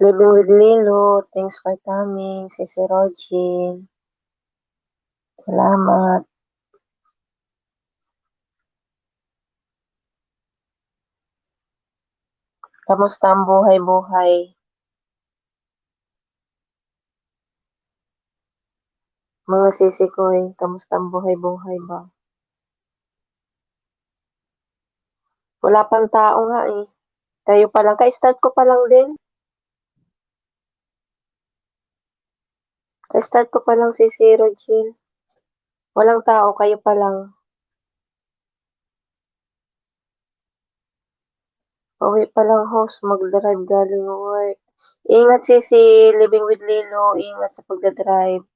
Living with Lilo, thanks for coming, Sisi Rogin. Salamat. Kamusta ang buhay-buhay? Mga sisi ko kamusta ang buhay-buhay ba? Wala pang tao nga eh. Kayo pa lang, ka-start ko pa lang din. Ka-start ko pa lang Sisi Rogin. Walang tao, kayo pa lang. Uwi pa lang host, mag-drive galing work. Ingat Sisi, living with Lilo, ingat sa pagdadrive.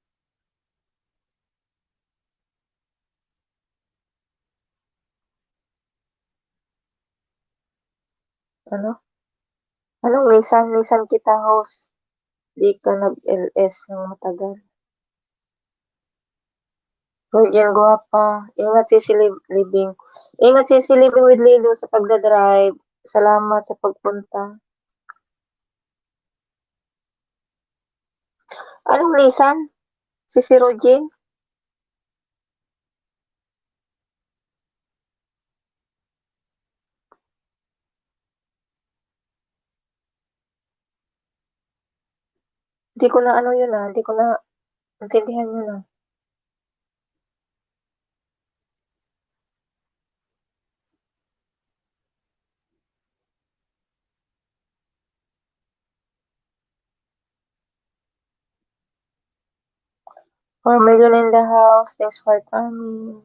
Ano? Anong minsan kita host? Di ka nag-LS ng matagal. Virgin Guapa. Ingat Sisi Living. Ingat Sisi Living with Lilo sa pagdadrive. Salamat sa pagpunta. Anong Nissan? Sisi Rogin? Hindi ko na ano yun Hindi ko na intindihan yun ah. For million in the house, thanks for coming.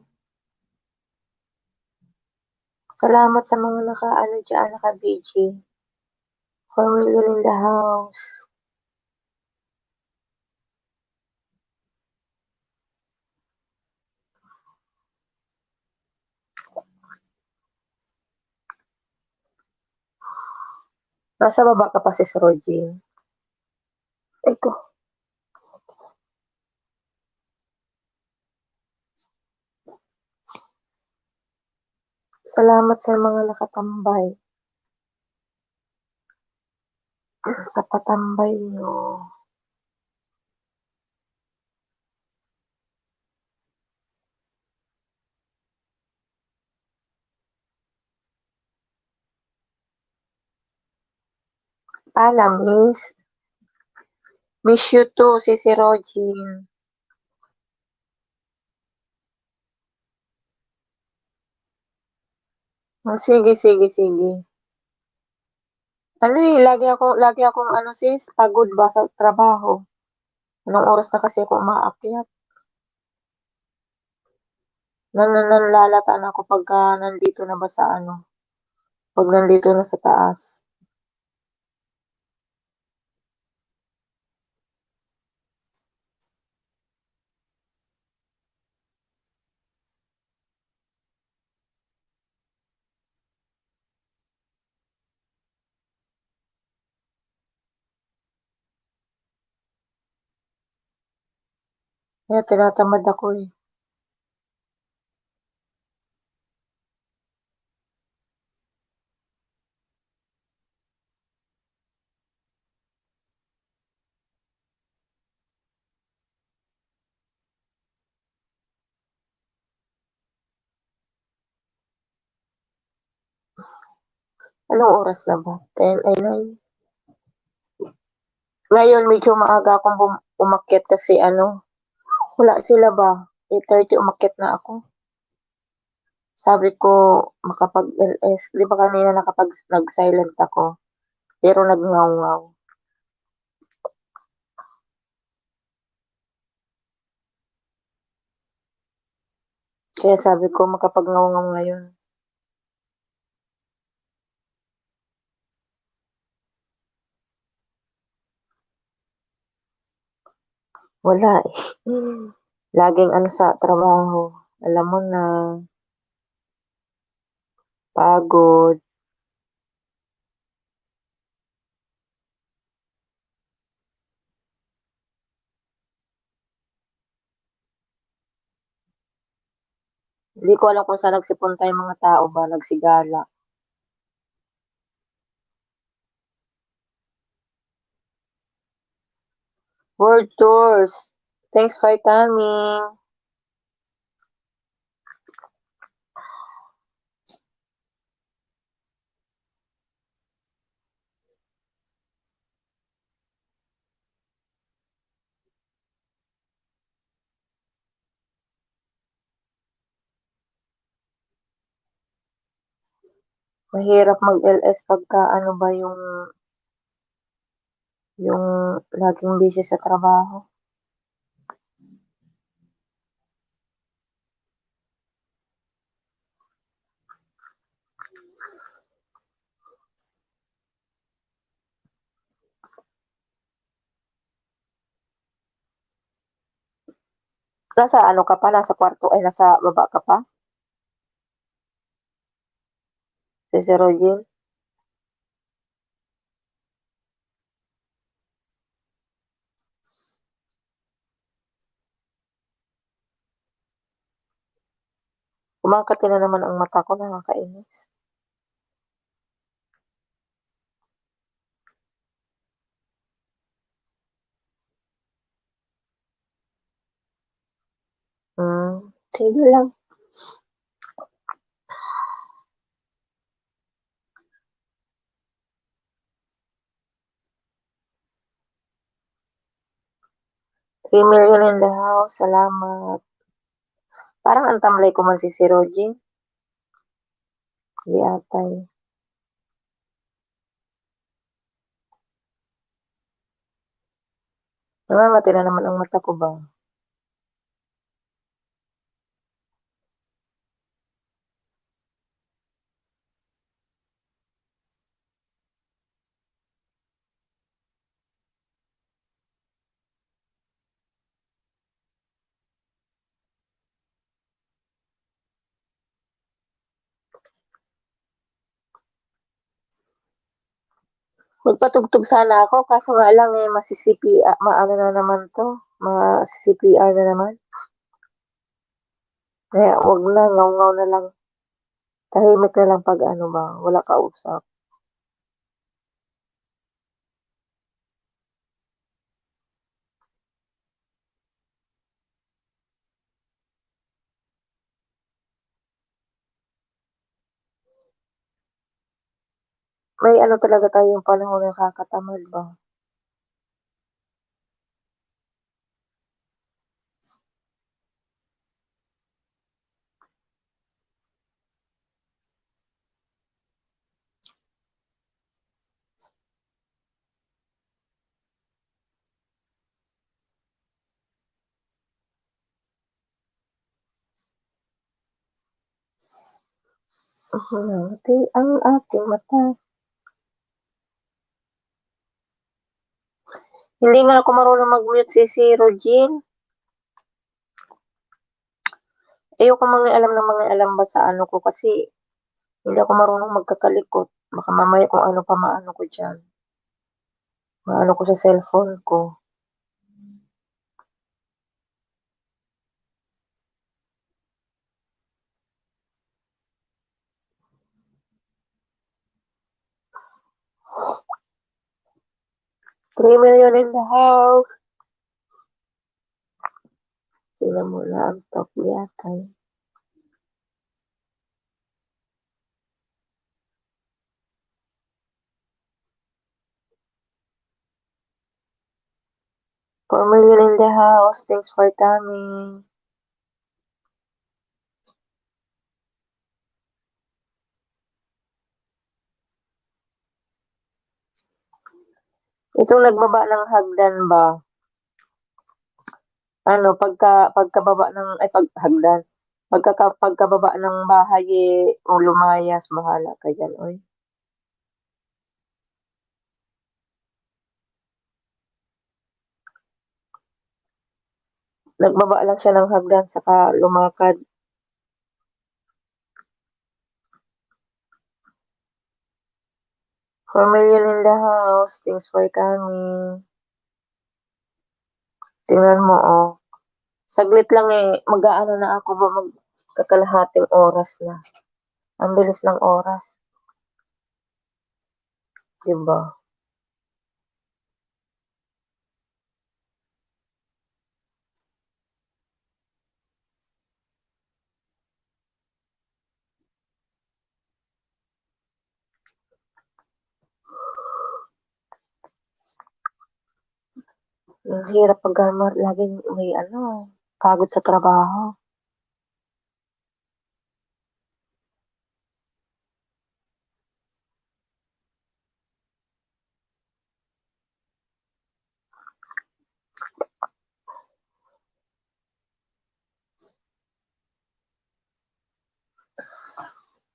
Salamat sa mga naka-ano dyan, naka-BG. For million in the house. Nasa baba ka pa si Rogin. Eko. Salamat sa mga nakatambay. Sa patambay nyo. Paalam, miss. Miss you too, Sisi Rogin. Oh, sige. Ano eh, lagi akong ano sis, pagod ba sa trabaho. Anong oras na kasi ako umaakyat. Nanlalata na ako pagka nandito na ba sa ano, pag nandito na sa taas. Kaya tinatamad ako eh. Anong oras na ba? 10, ay 9. Ngayon medyo maaga akong umakyat kasi ano, wala sila ba? 8:30 umakyat na ako. Sabi ko makapag-LS. Di ba kanina nag-silent ako? Pero nagngaw-ngaw. Kaya sabi ko makapag-ngaw-ngaw ngayon. Wala eh. Laging ano sa trabaho. Alam mo na, pagod. Hindi ko alam kung saan nagsipunta yung mga tao ba, nagsigala. World tours. Thanks for coming. Mahirap mag-LS pagka ano ba yung laging busy sa trabaho. Nasa ano ka pa, nasa kwarto ay nasa baba ka pa? Si Sir Rogel? Kumakati na naman ang mata ko, nakakainis. Sige lang. $3 million in the house, salamat. Parang ang tamlay ko man si Sir Rogel. Di ata eh. Nangangati na naman ang mata ko ba? Magpatugtog sana ako kaso nga lang eh maano na naman 'to, ma-CPR na naman. Kaya 'wag na, ngaw-ngaw na lang. Tahimik na lang 'pag ano ba, wala kausap. May ano talaga tayong panahon na nakakatamad ba. Humati ang aking mata. Hindi nga ako marunong mag-mute si Rogel. Ayoko mangialam ng mangialam ba sa ano ko kasi hindi ako marunong magkakalikot. Baka mamaya kung ano pa maano ko diyan, maano ko sa cellphone ko. $3 million in the house. Sila mo lang, top yatay. $4 million in the house. Thanks for coming. Itong nagbaba ng hagdan ba, ano, pagkababa ng, ay hagdan, pagkababa ng bahay eh, o lumayas, bahala ka dyan, oy. Nagbaba lang siya ng hagdan, saka lumakad. $4 million in the house. Thanks for coming. Tingnan mo, oh. Saglit lang eh, mag-aano na ako ba, magkakalahating oras na. Ang bilis ng oras. Diba? Ang hirap pagka laging may ano, pagod sa trabaho.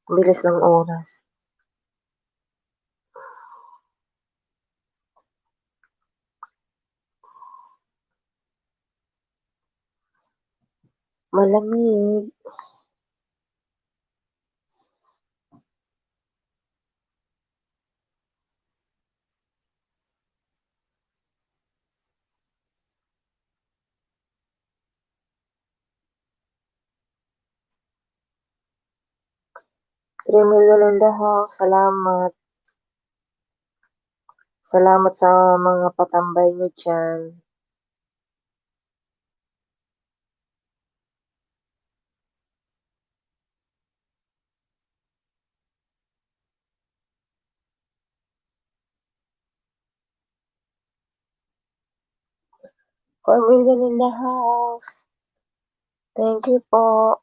Ang bilis ng oras. Malamig. ₱3,000,000 in the house, salamat. Salamat sa mga patambay niyo diyan. ₱4,000,000 in the house. Thank you po.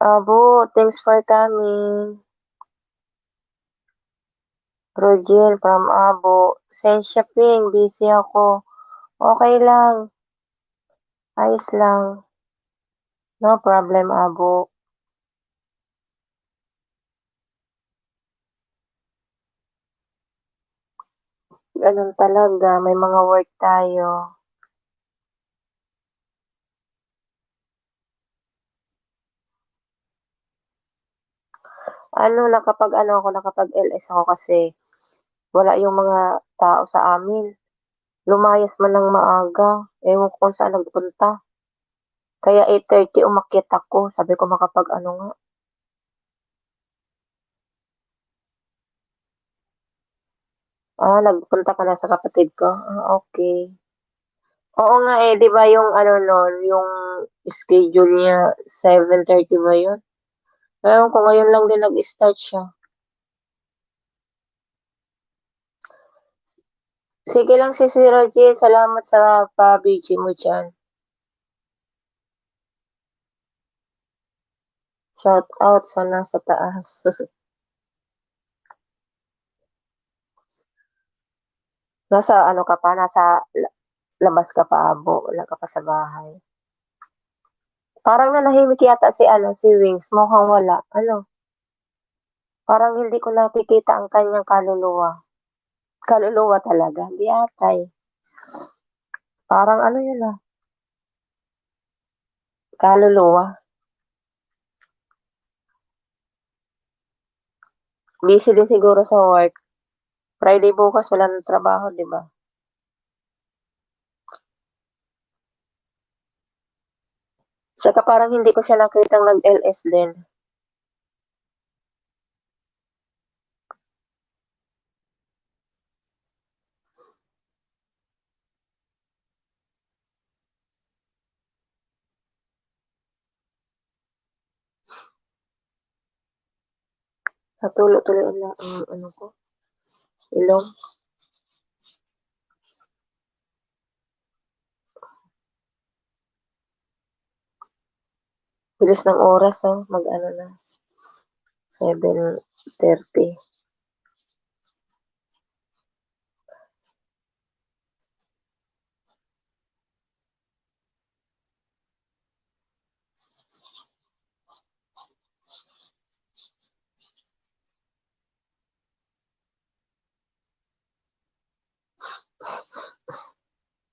Abo, thanks for coming. Rogel from Abo. Sensya Ping, busy ako. Okay lang, ayos lang. No problem, Abo. Ganun talaga, may mga work tayo. Ano, nakapag-LS ako kasi wala yung mga tao sa amin. Lumayas man ng maaga, ewan ko kung saan nagpunta. Kaya 8:30 umakyat ako, sabi ko makapag-ano nga. Nagpunta ka na sa kapatid ko? Okey. Oo nga, eh, 'di ba yung ano nun, yung schedule niya 7:30 ba yun? Ewan ko ngayon lang din nag-start siya. Sige lang sis Rogie, salamat sa pa-BG mo diyan. Shout out sa nasa taas. Nasa ano ka pa, nasa labas ka pa abo, wala ka pa sa bahay. Parang nanahimik yata si ano, si Wings, mukhang wala. Ano, parang hindi ko nakikita ang kanyang kaluluwa. Kaluluwa talaga, hindi ata eh. Parang ano yun kaluluwa. Busy din siguro sa work. Friday bukas wala ng trabaho, 'di ba? Saka parang hindi ko siya nakitang nag-LS din. Natulo-tuloy na ang ano ko, ilong. Bilis ng oras, mag-ano na, 7:30.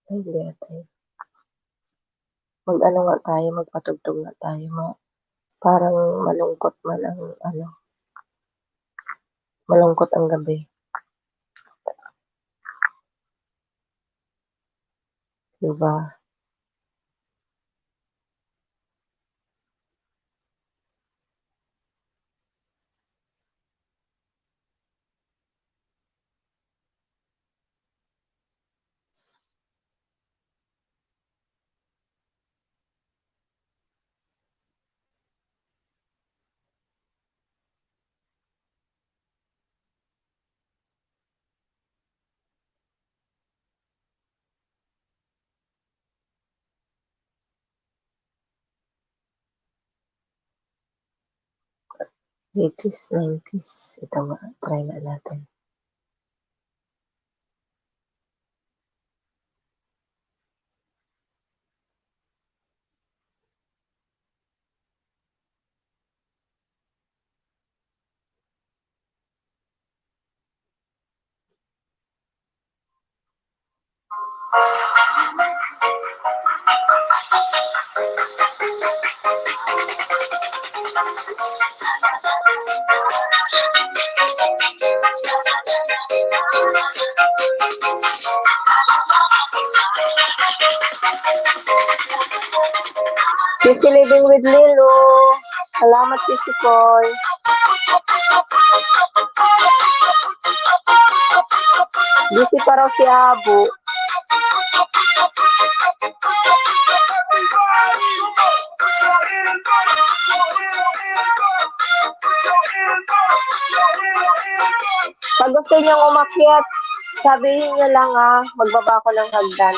Ay, hindi yata yun. Mag-ano nga tayo, magpatugtog nga tayo, parang malungkot man ang ano, malungkot ang gabi, 'di ba? 80s, 90s. Ito nga, try na natin. Sisi Living with Lilo. Salamat, Sisi Koy. Busy pa raw si Abu. Pag gusto niyang umakyat, sabihin niyo lang magbaba ko ng hagdan.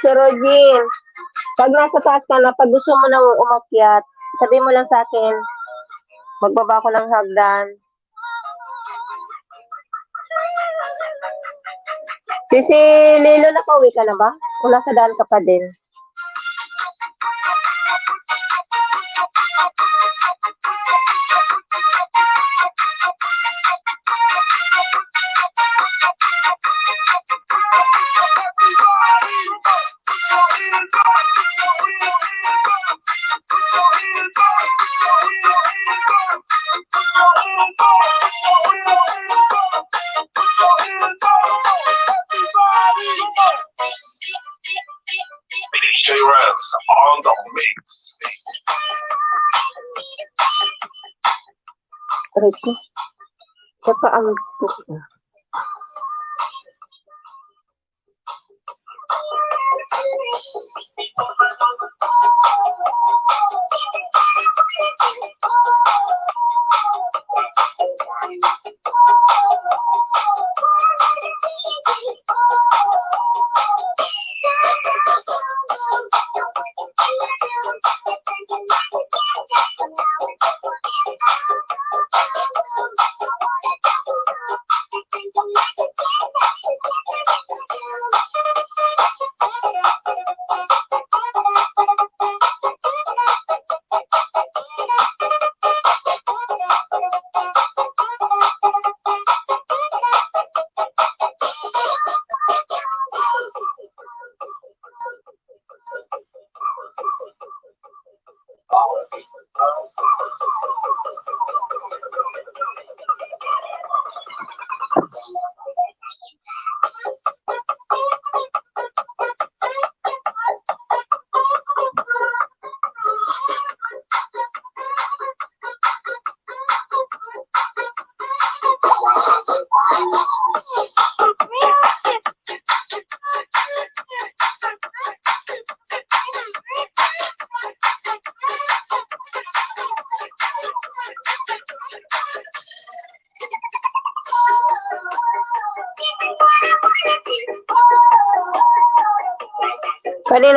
Si Rogin, pag nasa taas ka na, pag gusto mo nang umakyat, sabihin mo lang sa akin, magbaba ko ng hagdan. Si Lilo, nakauwi ka na ba? Wala sa daan ka pa din. DJ Rez on the mix. Ricky, saka ang Kanina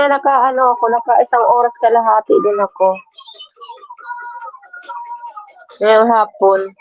naka isang oras kalahati din ako. Ngayong hapon.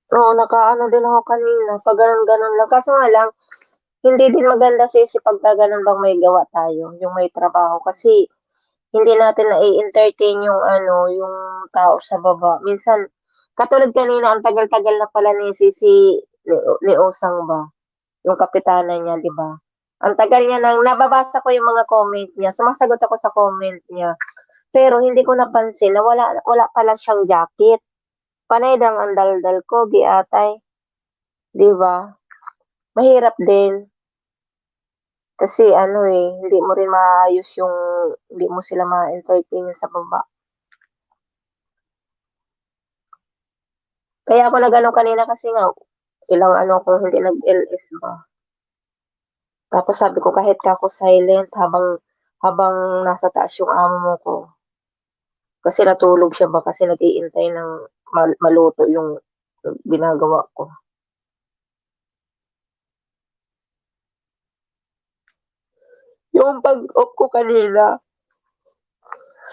Oo, nakaano din ako kanina, pag gano'n-gano'n lang. Kaso nga lang, hindi din maganda sis pagka gano'n bang may gawa tayo, yung may trabaho. Kasi hindi natin nai-entertain yung yung tao sa baba. Minsan, katulad kanina, ang tagal-tagal na pala ni ni Osang ba, yung kapitana niya, di ba? Ang tagal niya nang nababasa ko yung mga comment niya, sumasagot ako sa comment niya. Pero hindi ko napansin na wala pala siyang jacket. Panay dang ang daldal ko, giatay. 'Di ba? Mahirap din. Kasi hindi mo rin maayos yung hindi mo sila ma-entertain sa baba. Kaya ako nag-ano kanina kasi nga, ilang ako hindi nag-LS ba. Tapos sabi ko kahit kako silent habang nasa taas yung amo ko. Kasi natulog siya ba kasi nag-iintay ng maluto yung ginagawa ko. Yung pag-off ko kanina,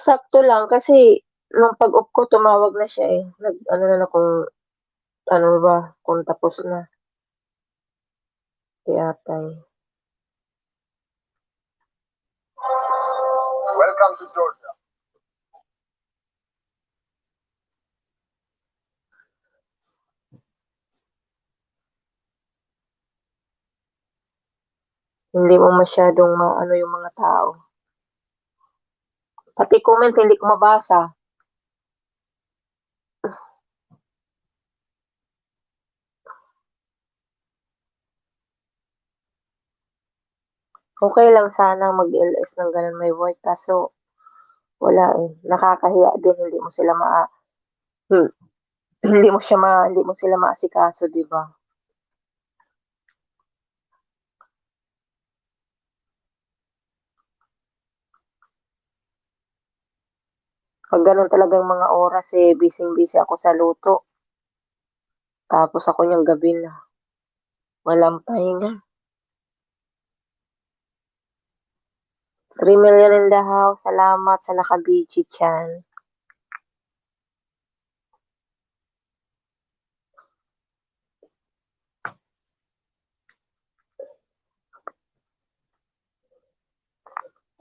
sakto lang kasi nung pag-off ko tumawag na siya eh. Nag-ano na kung ano ba, kung tapos na. Yatay. Welcome to Georgia. Hindi mo masyadong maano yung mga tao. Pati comment hindi ko mabasa. Okay lang sana mag-LS ng ganun may work kaso wala eh. Nakakahiya din hindi mo sila hmm, hindi mo sila maasikaso, 'di ba? Pag ganun talagang mga oras eh, busy-busy ako sa luto. Tapos ako niyang gabi na. Walang pahinga. 3 million in the house. Salamat sa naka-BG chan.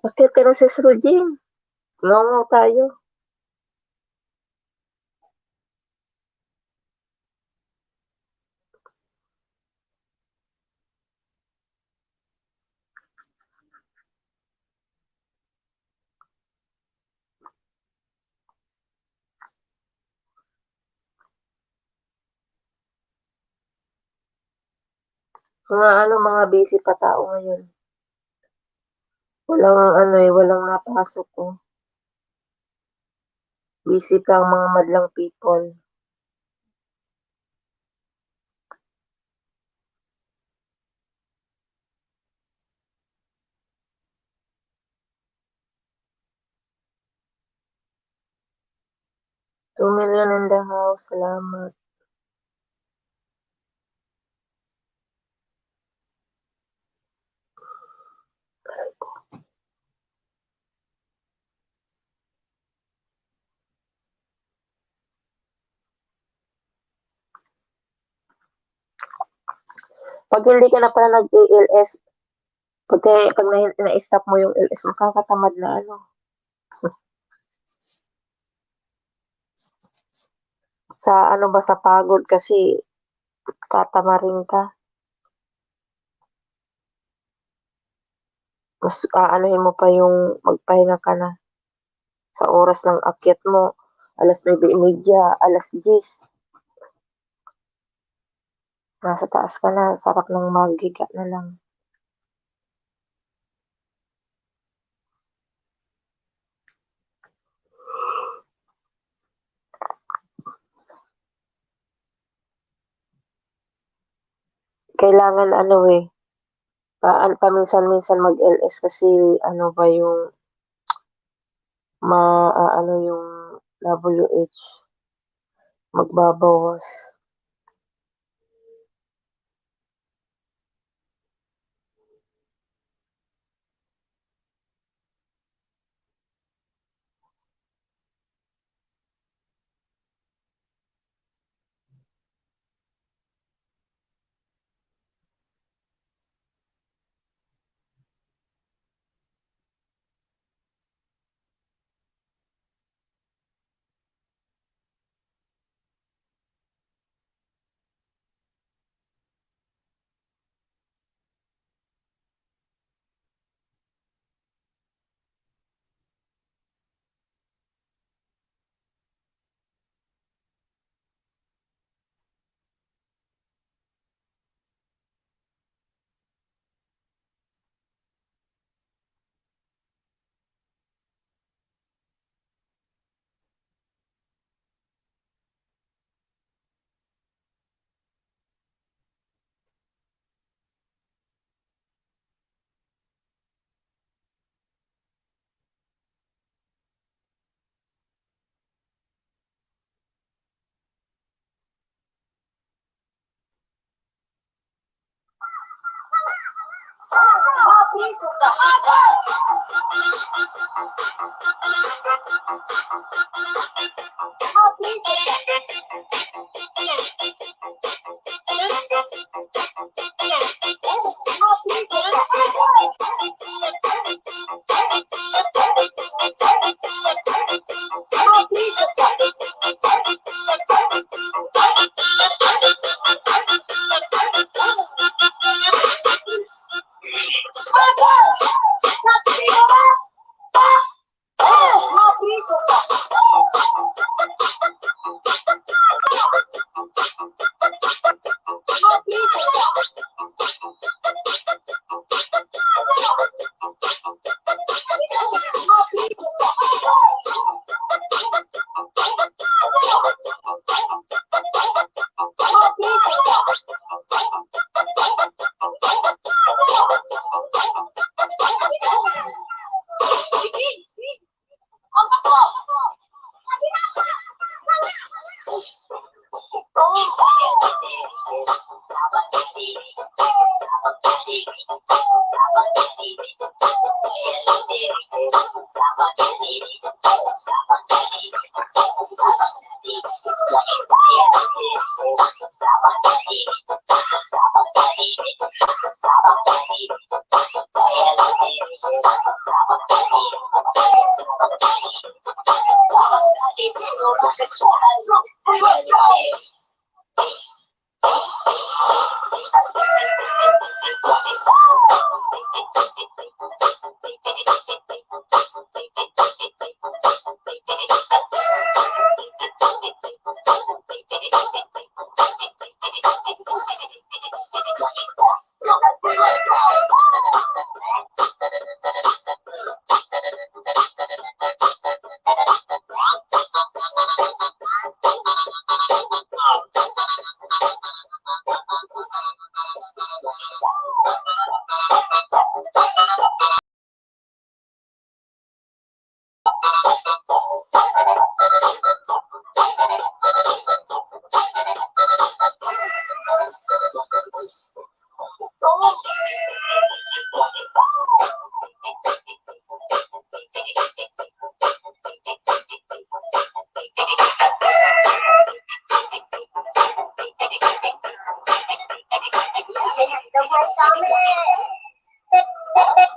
Bakit ka na sis Rujin? Ngongo tayo. Mga busy pa tao ngayon. Walang napasok ko. Busy pa ang mga madlang people. Two million in the house. Salamat. Pag hindi ka na pala nag-ALS, pag na-stop mo yung LS, makakatamad na sa sa pagod kasi tatamarin ka. Mas aanuhin mo pa yung magpahinga ka na sa oras ng akyat mo, 9:30, 10:00, nasa taas ka na, sarap ng maghiga na lang. Kailangan ano, eh, paminsan-minsan mag-LS kasi ano ba yung maaano yung WH, magbabawas.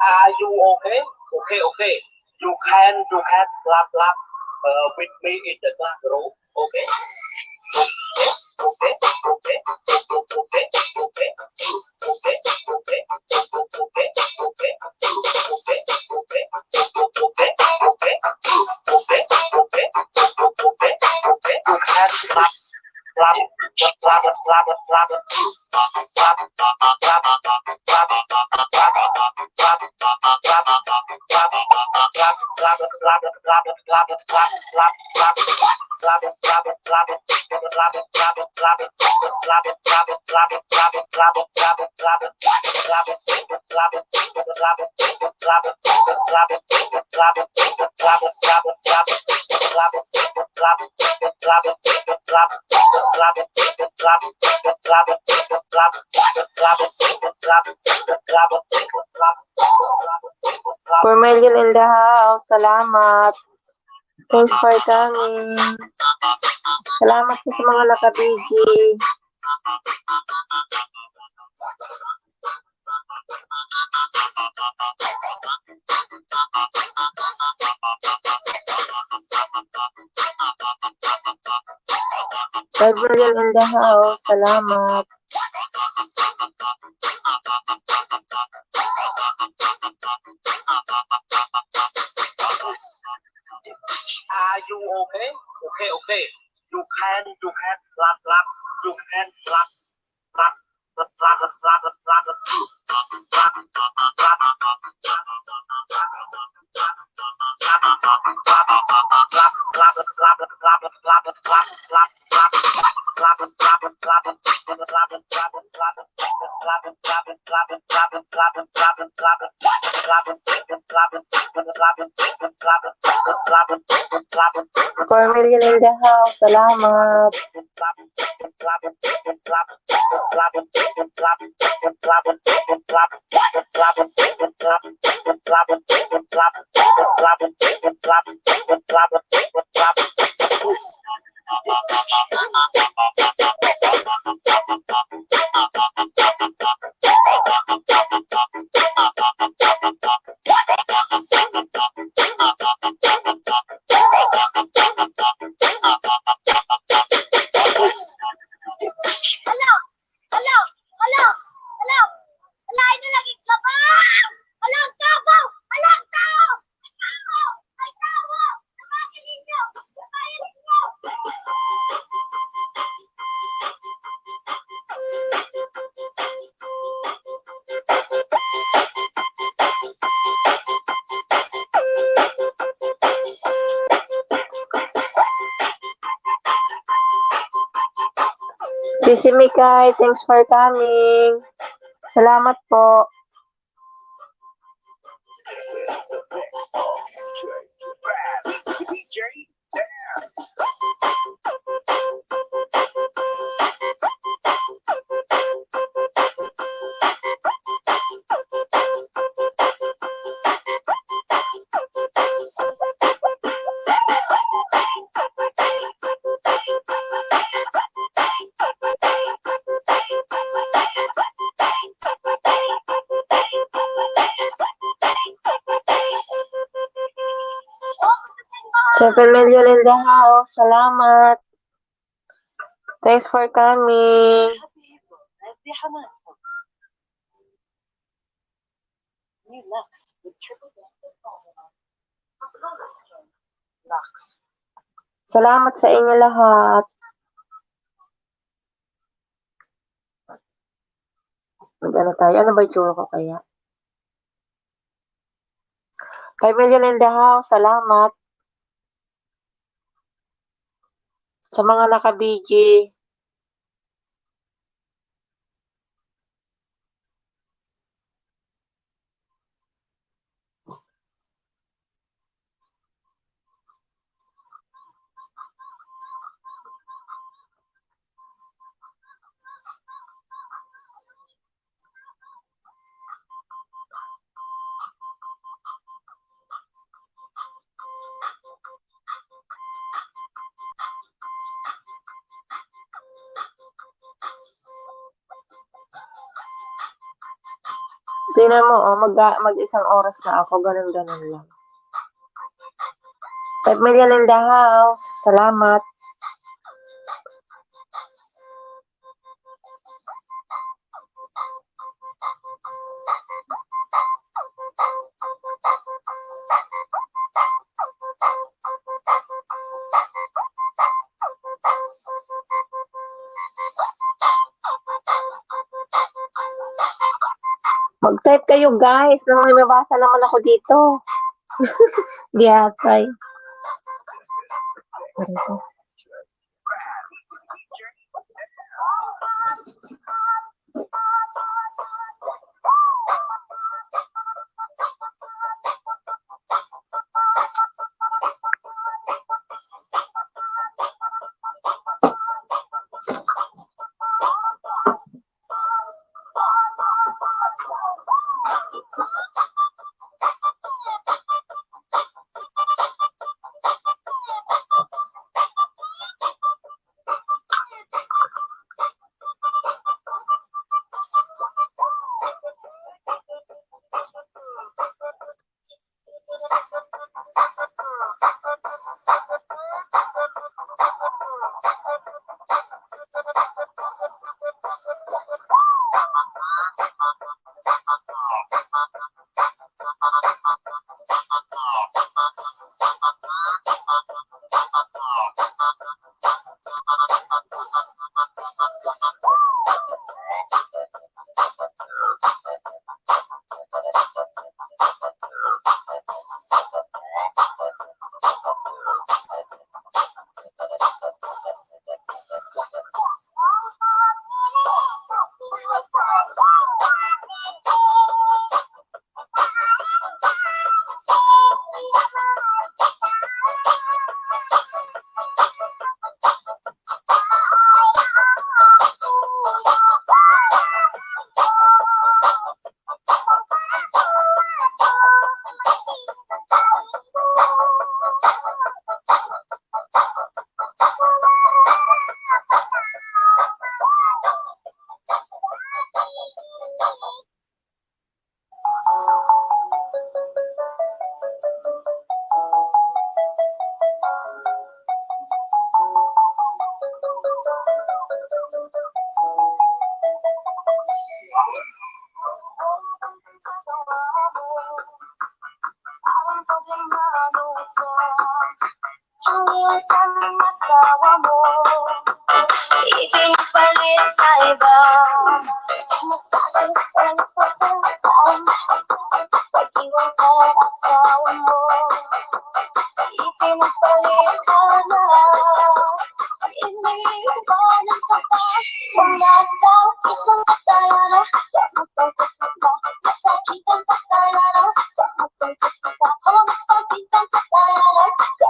Are you okay? Okay. You can clap with me in the classroom. Okay. Okay. can clap, clap, clap, clap, clap, clap, For million in the house, salamat. Thanks for coming. Salamat po sa mga nakabigi. $5 million in the house, salamat. Are you okay? Okay. You can clap, clap. You can clap, clap, clap, clap, clap, clap, clap. $4 million in the house, salamat. Sisi Mikay, thanks for coming. Salamat po. $7 million in the house, salamat. Thanks for coming. Salamat sa inyo lahat. Mag-ano tayo? Ano ba itsura ko kaya? $5 million in the house, salamat. Sa mga nakabigi. Tingnan mo, mag-isang oras na ako, ganun-ganun lang. $5 million in the house, salamat. Mag-type kayo guys, nang may mabasa naman ako dito. Diatay. Ipinagpalit sa iba. Masakit ang saktan. Pag-iwan ka ng asawa mo. Ipinagpalit ka na. Iniiwanan ka pa. Wala kang isang katayana. Magpagkas na ka. Masakitan ka tayana. Magpagkas na ka. Masakitan ka tayana.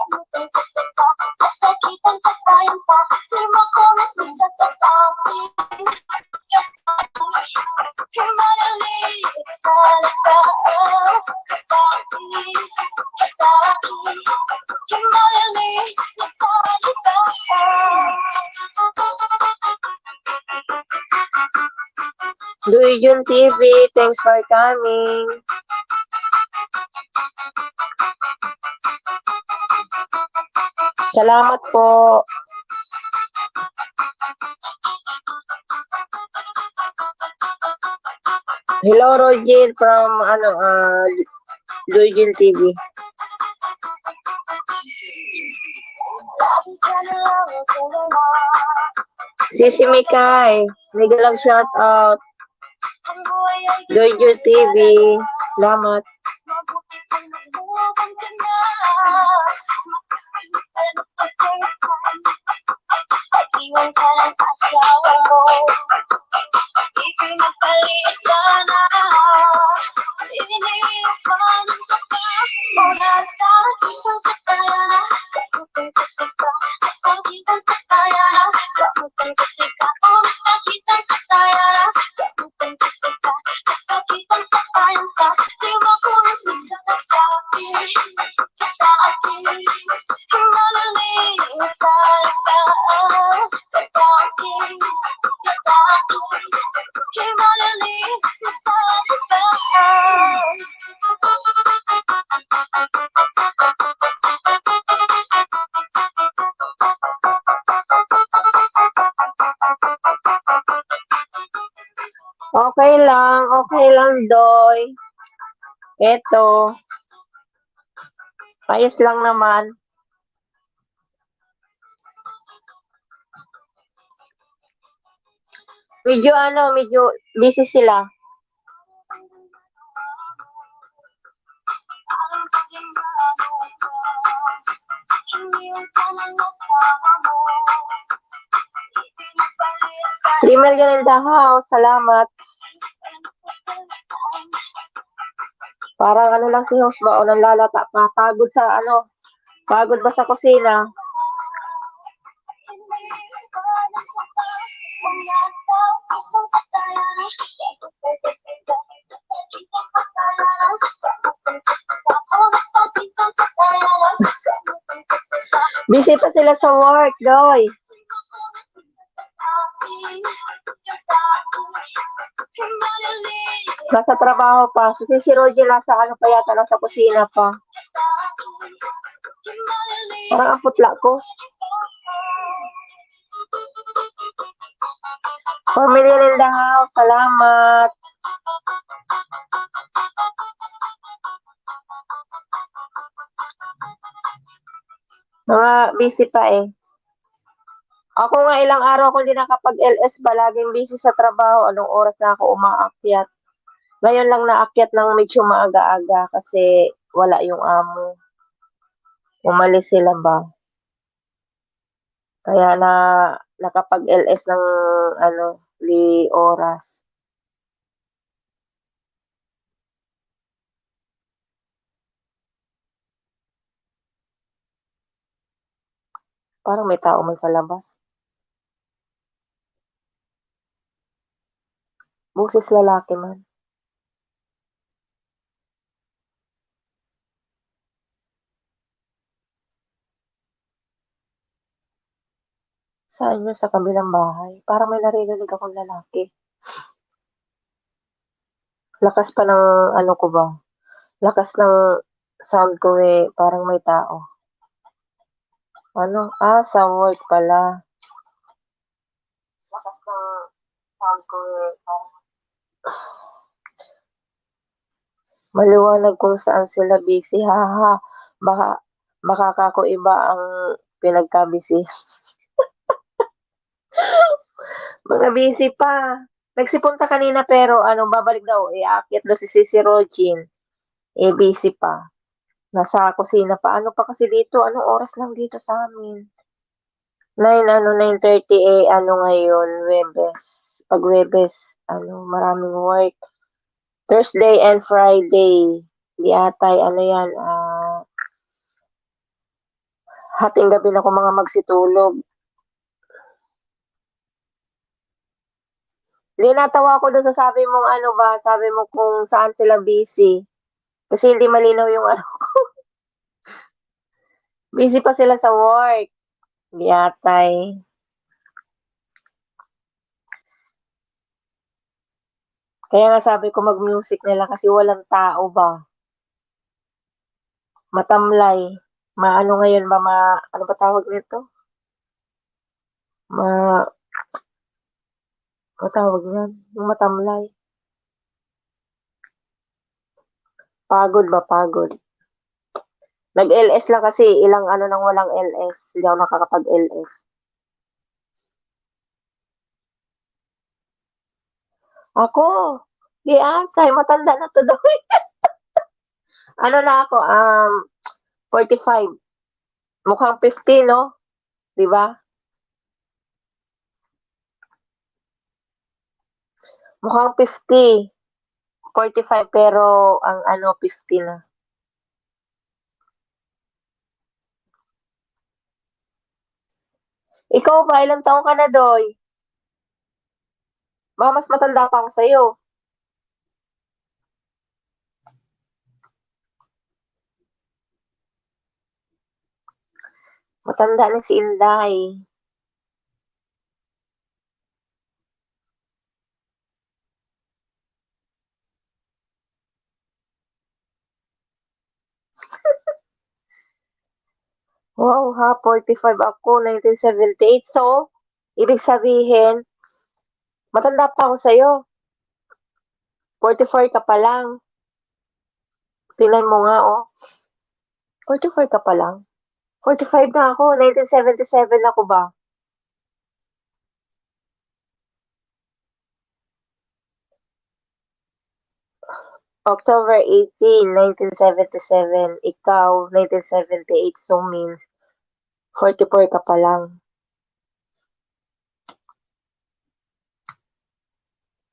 Magpagkas na ka. Masakitan ka tayana pa. Di mo ko nasisa ka sa akin. Himalaya sa lakaan. Sa akin. Sa akin. Himalaya sa lakaan. Duijun TV, thanks for coming. Salamat po. Hello, Roger from Duijun TV. Sisi Mikay, mega love shout out. Duijun TV, salamat. Mabuti kung nagbuwag ka na. Pag-iwan ka ng asawa mo. Ipinagpalit ka na. Iniiwanan ka pa. Wala kang isang katayana. Gamutan kasi ka. Masakitan ka tayana. Gamutan kasi ka. Masakitan ka tayana. Gamutan kasi ka. Masakitan ka tayana. Di mo ko nasisa ka sa akin. Sa akin. Malalim sa lakaan. Sa akin. Sa akin. Malalim sa lakaan. Okay lang, Doy. Eto. Ayos lang naman. Medyo busy sila. iniwan ka ng asawa mo. Ipinapalit sa 3 million in the house. Salamat. Parang ano lang si host ba o lalata pa. Pagod sa ano. Pagod ba sa kusina? Busy pa sila sa work, Doy. Nasa trabaho pa. Si Roger nasa ano pa yata, nasa kusina pa. Parang ang putla ko. 4 million in the house. Salamat. Mga busy pa eh. Ako nga ilang araw ko hindi nakapag-LS ba, laging busy sa trabaho. Anong oras na ako umaakyat. Ngayon lang naakyat ng medyo maaga-aga kasi wala yung amo. Umalis sila ba. Kaya nakapag-LS ng oras. Parang may tao man sa labas. Boses lalaki man. Saan yun? Sa kabilang bahay? Parang may narinig akong lalaki. Lakas pa ng ano ko ba? Lakas ng sound ko eh. Parang may tao. Ano? Sa work pala. Lakas ng sound ko eh. Parang maliwanag kung saan sila busy. Haha. Baka kako iba ang pinagka-busy. Mga busy pa. Nagsipunta kanina pero babalik daw. Aakyat daw si Rogin. Busy pa. Nasa kusina pa. Ano pa kasi dito? Anong oras lang dito sa amin? 9:30 ngayon, Webes. Pag Webes, maraming work. Thursday and Friday. Di atay, yan, hating gabi na ko mga magsitulog. Hindi natawa ko doon sa sabi mong sabi mo kung saan sila busy. Kasi hindi malinaw yung ko. Busy pa sila sa work. Di atay. Kaya nga sabi ko mag-music nila kasi walang tao ba. Matamlay. Maano ngayon ba ano ba tawag nito? Ano tawag niyan? Yung matamlay. Pagod ba? Pagod. Nag-LS lang kasi ilang nang walang LS. Hindi ako nakakapag-LS. Ako, di atay, matanda na to daw. Na ako, 45. Mukhang 50, no? Di ba? Mukhang 50. 45 pero ang 50 na. Ikaw ba? Ilang taong ka na, Doy? Baka mas matanda pa ako sa'yo. Matanda na si Inday. Wow, 45 ako, 1978. So, ibig sabihin, matanda pa ako sa'yo. 44 ka pa lang. Tingnan mo nga, 44 ka pa lang. 45 na ako. 1977 ako ba? October 18, 1977. Ikaw, 1978. So means 44 ka pa lang.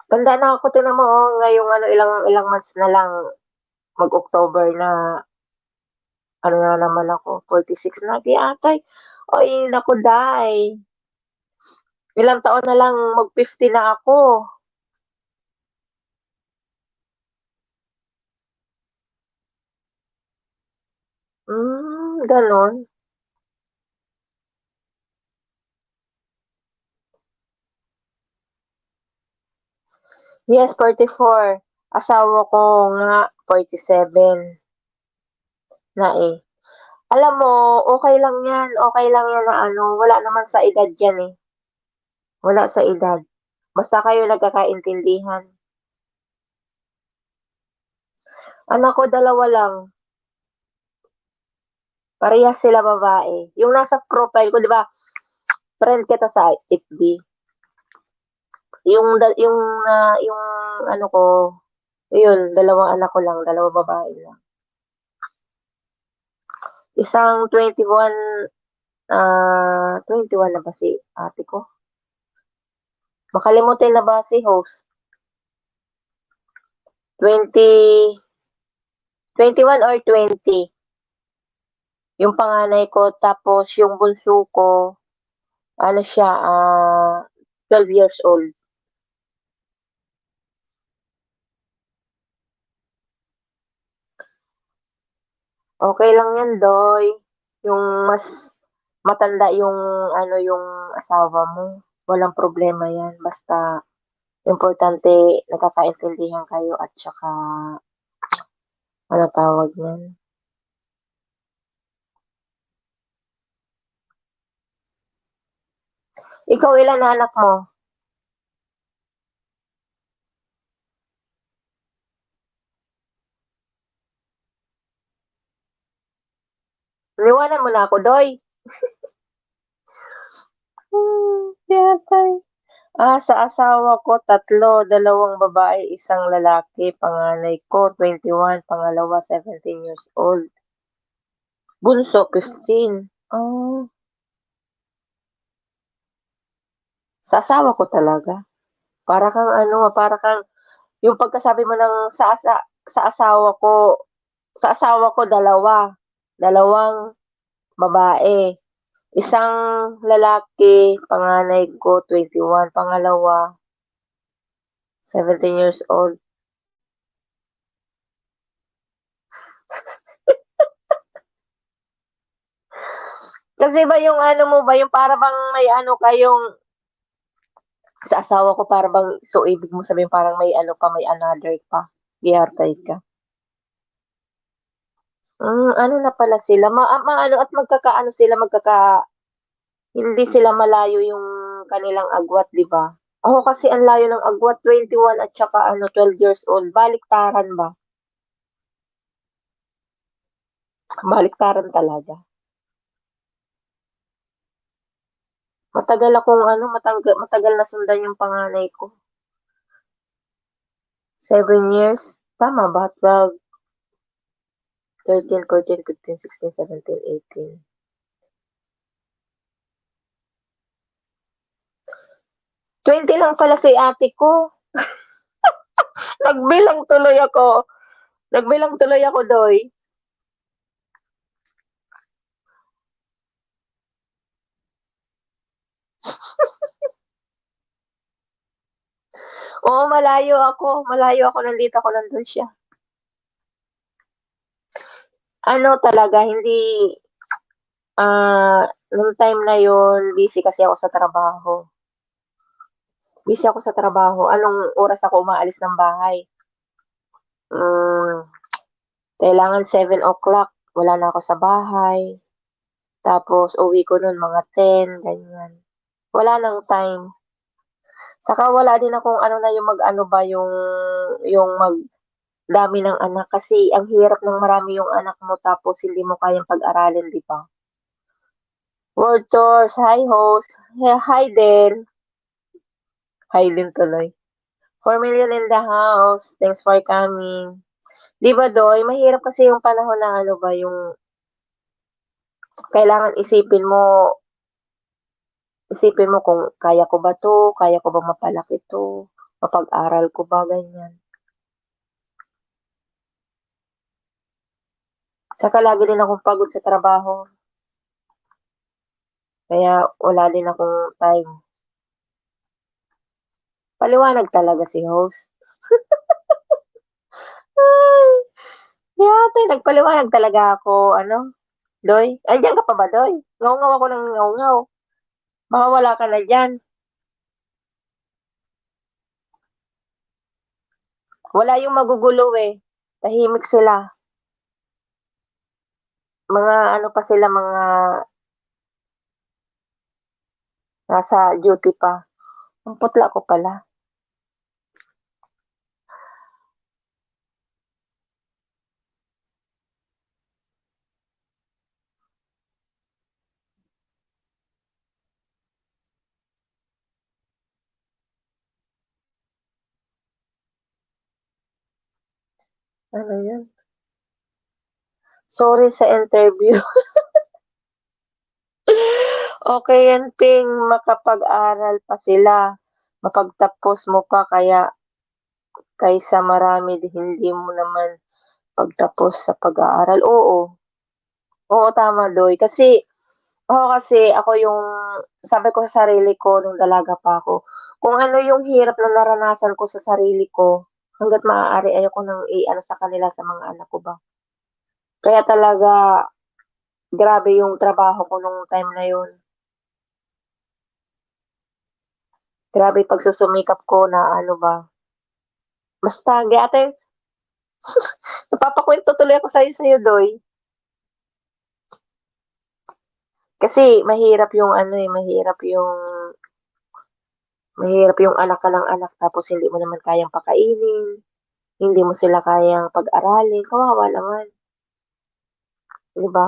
Tanda na ako, tingnan mo, oh, ngayong ano, ilang months na lang, mag-October na, ano na naman ako, 46 na, di atay. Oy, naku, day. Ilang taon na lang, mag-50 na ako. Ganon. Yes, 44. Asawa ko nga, 47 na eh. Alam mo, okay lang yan. Okay lang yan na ano, wala naman sa edad yan eh. Wala sa edad. Basta kayo nagkakaintindihan. Anak ko, 2 lang. Parehas sila babae. Yung nasa profile ko, di ba, friend kita sa FB. Yung ano ko, yun, 2 anak ko lang, 2 babae lang. Isang 21 na ba si ate ko? Makalimutin na ba si host? 21 or 20. Yung panganay ko, tapos yung bunso ko, ano siya, 12 years old. Okay lang yan, Doy. Yung mas matanda yung ano yung asawa mo, walang problema yan. Basta importante nagkakaintindihan kayo at saka ano tawag niyan. Ikaw, ilan na anak mo? Iniwanan mo na ako, Doy. Yatay. Sa asawa ko, 3, 2 babae, 1 lalaki. Panganay ko, 21, pangalawa, 17 years old. Bunso, 15. Sa asawa ko talaga. Para kang ano, para kang, yung pagkasabi mo ng sa asawa ko 2, 2 babae. 1 lalaki, panganay ko 21, pangalawa 17 years old. Kasi ba yung ano mo ba, yung para bang may ano kayong sa asawa ko para bang so ibig mo sabihin parang may ano pa, may another pa, gihartay ka? Ano na pala sila, ano at magkakaano sila, hindi sila malayo yung kanilang agwat, 'di ba? Oo, kasi ang layo ng agwat, 21 at saka ano, 12 years old. Baliktaran ba? Baliktaran talaga. Matagal akong ano, matagal na sundan yung panganay ko. 7 years. Tama ba? 12, 13, 14, 15, 16, 17, 18. 20 lang pala si ate ko. Nagbilang tuloy ako. Nagbilang tuloy ako, Doy. Oo, malayo ako. Malayo ako. Nandito ako, nandun siya. Ano talaga, hindi, nung time na yon busy kasi ako sa trabaho. Busy ako sa trabaho. Anong oras ako umaalis ng bahay? Kailangan 7 o'clock. Wala na ako sa bahay. Tapos, uwi ko nun mga 10, ganyan. Wala nang time. Saka wala din akong ano na yung mag-ano ba yung magdami ng anak kasi ang hirap ng marami yung anak mo tapos hindi mo kayang pag-aralin, di ba? World Tours, hi host. Hi din. Hi din tuloy. 4 million in the house. Thanks for coming. Di ba, Doy? Mahirap kasi yung panahon na ano ba, yung Kailangan isipin mo kung kaya ko ba 'to, kaya ko bang mapalaki 'to, mapag-aral ko ba, ganyan. Tsaka lagi din akong pagod sa trabaho, kaya wala din akong time. Paliwanag talaga si host. Ay, yate nagpaliwanag talaga ako ano, Doy. Andiyan ka pa ba, Doy? Ngaw-ngaw ako ng ngaw-ngaw. Baka wala ka na diyan. Wala yung magugulo, eh, tahimik sila. Mga ano pa sila, mga nasa duty pa. Ang putla ko pala. Ano yun? Sorry sa interview. Okay yan, Ting, makapag-aral pa sila. Mapagtapos mo pa kaya kaysa marami hindi mo naman pagtapos sa pag-aaral. Oo. Oo, tama, Doy. Kasi ako yung sabi ko sa sarili ko nung dalaga pa ako, kung ano yung hirap na naranasan ko sa sarili ko, hangga't maaari ayoko nang i-ano sa kanila, sa mga anak ko ba. Kaya talaga grabe yung trabaho ko nung time na yun. Grabe pagsusumikap ko na ano ba, basta ate, napapakuwento tuloy ako sa'yo, Doy. Kasi mahirap yung anak ka ng anak tapos hindi mo naman kayang pakainin, hindi mo sila kayang pag-aralin, kawawa naman, 'di ba?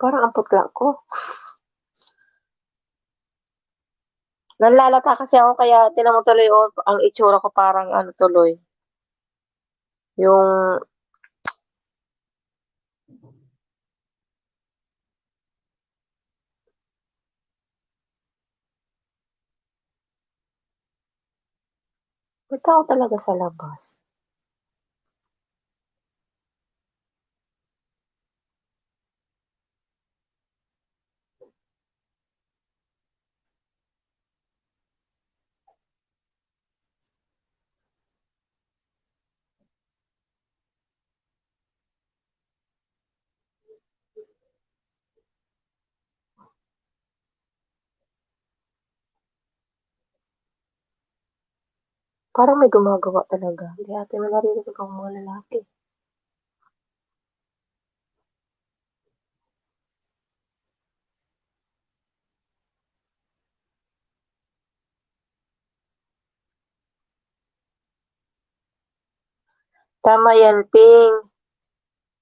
Parang ang putla ko. Nanlalata kasi ako kaya tignan mo tuloy, oh, ang itsura ko parang ano tuloy, yung may tao talaga sa labas. Parang may gumagawa talaga. Hindi ate may narinig akong mga lalaki. Tama yan, Ping.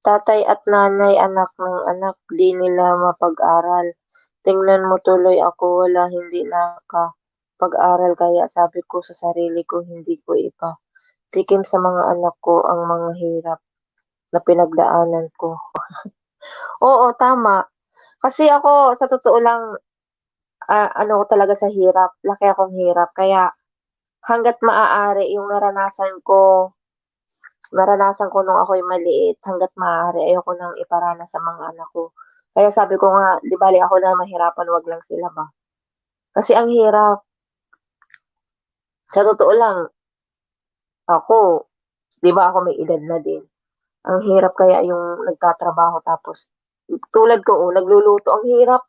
Tatay at nanay, anak ng anak, di nila mapag-aral. Tingnan mo tuloy ako, wala, hindi nakapag-aral kaya sabi ko sa sarili ko hindi ko tikim sa mga anak ko ang mga hirap na pinagdaanan ko. Oo, tama. Kasi ako sa totoo lang, ano ko talaga sa hirap, laki akong hirap kaya hangga't maaari yung naranasan ko nung ako'y maliit, hangga't maaari ayoko nang iparanas sa mga anak ko. Kaya sabi ko nga, 'di bale ako na mahirapan, 'wag lang sila ba. Kasi ang hirap, sa totoo lang, ako, 'di ba ako may edad na din. Ang hirap kaya yung nagtatrabaho tapos tulad ko, oh, nagluluto, ang hirap.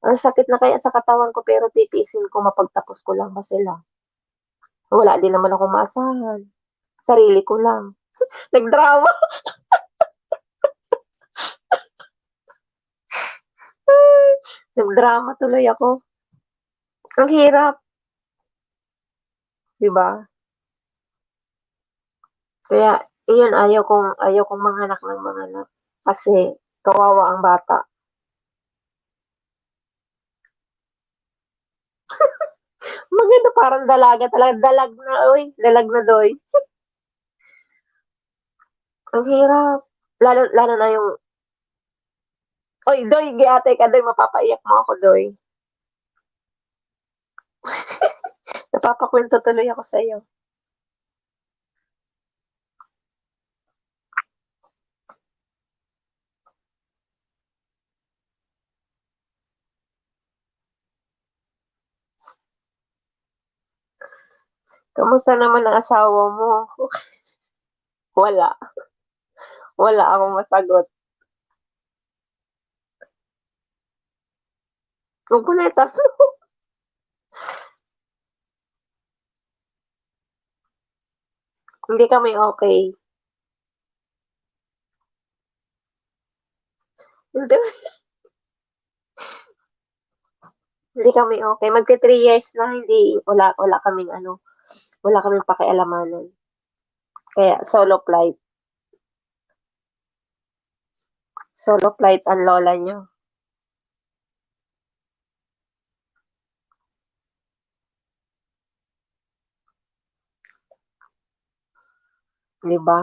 Ang sakit na kaya sa katawan ko pero titiisin ko mapagtapos ko lang ba sila. Wala din naman akong maasahan, sarili ko lang. Nagdrama, nagdrama tuloy ako. Ang hirap. 'di ba? Kaya iyon ayaw kong manganak kasi kawawa ang bata. Maganda parang dalaga talaga, dalag na doy. Ang hirap, lalo lalo na yung, "Uy Doy, gi-ate ka Doy, mapapaiyak mo ako Doy." Napapakuwento tuloy ako sa'yo. Kamusta naman ang asawa mo? Wala, wala akong masagot. Wag mo na itanong. Hindi kami okey. Hindi hindi kami okey. Magti-3 years na wala kaming wala kaming pakialamanan. Kaya solo flight ang lola niyo, 'di ba?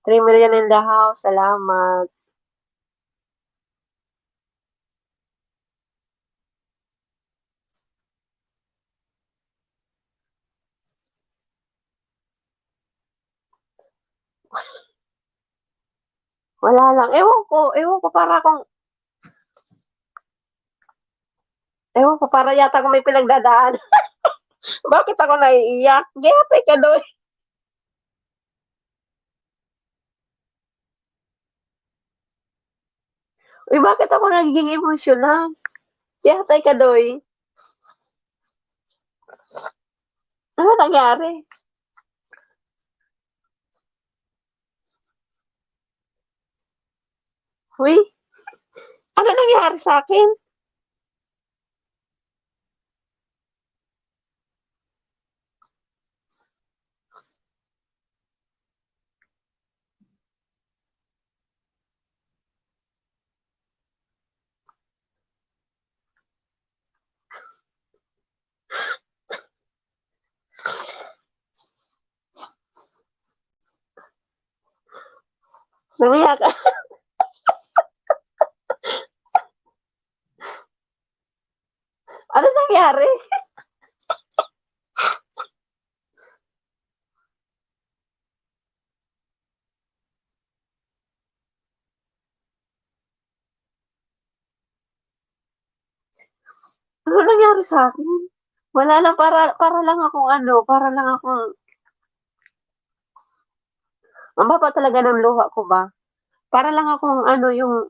3 million in the house, salamat. Wala lang, ewan ko para yata akong may pinagdadaanan. Bakit ako naiiyak? Gi-ate ka Doy. Uy, bakit ako nagiging emosyonal? Gi-ate ka Doy. Ano nangyari? Uy, ano nangyari sa'kin? Umiyak ka. Ano nangyari? Ano nangyari sa'kin? Wala lang, para lang akong ang baba talaga ng luha ko ba? Para lang akong yung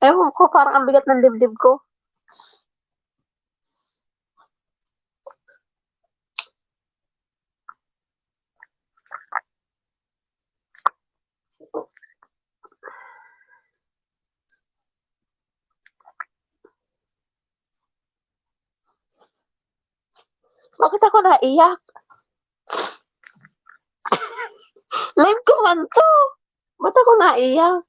ewan ko, parang ang bigat ng dibdib ko. Bakit ako naiyak? Live ko man 'to. Ba't ako naiyak?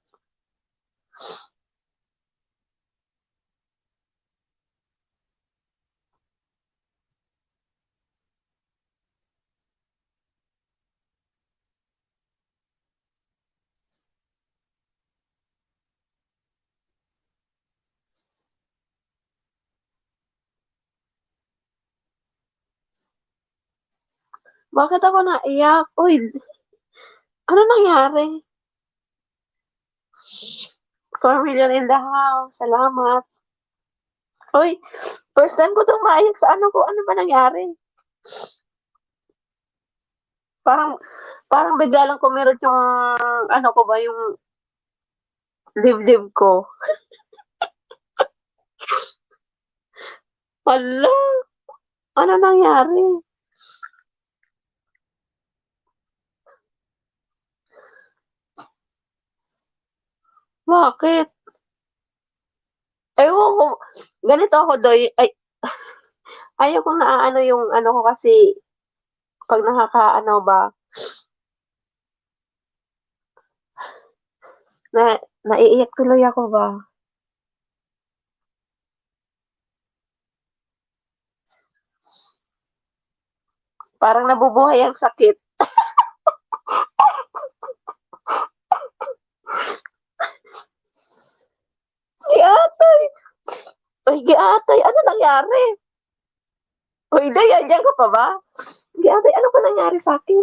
Bakit ako naiyak? Uy, ano nangyari? 4 million in the house, salamat. Uy, first time ko 'tong maayos sa ano ba nangyari? Parang parang bigla lang kumirot yung ko ba, yung dibdib ko. Hala, ano nangyari? Bakit? Ewan ko, ganito ako Doy, ay Ayaw kong naaano yung ano ko kasi 'pag nakakaano ba, na naiiyak tuloy ako ba. Parang nabubuhay ang sakit. Giatoy! Uy, Giatoy, ano nangyari? Uy, Day, andiyan ka pa ba? Giatoy, ano ba nangyari sa'kin?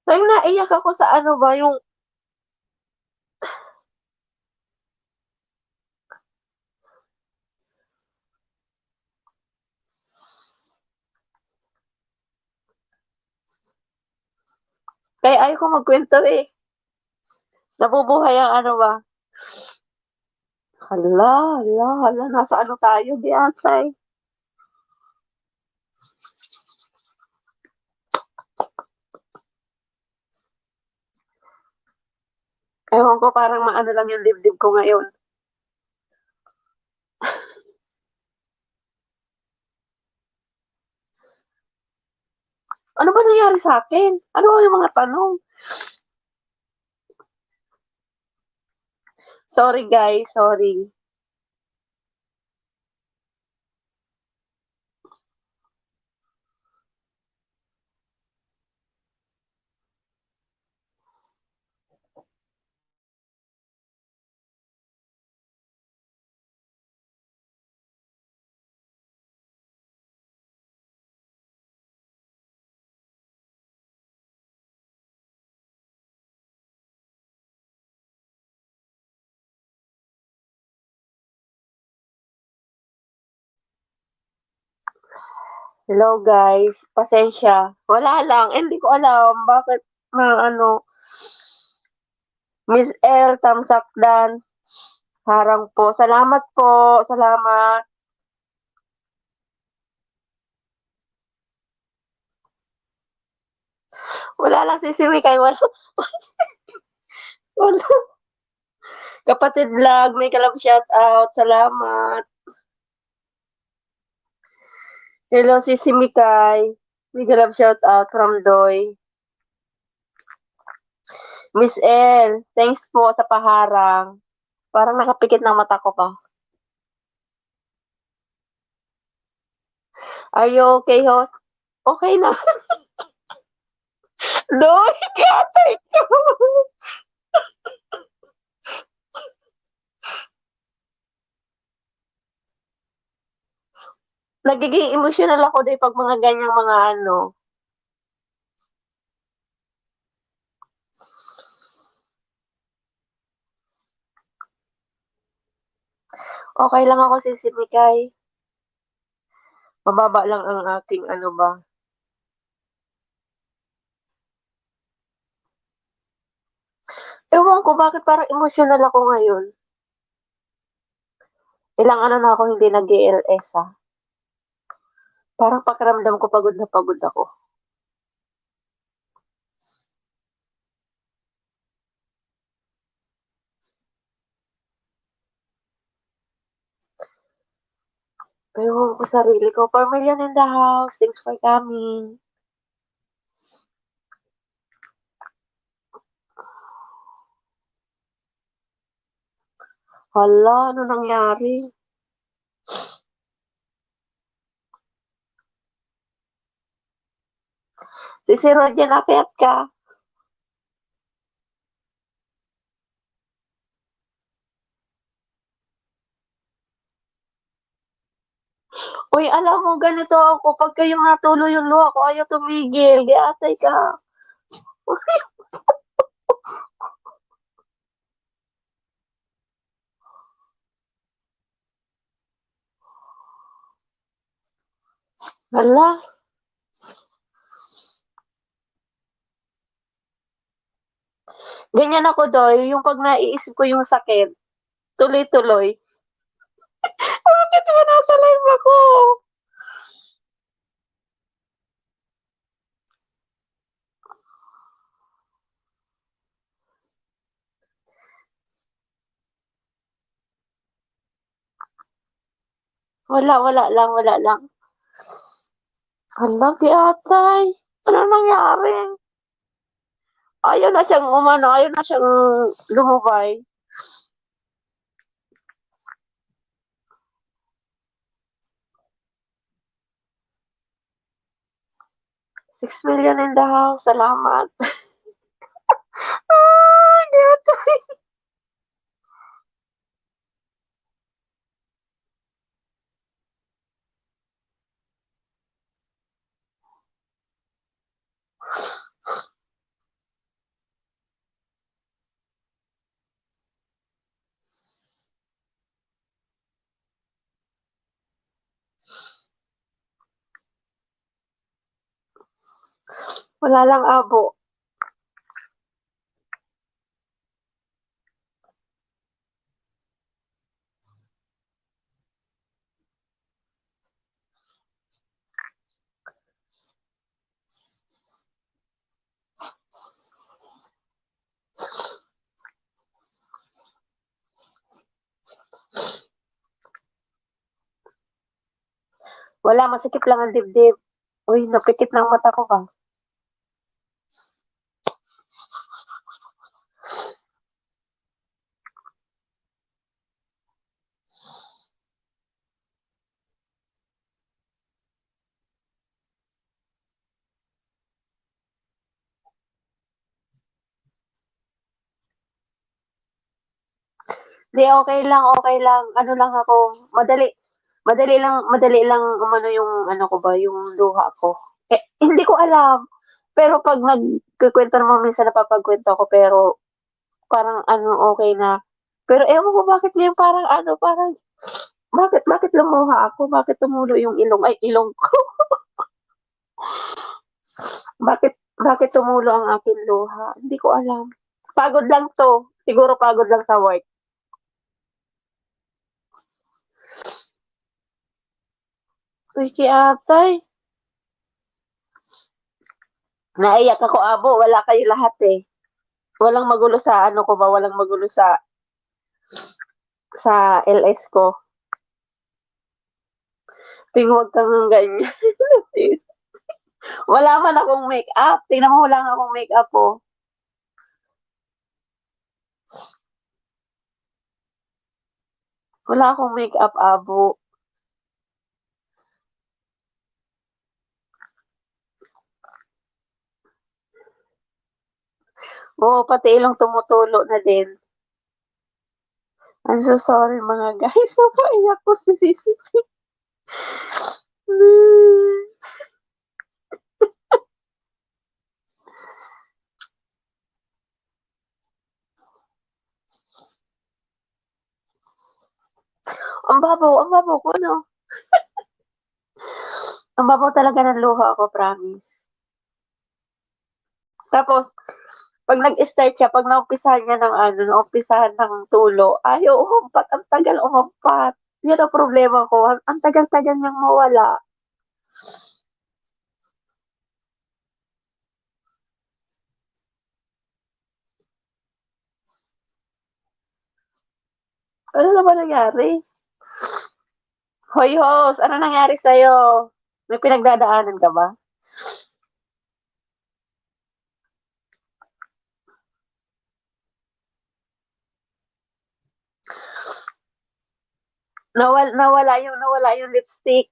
Parang naiyak ako sa ano ba, yung kaya ayaw ko magkuwento, eh. Nabubuhay ang ano ba, hala, nasa ano tayo, Giatay. Ewan ko, parang maano lang yung dibdib ko ngayon. Ano ba nangyari sa'kin? Ano ba yung mga tanong? Sorry guys, sorry. Hello guys, pasensya. Wala lang, hindi ko alam bakit na ano, Miss L, Tamsakdan, harang po. Salamat po, salamat. Wala lang si Simikay, wala. Wala. Kapatid vlog, may kalab shout out, salamat. Hello si Simikay, may kalab shout out from Doy. Miss L, thanks po sa paharang. Parang nakapikit na mata ko pa. Are you okay, host? Okay na. Doy, tiyatay ko. Nagiging emosyonal ako din 'pag mga ganyang mga ano. Okay lang ako si Simikay. Mababa lang ang aking ano ba. Ewan ko bakit parang emosyonal ako ngayon. Ilang ano na ako hindi nag-e-LS, ah. Parang pakiramdam ko pagod na pagod ako. Ewan ko sarili ko. 4,000,000 in the house. Thanks for coming. Hala, ano nangyari? Si Roger, akyat ka. Uy, alam mo ganito ako pagka yung natuloy yung luha ko ayaw tumigil. Giatay ka. Hala. Ganyan ako, Doy. Yung 'pag naiisip ko yung sakit, tuloy-tuloy. Bakit ba nasa live ako? Wala lang. Hala, Atay. Ano nangyari? Ayaw na siyang lumubay. 6 million in the house. Salamat. Atay. Wala lang abo. Wala, masikip lang ang dibdib. Uy, napikit ng mata ko ba? Di, okay lang. Ano lang ako, madali lang umano yung ano ko ba, yung luha ko. Eh, hindi ko alam. Pero pag nagkukwento naman minsan napapagkwento ako, pero parang ano, okay na. Pero ewan ko bakit ngayon parang ano, parang, bakit lumuha ako? Bakit tumulo yung ilong ko? Bakit tumulo ang aking luha? Hindi ko alam. Pagod lang to. Siguro pagod lang sa work. Uy, Atay. Naiyak ako, abo. Wala kayo lahat eh. Walang magulo sa ano ko ba? Walang magulo sa LS ko. Huwag kang ganyan. Wala man akong make-up. Tingnan mo, wala nga akong make-up oh. Wala akong make-up, abo. Oo, pati ilong tumutulo na din. I'm so sorry mga guys. Napaiyak ko si Sisi. Ang babaw ko, no? Ang babaw talaga ng luha ako, promise. Tapos, pag nag-start siya, pag naumpisahan niya ng ano, naumpisahan ng tulo, ayaw umampat, ang tagal umampat. Yan ang problema ko, ang tagal-tagal niyang mawala. Ano na ba nangyari? Hoy, host, ano nangyari sa'yo? May pinagdadaanan ka ba? Nawala yung lipstick.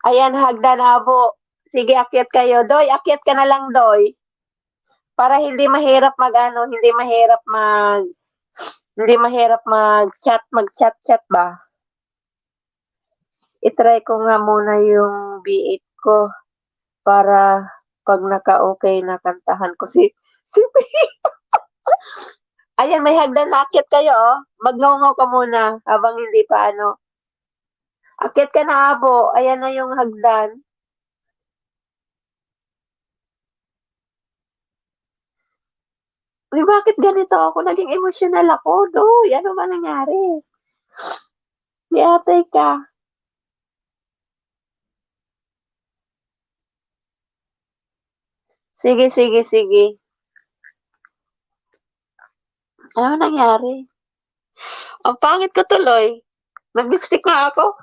Ayan, hagdan abo. Sige, akyat kayo. Doy, akyat ka na lang, Doy. Para hindi mahirap mag-chat ba? I-try ko nga muna yung B8 ko para pag naka-okay na kantahan ko si Ayan, may hagdan na akyat kayo, oh. Magngaw ka muna habang hindi pa ano. Akyat ka na, abo. Ayan na yung hagdan. bakit ganito ako? Naging emosyonal ako, Doy. Ano ba nangyari? Di ate ka. Sige, sige, sige. Ano nangyari? Ang pangit ko tuloy. Nag-lipstick na ako.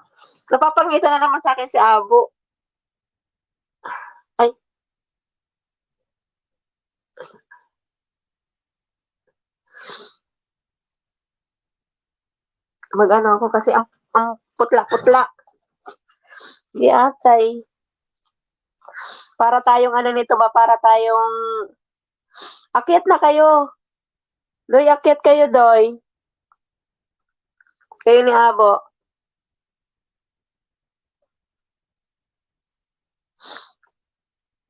Napapangitan na naman sa akin si Abo. Ay, mag-ano ako kasi ang putla-putla. Di atay. Para tayong ano nito ba? Para tayong... Akyat na kayo. Doy, akyat kayo, Doy. Kayo ni Abo.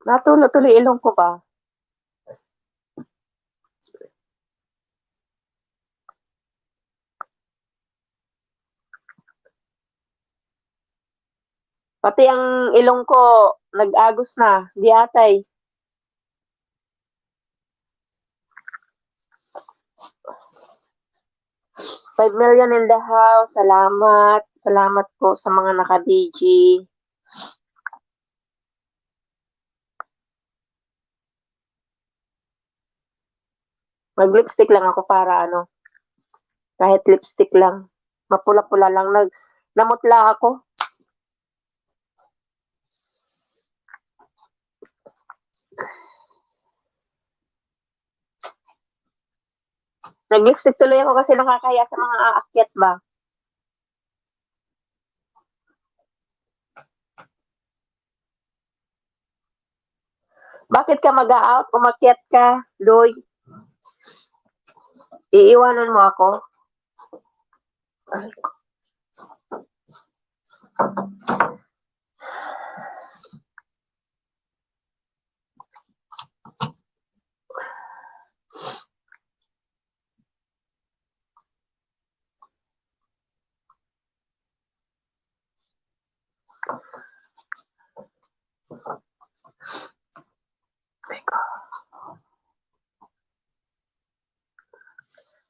Natulo-tuloy ilong ko ba? Pati ang ilong ko, nag-agos na. Di atay. $5 million in the house. Salamat. Salamat po sa mga naka-DG. Mag-lipstick lang ako para ano. Kahit lipstick lang. Mapula-pula lang. Namutla ako. Nag-lipstick tuloy ako kasi nakakaya sa mga aakyat ba. Bakit ka mag-out? Umakyat ka, Doy. Iiwanan mo ako? Ay.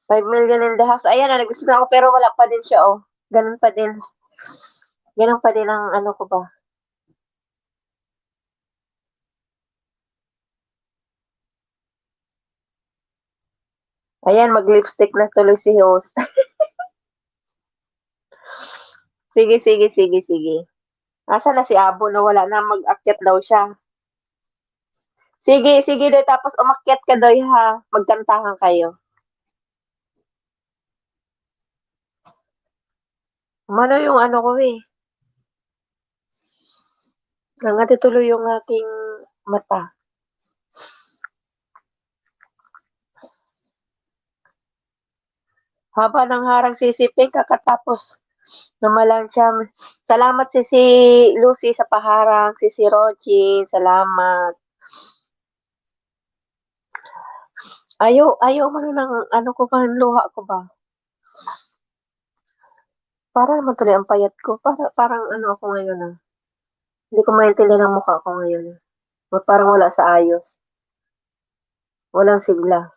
$5 million in the house. Ayan, nag-gusto na ako pero wala pa din siya, oh. Ganun pa din. Ganun pa din ang ano ko ba. Ayan, mag-lipstick na tuloy si host. Sige, sige, sige, sige. Asa na si Abo na wala na mag-akyat daw siya. Sige, sige Doy, tapos umakyat ka Doy ha. Magkantahan kayo. Mano yung ano ko eh. Nangati tuloy yung aking mata. Haba ng harang sisipin kakatapos namalan siya. Salamat si Lucy sa paharang, si Roji, salamat. Ayaw man ng ano ko ba, luha ko ba? Para naman tuloy ang payat ko. Parang ano ako ngayon ah. Hindi ko maintindihan ang mukha ko ngayon. Parang wala sa ayos. Walang sigla.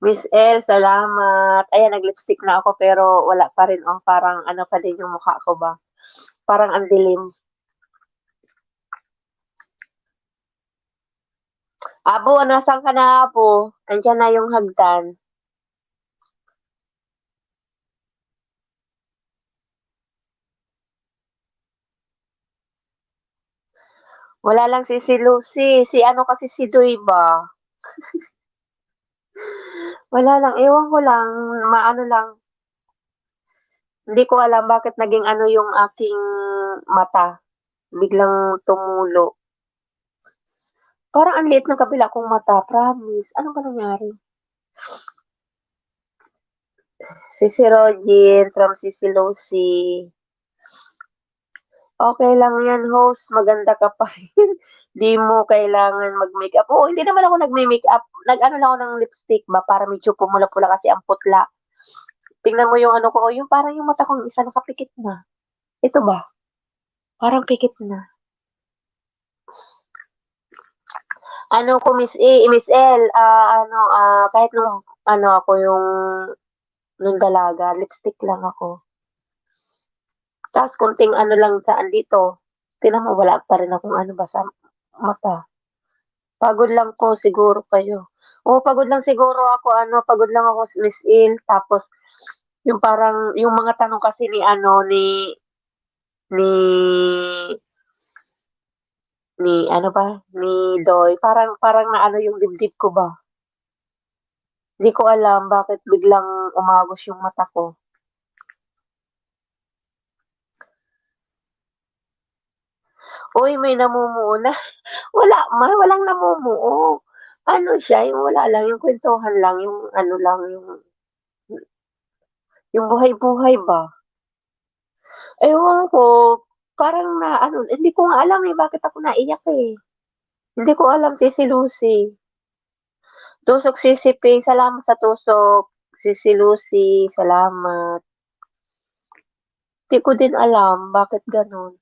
Miss L, salamat. Ayan, nag-lipstick na ako pero wala pa rin. Oh, parang ano pa din yung mukha ko ba? Parang ang dilim. Abo, nasan ka na, Abo? Andiyan na yung hagdan. Wala lang si Lucy. Si ano kasi si Doy ba? Wala lang. Ewan ko lang. Maano lang. Hindi ko alam bakit naging ano yung aking mata. Biglang tumulo. Parang ang liit ng kabila kong mata. Promise. Ano ba nangyari? Si Rogin from si Lucy. Okay lang yan, host. Maganda ka pa rin. Di mo kailangan mag-makeup. Oo, hindi naman ako nagme-makeup. Nag-ano lang ako ng lipstick ba para medyo pumula-pula kasi ang putla. Tingnan mo yung ano ko, yung parang yung mata kong isa nakapikit na. Ito ba? Parang pikit na. Ano ko Miss L, kahit nung ako yung nung dalaga, lipstick lang ako. Tapos konting ano lang saan dito. Tingnan mo wala pa rin akong ano ba sa mata. Pagod lang ko siguro kayo. Oo, pagod lang siguro ako pagod lang ako Miss L. Tapos yung parang yung mga tanong kasi ni ni Doy, parang parang naano yung dibdib ko ba. Di ko alam bakit biglang umagos yung mata ko. Uy, may namumuo na. Walang namumuo. Ano siya, yung wala lang, yung kwentuhan lang, yung ano lang, yung buhay-buhay ba. Ewan ko, parang na ano, hindi ko nga alam bakit ako naiyak eh. Hindi ko alam, Sisi Lucy. Tusok Sisi Ping, salamat sa tusok. Sisi Lucy, salamat. Di ko din alam bakit ganun.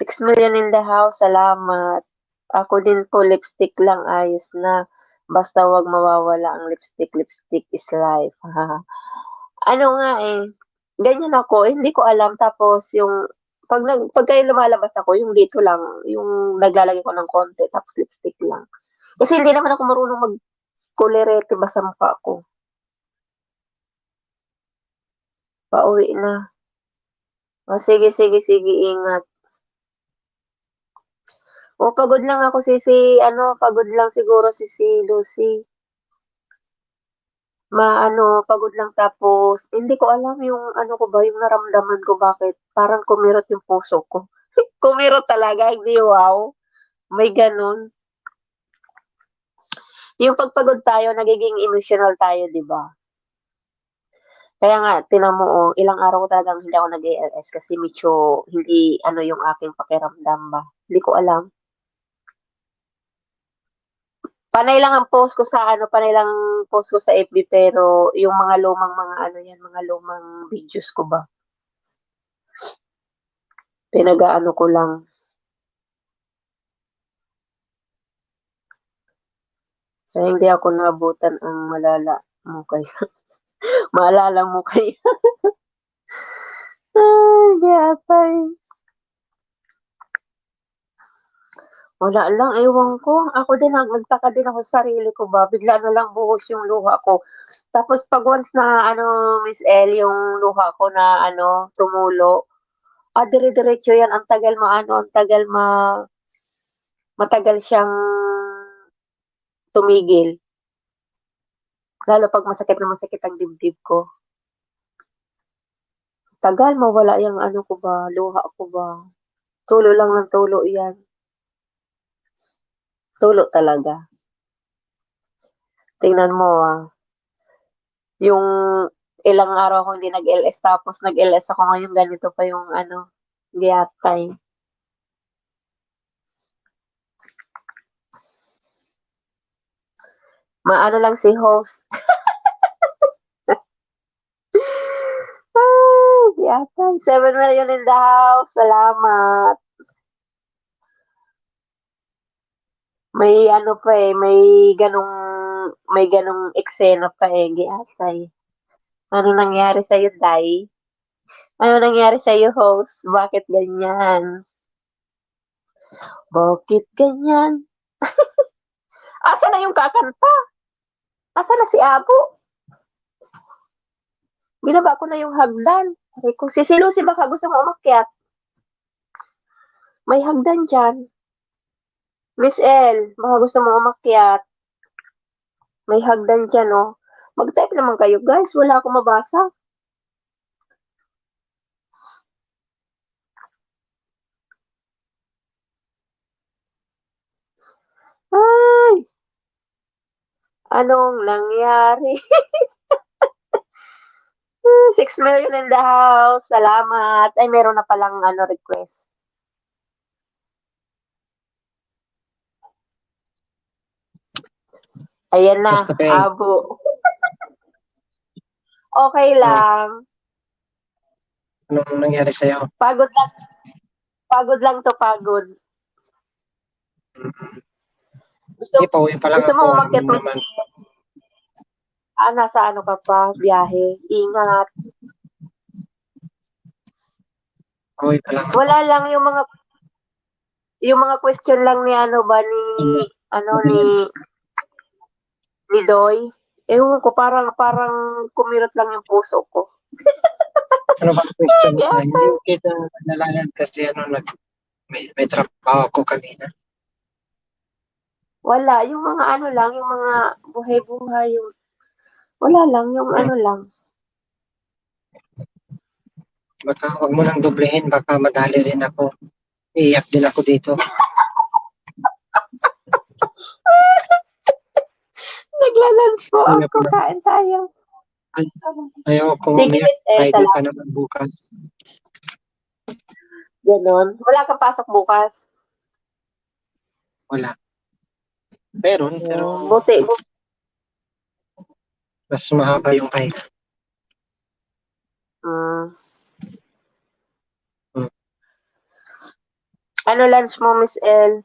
6 million in the house, salamat. Ako din po, lipstick lang, ayos na. Basta wag mawawala ang lipstick. Lipstick is life. Ano nga eh, ganyan ako, hindi ko alam. Tapos pag kayo lumalabas ako, yung dito lang, yung naglalagay ko ng konti, tapos lipstick lang. Kasi hindi naman ako marunong mag-colorete ba sa mukha ko. Pauwi na. O sige, sige, sige, ingat. O pagod lang ako pagod lang siguro si Lucy. Pagod lang tapos hindi ko alam yung ano ko ba, yung naramdaman ko bakit parang kumirot yung puso ko. Kumirot talaga, hindi wow. May ganun. Yung pagpagod tayo, nagiging emotional tayo, di ba? Kaya nga, tinan mo, ilang araw ko talagang hindi ako nag-ALS kasi medyo hindi ano yung aking pakiramdam ba. Hindi ko alam. Panay lang ang post ko sa FB pero yung mga lumang mga ano yan, mga lumang videos ko ba. Pinag-aano ko lang. So, hindi ako naabutan ang malala mo kayo. Maalala mo kayo. Ay, gapay. Wala lang, ewan ko. Ako din, nagtaka din ako sa sarili ko ba. Bigla na lang buhos yung luha ko. Tapos pag once na, Miss El, yung luha ko na, tumulo, dire-diretso yan. Matagal siyang tumigil. Lalo pag masakit na masakit ang dibdib ko. Tagal mawala yung ano ko ba, luha ko ba. Tulo lang ng tulo yan. Tulo talaga. Tingnan mo yung ilang araw ako hindi nag-LS tapos nag-LS ako ngayon ganito pa yung giyatay. Maano lang si host. Ay, giyatay. 7 million in the house. Salamat. May ano pa eh, may ganong eksena pa eh, giyatay. Ano nangyari sa'yo, Day? Ano nangyari sa'yo, host? Bakit ganyan? Bakit ganyan? Asa na yung kakanta? Asa na si Abo? Binaba ko na yung hagdan. Sabi ko, si Lucy baka gusto mo umakyat. May hagdan dyan. Miss L, baka gusto mo umakyat. May hagdan dyan, oh. Mag-type naman kayo, guys. Wala akong mabasa. Ay! Anong nangyari? 6 million in the house. Salamat. Ay, meron na palang request. Ayan na, Okay. Abo. Okay lang. Anong nangyari sa'yo? Pagod lang. Pagod lang to, pagod. Gusto, Hindi, pauwi pa lang gusto ako. mo Ano umakyat mo? naman? Nasa ano ka pa, biyahe. Ingat. Pauwi pa lang ako. Wala lang yung mga question lang ni ano ba ni Doy. Ewan ko, parang kumirot lang yung puso ko. Ano ba ang question mo? Yeah. Hindi kita nalaman kasi may trabaho ko kanina. Wala, yung mga ano lang, yung mga buhay-buhay, yung wala lang, yung ano lang. Baka huwag mo nang doblehin, baka madali rin ako. Iiyak din ako dito. Naglalans po Sige ako, po. kain tayo. Ayaw kong Sige, umiyak. Miss El, Friday salamat. pa naman bukas. Ganon. Wala kang pasok bukas. Wala. Pero Buti. mas mahaba yung pahinga. Mm. Hmm. Ano lunch mo, Miss El?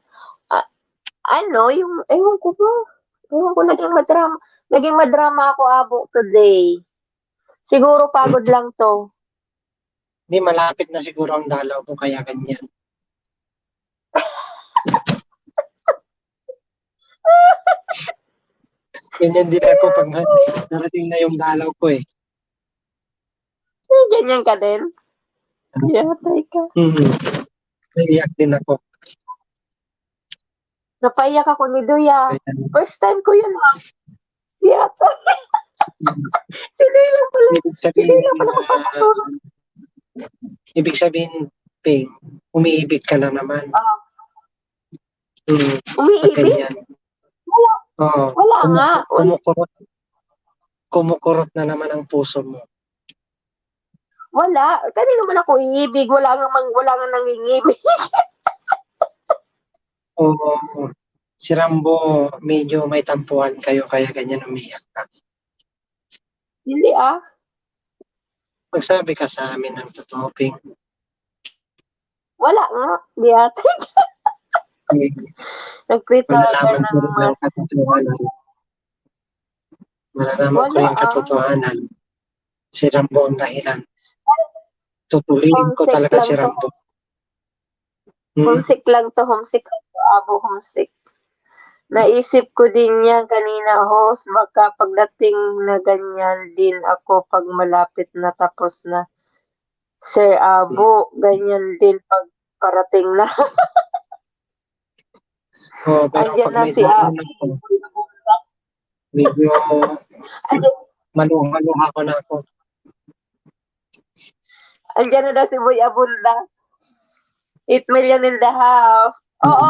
Ano, yung, ewan ko ba? Ewan ko, naging madrama ako abo today. Siguro pagod lang to. Hindi, malapit na siguro ang dalaw ko, kaya ganyan. Ganyan din ako pag narating na yung dalaw ko eh. Ganyan ka din? Yatay ka. Naiyak din ako. Napaiyak ako ni Duya. Kaya, First time ko yun, ha? Yata. Sino yung pala? ibig sabihin, Ping, umiibig ka na naman. Umiibig? Ganyan. Oo. Wala nga. Kumukurot na naman ang puso mo. Wala. Kanino man ako iibig? Wala nga nangingibig. Oo. Si Rambo, medyo may tampuhan kayo, kaya ganyan umiyak ka. Hindi Magsabi ka sa amin ng totoo, Ping. Wala nga. Yata. Malalaman ko rin ang katotohanan. Malalaman ko rin ang katotohanan. Si Rambo ang dahilan. Tutuliin ko talaga si Rambo. Homesick lang to, abo, homesick. Naisip ko din yan kanina, host, baka pagdating na ganyan din ako pag malapit na tapos na. Sir Abo, ganyan din pag parating na. Pero Andyan pag na si Abo. medyo maluha ko na ako. Andyan na daw si Boy Abunda. 8 million in the house. Oo,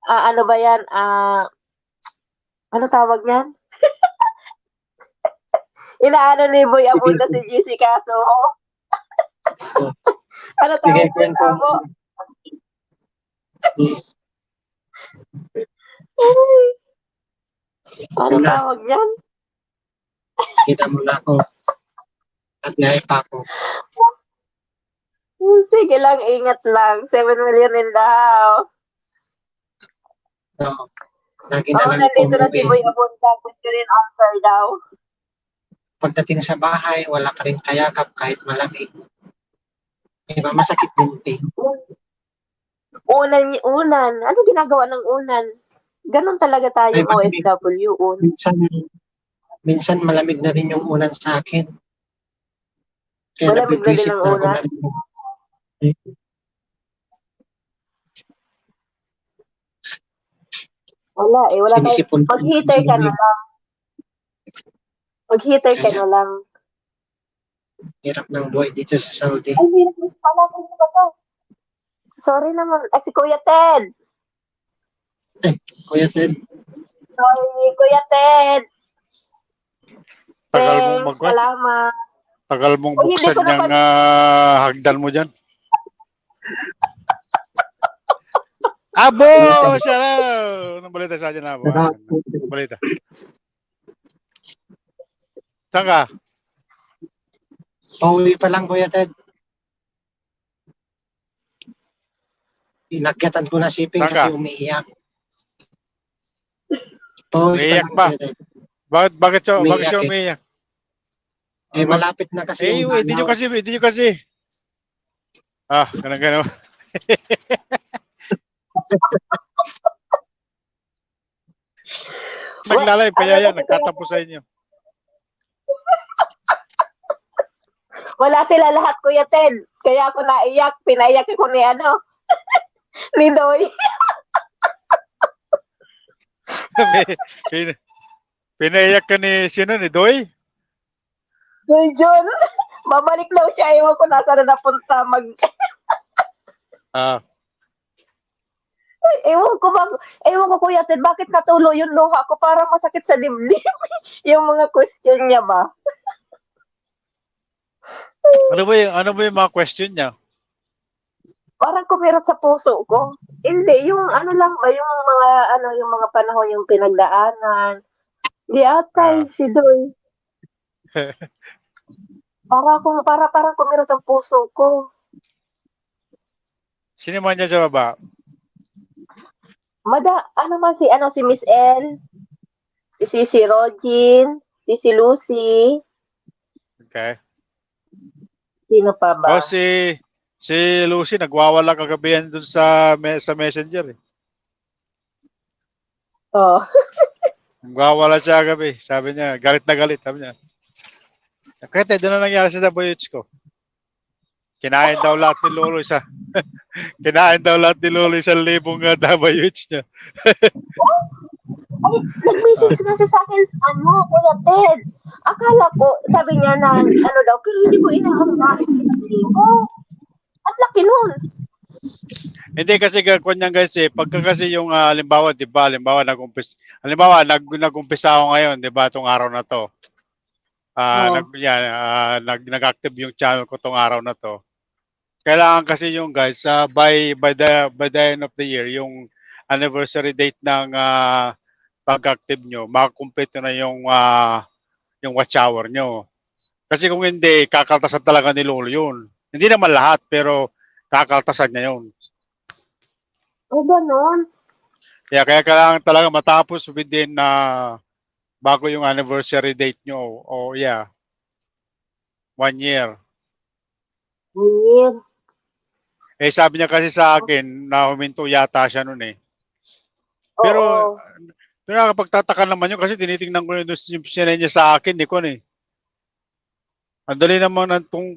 ano ba yan? Ano tawag niyan? Inaano ni Boy Abunda si GC Kaso. Ano tawag niyan, Abo? Ano tawag niyan? Kita mo na ako. At ngayon pa ako. Sige lang, ingat lang. 7 million in the house. Lagi na lang nandito na si Boy Abunda. Gusto rin answer daw. Pagdating sa bahay, wala ka rin kayakap kahit malamig. Diba, masakit din, Ping. Unan. Ano ginagawa ng unan? Ganon talaga tayong OFW. Minsan malamig na rin yung unan sa akin. Kaya Malamig na din nabibwisit ang na ako unan? na rin. Wala wala tayo. Sinisipon ko Mag-heater ka na lang. Mag-heater ka na lang. Hirap ng buhay dito sa Saudi. Ay, hirap mo pala. Sorry naman. Si Kuya Ted. Kuya Ted. Sorry, Kuya Ted. Tagal mong Thanks, salamat. Tagal mong Uy, hindi buksan ko yung naman- hagdan mo dyan. Abo! Siya na! Anong balita sa atin, Abo? Anong balita? Saan ka? Pauwi pa lang, Kuya Ted. Inakyatan ko na si Ping Saan ka? kasi umiiyak. Pauwi Umiiyak pa ba? lang, Kuya Ted. Bakit siya Umiiyak eh. umiiyak? Malapit na kasi yung Hindi nyo kasi. Ganun. Naglalay, kaya yan, nagtatapos sa inyo. Wala sila lahat, Kuya Ted. Kaya ako naiyak. Pinaiyak ko ni ni Doy. Pinaiyak ka ni sino, ni Doy? Doy John. Babalik daw siya. Ewan ko nasa na napunta. Ewan ko, Kuya Ted. Bakit natuloy yung luha ko? Parang masakit sa dibdib. Yung mga question niya ba? Ano ba yung mga question niya? Parang kumirot sa puso ko. Hindi, yung ano lang ba, yung mga panahon yung pinagdaanan. Di atay, si Doy. Parang kumirot sa puso ko. Sino man niya sa baba? Si Miss L, si Rogin, si Lucy, Okay. sino pa ba? Si Lucy, nagwawala kagabi yan dun sa messenger eh. Oh. Nagwawala siya kagabi. Sabi niya, galit na galit. Sabi niya. Kaya doon na nangyari sa WH ko. Kinain daw lahat ni Lolo isa. Kinain daw lahat ni Lolo 1,000 WH niya. Ay, nag-message kasi sa akin, Kuya Ted. Akala ko, sabi niya na, daw, pero hindi ko inahamang. Hindi ko. At laki nun. Hindi kasi kanya guys eh, pagka kasi yung halimbawa, 'di ba? Halimbawa nag-umpisa ako ngayon, 'di ba, tong araw na 'to. Nag-active yung channel ko tong araw na 'to. Kailangan kasi yung guys by the end of the year, yung anniversary date ng pag-active nyo, makakumpleto na yung watch hour nyo. Kasi kung hindi, kakaltasan talaga ni Lolo yun. Hindi naman lahat, pero kakaltasan niya yun. Ganon. Kaya kailangan talaga matapos within bago yung anniversary date nyo. 1 year. Weird. Sabi niya kasi sa akin na huminto yata siya nun eh. Pero nakakapagtataka naman yun kasi tinitingnan ko yung sinay niya sa akin, di ko eh. Ang dali naman kung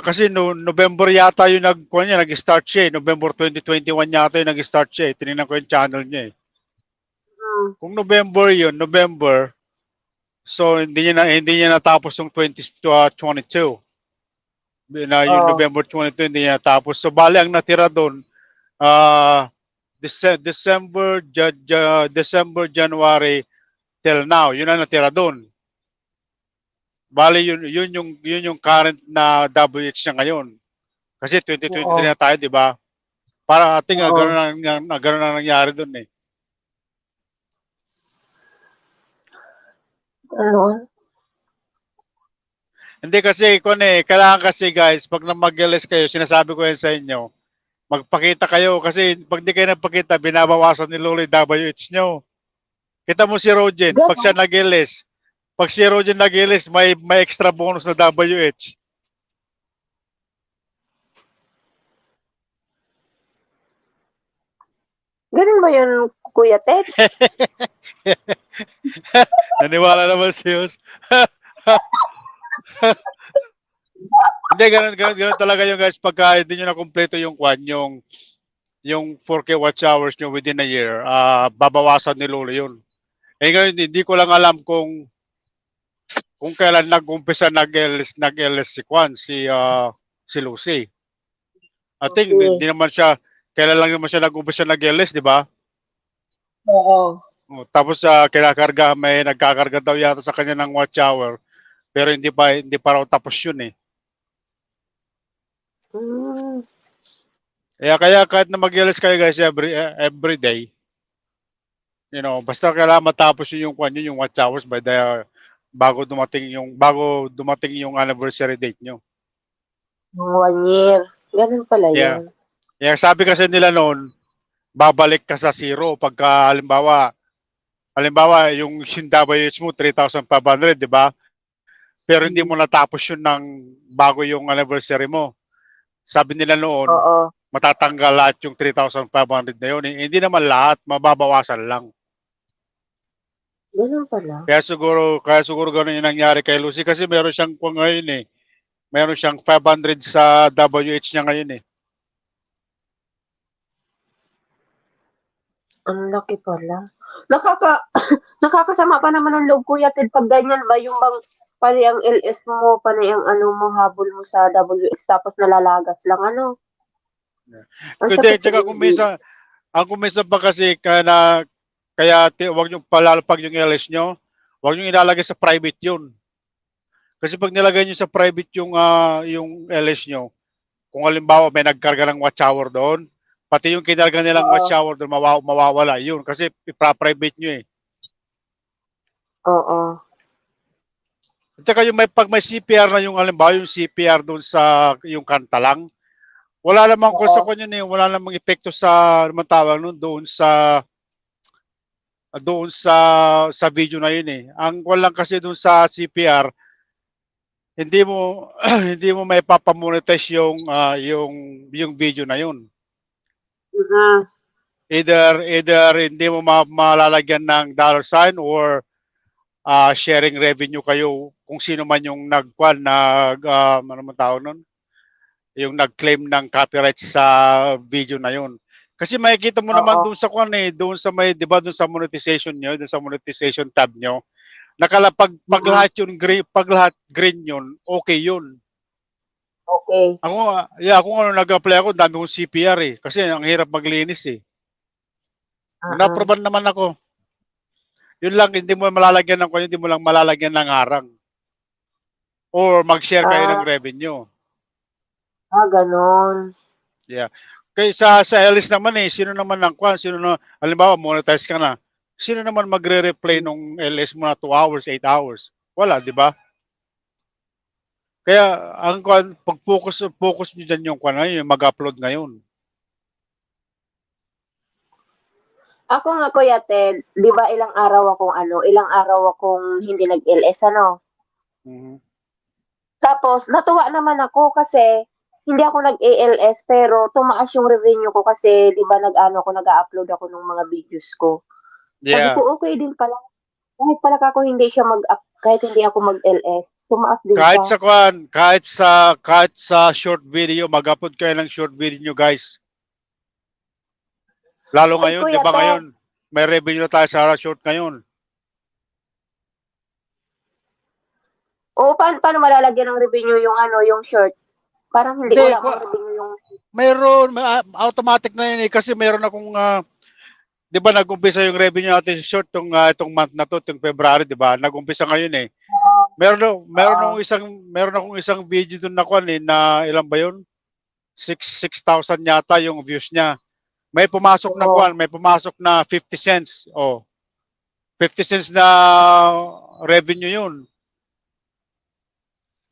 kasi November yata yung nag-start siya eh. November 2021 yata yung nag-start siya eh. Tinignan ko yung channel niya eh. Kung November, so hindi niya natapos yung 2022. Yung November 22 hindi niya natapos. So bali ang natira doon December, January till now. Yun ang natira doon. Bali yun yung current na WH niya ngayon. Kasi 2023 na tayo, 'di ba? Para ating gano'n na nangyari doon eh. Ano? Hindi kasi kailangan kasi guys, pag mag-LS kayo, sinasabi ko yan sa inyo, magpakita kayo kasi pag di kayo nagpakita, binabawasan ni Lolo yung WH nyo. Kita mo si Rogen, pag siya nag-LS, may extra bonus na WH. Ganun ba yun, Kuya Ted? Naniwala naman si Yus. Hindi, ganun talaga yung guys, pagka hindi nyo na-kompleto yung yung 4K watch hours nyo within a year, babawasan ni Lolo yun. Ngayon, hindi ko lang alam kung kailan nag-umpisa nag-LS si Lucy. I think hindi naman siya, kailan lang naman siya nag-umpisa nag-LS, di ba? Oo. Tapos nagkakarga daw yata sa kanya ng watch hour, pero hindi pa raw tapos yun eh. Kaya kahit na mag-LS kayo guys every day, basta kailangan matapos yung watch hours by bago dumating yung anniversary date nyo. Yung 1 year. Ganun pala Yeah. yun. Yeah, sabi kasi nila noon, babalik ka sa zero pagka halimbawa yung WH mo 3,500, di ba? Pero hindi mo natapos yun ng bago yung anniversary mo. Sabi nila noon, Oo. matatanggal lahat yung 3,500 na yun. Hindi naman lahat, mababawasan lang. Ganun pala. Kaya siguro ganun yung nangyari kay Lucy kasi meron siyang kung ngayon eh. Meron siyang 500 sa WH niya ngayon eh. Ang laki pala. Nakakasama pa naman ang loob, Kuya Ted, pag ganyan ba, yung bang pali ang LS mo, pali ang ano mo, habol mo sa WS, tapos nalalagas lang, ano? Ang Kundi, sakit sa tsaka dibdib. kung minsan pa kasi wag nyo palalapag yung LS nyo, wag nyo ilalagay sa private yun. Kasi pag nilagay nyo sa private yung LS nyo, kung halimbawa may nagkarga ng watch hour doon, pati yung kinarga nilang Oo. watch hour doon, mawawala yun kasi ipra-private nyo eh. Oo. At saka pag may CPR na yung halimbawa yung CPR doon sa yung kanta lang, wala namang Oo. sa kanya eh, wala namang epekto sa naman tawag nun doon sa video na yun eh. Ang walang kasi doon sa CPR, hindi mo hindi mo maipapamonetize yung video na yun. Mhm. Either hindi mo malalagyan ng dollar sign or sharing revenue kayo kung sino man yung ano man tawag nun, yung nag-claim ng copyright sa video na yun. Kasi makikita mo naman Oo. doon sa doon sa may, 'di ba, doon sa monetization nyo, doon sa monetization tab nyo, nakalapag pag Mhm. lahat yung green, pag lahat green yun, okay yun. Okay. Ako ano nag-apply ako, dami kong CPR eh. Kasi ang hirap maglinis eh. Na-approvean naman ako. Yun lang, hindi mo lang malalagyan ng harang. Or mag-share kayo ng Ah, revenue. ganon. Yeah. Kaya sa LS naman eh, halimbawa monetize ka na, sino naman magre-replay nung LS mo na 2 hours, 8 hours? Wala, di ba? Kaya pag-focus nyo dyan yung mag-upload ngayon. Ako nga, Kuya Ted, di ba ilang araw akong hindi nag-LS, ano? Mhm. Tapos, natuwa naman ako kasi hindi ako nag-ALS pero tumaas yung revenue ko kasi 'di ba nag-a-upload ako ng mga videos ko. Sabi Yeah. ko, okay din pala. Kahit hindi ako mag-LS, tumaas din Kahit siya. sa kahit sa short video, mag-upload kayo ng short video nyo, guys. Lalo Ay, ngayon, 'di Kuya ba Ted, ngayon? May revenue tayo sa short ngayon. paano malalagyan ng revenue yung short? Parang hindi, Hindi, wala mang revenue yung, automatic na yun eh, kasi meron akong 'di ba nag-umpisa yung revenue natin sa short itong month na to, itong February, 'di ba? Nag-umpisa ngayon eh. Meron akong isang video doon na na ilan ba 'yun? 6,000 yata yung views niya. oo. May pumasok na 50 cents. Oh, 50 cents na revenue 'yun.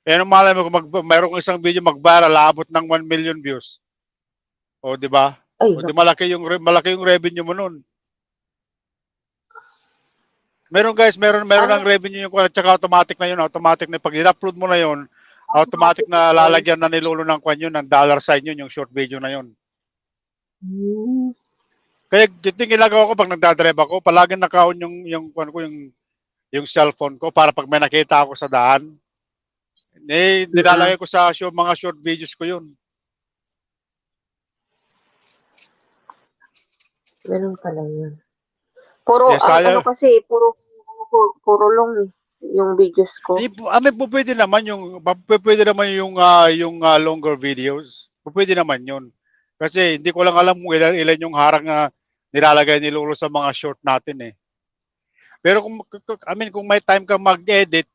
Eh, ano malay mo kung mayroong isang video mag-viral, aabot ng 1 million views. O, di ba? Ay, O, di malaki yung revenue mo nun. Meron guys, meron ng ano, revenue yung at saka automatic na yun. Automatic na pag i-upload mo na yun, automatic na yun. lalagyan na ni Lolo ng yun, ng dollar sign yun, yung short video na yun. Hmm. Kaya ito yung ginagawa ko pag nagdadrive ako, palaging naka-on yung cellphone ko para pag may nakita ako sa daan, nilalagay ko sa mga short videos ko yun. Ganun pala yun. Puro, Yes, ang ano saya. kasi, puro long eh, yung videos ko. Pwede naman yung longer videos. Pwede naman yun. Kasi hindi ko lang alam kung ilan yung harang na nilalagay ni Lolo sa mga short natin eh. Pero kung may time ka mag-edit,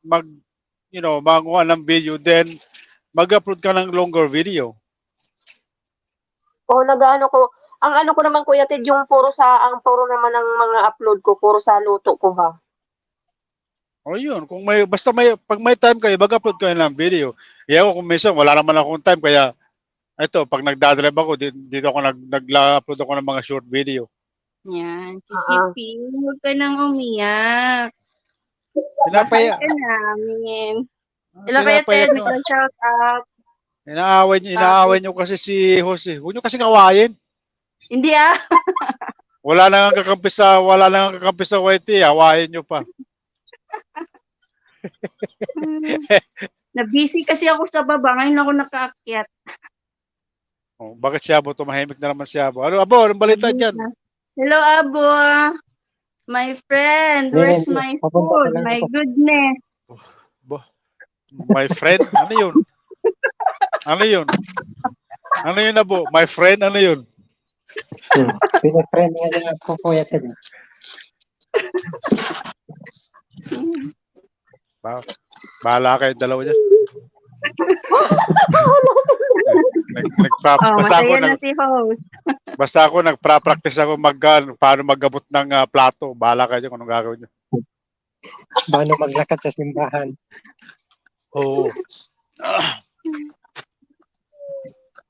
magawa ng video, then mag-upload ka ng longer video. O ang ano ko naman, Kuya Ted, ang puro naman ng mga upload ko, puro sa luto ko ba? O yun, kung may, basta may, pag may time kayo, mag-upload kayo ng video. Iyan ko kung minsan, wala naman akong time, kaya, ito, pag nagdadrive ako, dito ako nag-upload ako ng mga short video. Yan. Sisiping, huwag ka nang umiyak. Pinapaya, Ka namin. Hello kaya pinapaya Ted, ko. shout out. Inaaway niyo kasi si Jose. Huwag niyo kasi kawayin. Hindi Wala na nga kakampi sa YT, awayin niyo pa. Na-busy kasi ako sa baba, ngayon ako nakaakyat. Oh, bakit si Abo? Tumahimik na naman si Abo. Ano, Abo? Anong balita dyan? Hello Abo. My friend, where's my food? My goodness. My friend? Ano yun? Ano yun? Ano yun, Abo? My friend? Ano yun? Pinag-friend nga niya ako po yan. Bahala kayo dalawa dyan. Masaya na si host. Basta ako, nagpa-practice ako paano maggabot ng plato. Bahala kayo dyan kung anong gagawin nyo. Paano maglakad sa simbahan? Oo.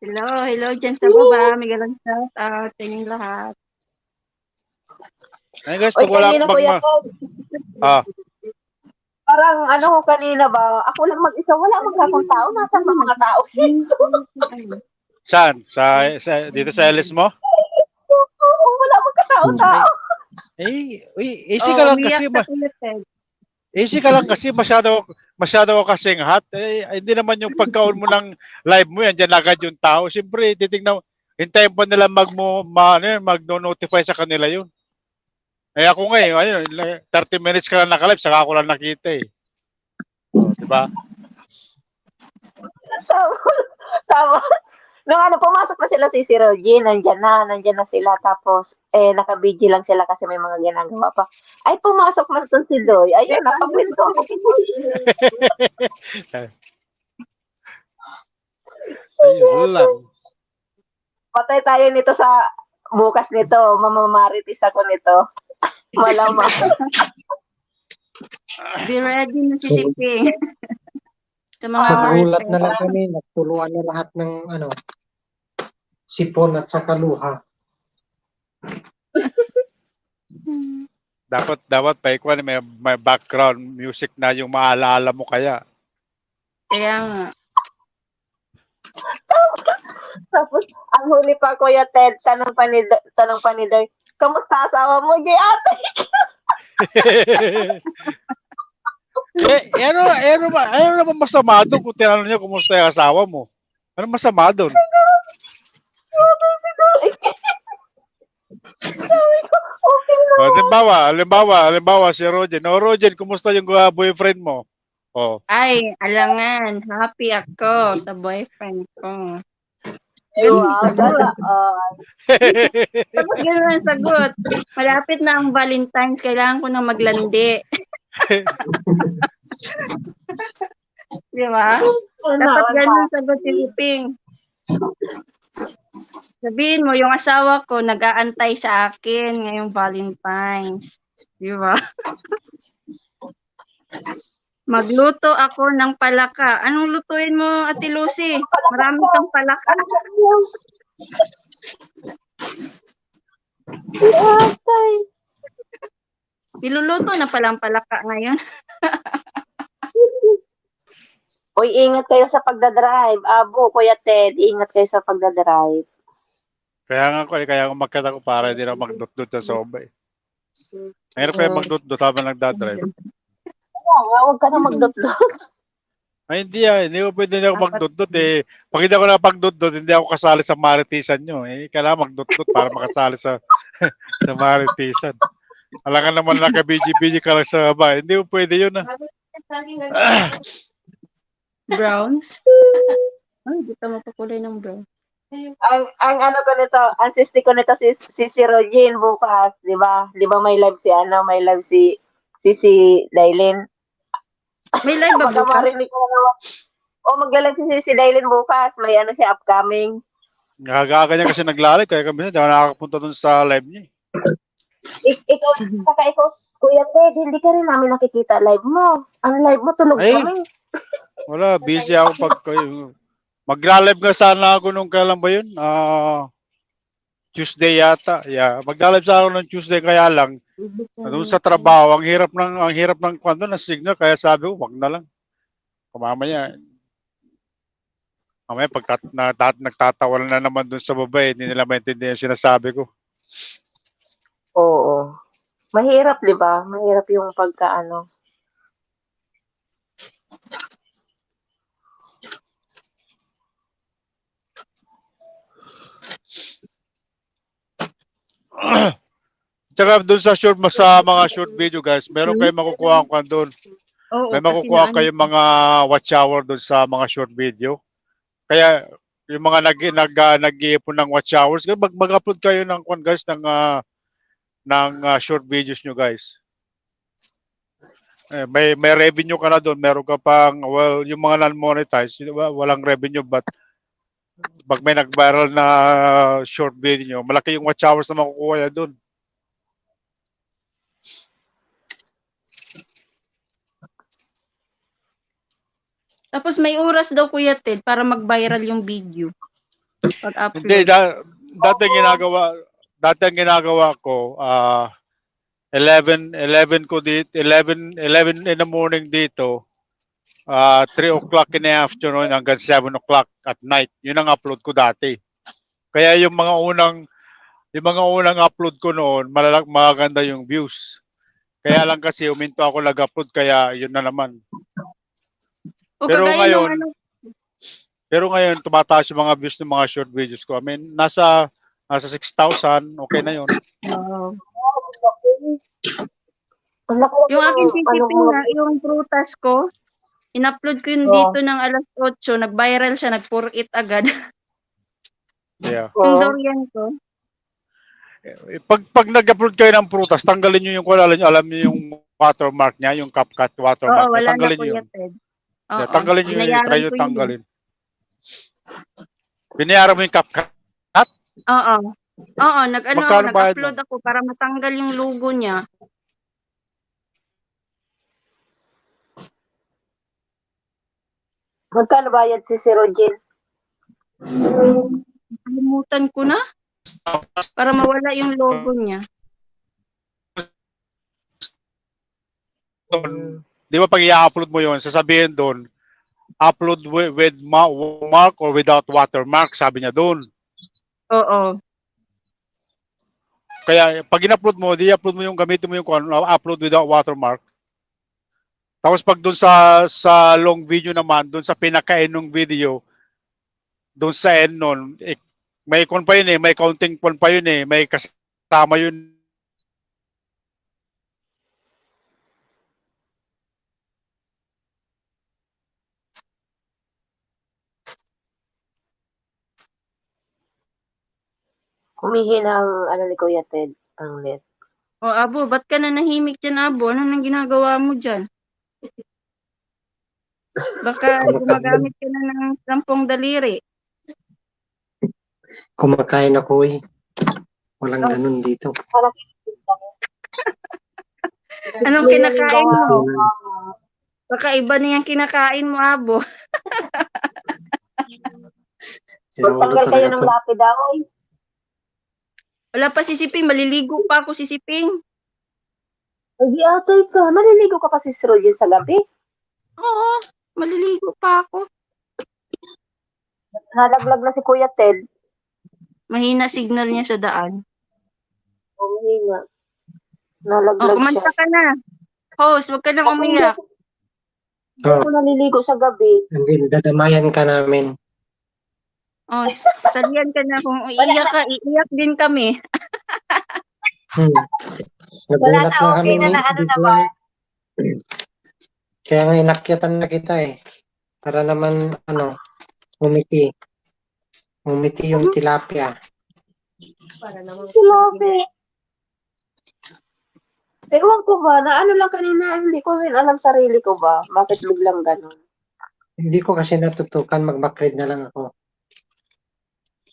Hello dyan sa baba. May galang shout out sa inyong lahat. Ayun guys, Oy, pag wala kanina Kuya Ted, parang ano kanina ba, ako lang mag-isa, wala maghapong tao, nasaan ba mga tao? saan? Dito sa Ellis mo? Oo, wala magkatao-tao. Easy ka lang kasi, umiyak sa Kuya Ted. easy ka lang kasi masyado ka kasing hot. Hindi naman yung pagkaon mo ng live mo yan, dyan agad yung tao. Siyempre, titignan, hintayin pa nila mag-notify sa kanila yun. Ako nga ayun, 30 minutes ka lang naka-live, saka ako lang nakita eh. O, diba? Tama. Nung pumasok na sila si Rogie, nandyan na sila. Tapos, naka-BG lang sila kasi may mga ginagawa pa. Ay, pumasok na ito si Doy. Ayun, nakapwento. Ayun lang. Patay tayo nito sa bukas nito. Mamamaritis ako nito. Malamang. Be ready na sisiping. Sa mga Nagulat na lang kami, nagtuluan na lahat ng sipon at saka luha. Dapat pa ikaw may background music na yung maalaala mo kaya. Kaya nga. Tapos, ang huli pa, Kuya Ted, tanong pa ni Doy, kamusta asawa mo, Jay ate? Ano naman masama doon kung tinanong niya kumusta yung asawa mo? Ano masama doon? Halimbawa si Rogen. O Rogen, kumusta yung boyfriend mo? Oh. Ay, alangan. Happy ako sa boyfriend ko. Wow, Tapos gano'n ang sagot. Malapit na ang Valentine's. Kailangan ko na maglandi. Di ba? Dapat gano'n sagot si Liping. Sabihin mo, yung asawa ko nag-aantay sa akin ngayong Valentine's. Di ba? Magluto ako ng palaka. Anong lutuin mo, Ate Lucy? Marami kang palaka. Niluluto na palang palaka ngayon. Uy, ingat kayo sa pagdadrive. Abo, Kuya Ted, ingat kayo sa pagdadrive. Kaya nga umakyat ako para hindi na magdut-dut sa soba eh. Ngayon kaya magdut-dut habang nagdadrive. Huwag ka na magdot-dot. Ay, hindi ko pwede ako magdut-dut eh. Pag hindi ako nakapagdut-dut, hindi ako kasali sa maritisan nyo. Kailangan magdut-dut para makasali sa sa maritisan. Alangan naman naka-BG-BG ka lang sa baba. Hindi ko pwede yun ah. Brown? Ay, di ka mapakulay ng brown. Ang ano ko nito, ang sisti ko nito si Rogen bukas, 'di ba? 'Di ba may live si Dailin. May live ba Baka bukas? marinig ko na. O magla-live si Dailin bukas, may ano siya upcoming. Nagaga niya kasi naglalag kaya kami hindi ako nakakapunta dun sa live niya. Ikaw, Kuya Ted, hindi ka rin namin nakikita live mo. Ang live mo, tulog Ay! kami. Wala, busy ako magla-live nga sana ako nung kailan ba yun? Tuesday yata. Yeah, magla-live sana ako ng Tuesday kaya lang doon sa trabaho, ang hirap ng kwento ng signal kaya sabi ko, wag na lang. Mamaya pag nagtatawanan na naman doon sa baba, hindi nila maintindihan yung sinasabi ko. Oo. Mahirap, di ba? Mahirap yung pagkaano. Tsaka doon sa mga short video guys, meron kayong makukuha ang doon. Oo, May kasi makukuha naano kayong mga watch hour doon sa mga short video. Kaya yung mga nag-iipon ng watch hours, mag-upload kayo ng guys ng short videos nyo guys. May revenue ka na doon, meron ka pang yung mga non-monetized, walang revenue but pag may nag-viral na short video nyo, malaki yung watch hours na makukuha yan doon. Tapos may oras daw Kuya Ted para mag-viral yung video. Hindi, Pag-upload. dati ang ginagawa ko, 11 in the morning dito, 3 o'clock in the afternoon hanggang 7 o'clock at night. Yun ang upload ko dati. Kaya yung mga unang upload ko noon, maganda yung views. Kaya lang kasi uminto ako nag-upload kaya yun na naman. O Pero kagaya nung ngayon, tumataas yung mga views ng mga short videos ko. I mean, nasa 6,000, okay na yun. Ang laki yung ng- aking PPP ano- nga, yung prutas ko, in-upload ko yun Oo. dito ng alas 8, nag-viral siya, nag-4-it agad. Yeah. Yung Oo. durian ko. Pag nag-upload kayo ng prutas, tanggalin nyo yung alam nyo yung watermark niya, yung CapCut watermark Oo, niya. wala na Tanggalin nyo Kuya yun. Ted. Yeah, Oo, tanggalin nyo yun, binayaran try ko nyo yun eh. tanggalin. Binayaran mo yung CapCut? Oo. Oo, Magkano bayad mo? nag-upload ako para matanggal yung logo niya. Magkano bayad si Sir Rogel? Kalimutan ko na. Para mawala yung logo niya. Di ba pag i-upload mo yun, sasabihin doon, upload with mark or without watermark, sabi niya doon. Oo. Kaya pag in-upload mo, di-upload mo yung gamitin mo yung upload without watermark. Tapos pag doon sa long video naman, doon sa pinaka-end ng video, doon sa end nun, may pa yun may counting pa yun may kasama yun. Humihina ang ni Kuya Ted, ang net. O Abo, ba't ka na nahimik dyan, Abo? Ano nang ginagawa mo dyan? Baka gumagamit ka na ng 10 daliri. Kumakain ako eh. Walang ganun dito. Anong kinakain mo? Baka iba na yung kinakain mo, Abo. Sinuro Magtanggal kayo talaga ng to. lapi daw. Wala pa si Siping, maliligo pa ako si Siping. Ay, di atay ka. Maliligo ka pa si Sir Rogel sa gabi. Oo, maliligo pa ako. Nalaglag na si Kuya Ted. Mahina signal niya sa daan. Humihina. O, Nalaglag kumanta siya. ka na. Host, huwag ka nang umiyak. Hindi ako naliligo sa gabi. Hindi, dadamayan ka namin. O, salihan ka na. Kung iiyak ka, iiyak din kami. Nagulat na, na okay kami, na, miss. ano na Bigla. Kaya nga inakyatan na kita eh. Para naman, umiti. Umiti yung tilapia. Silabi. Ewan ko ba, na ano lang kanina, hindi ko rin alam sarili ko ba, bakit biglang ganun. Hindi ko kasi natutukan, mag-backread na lang ako.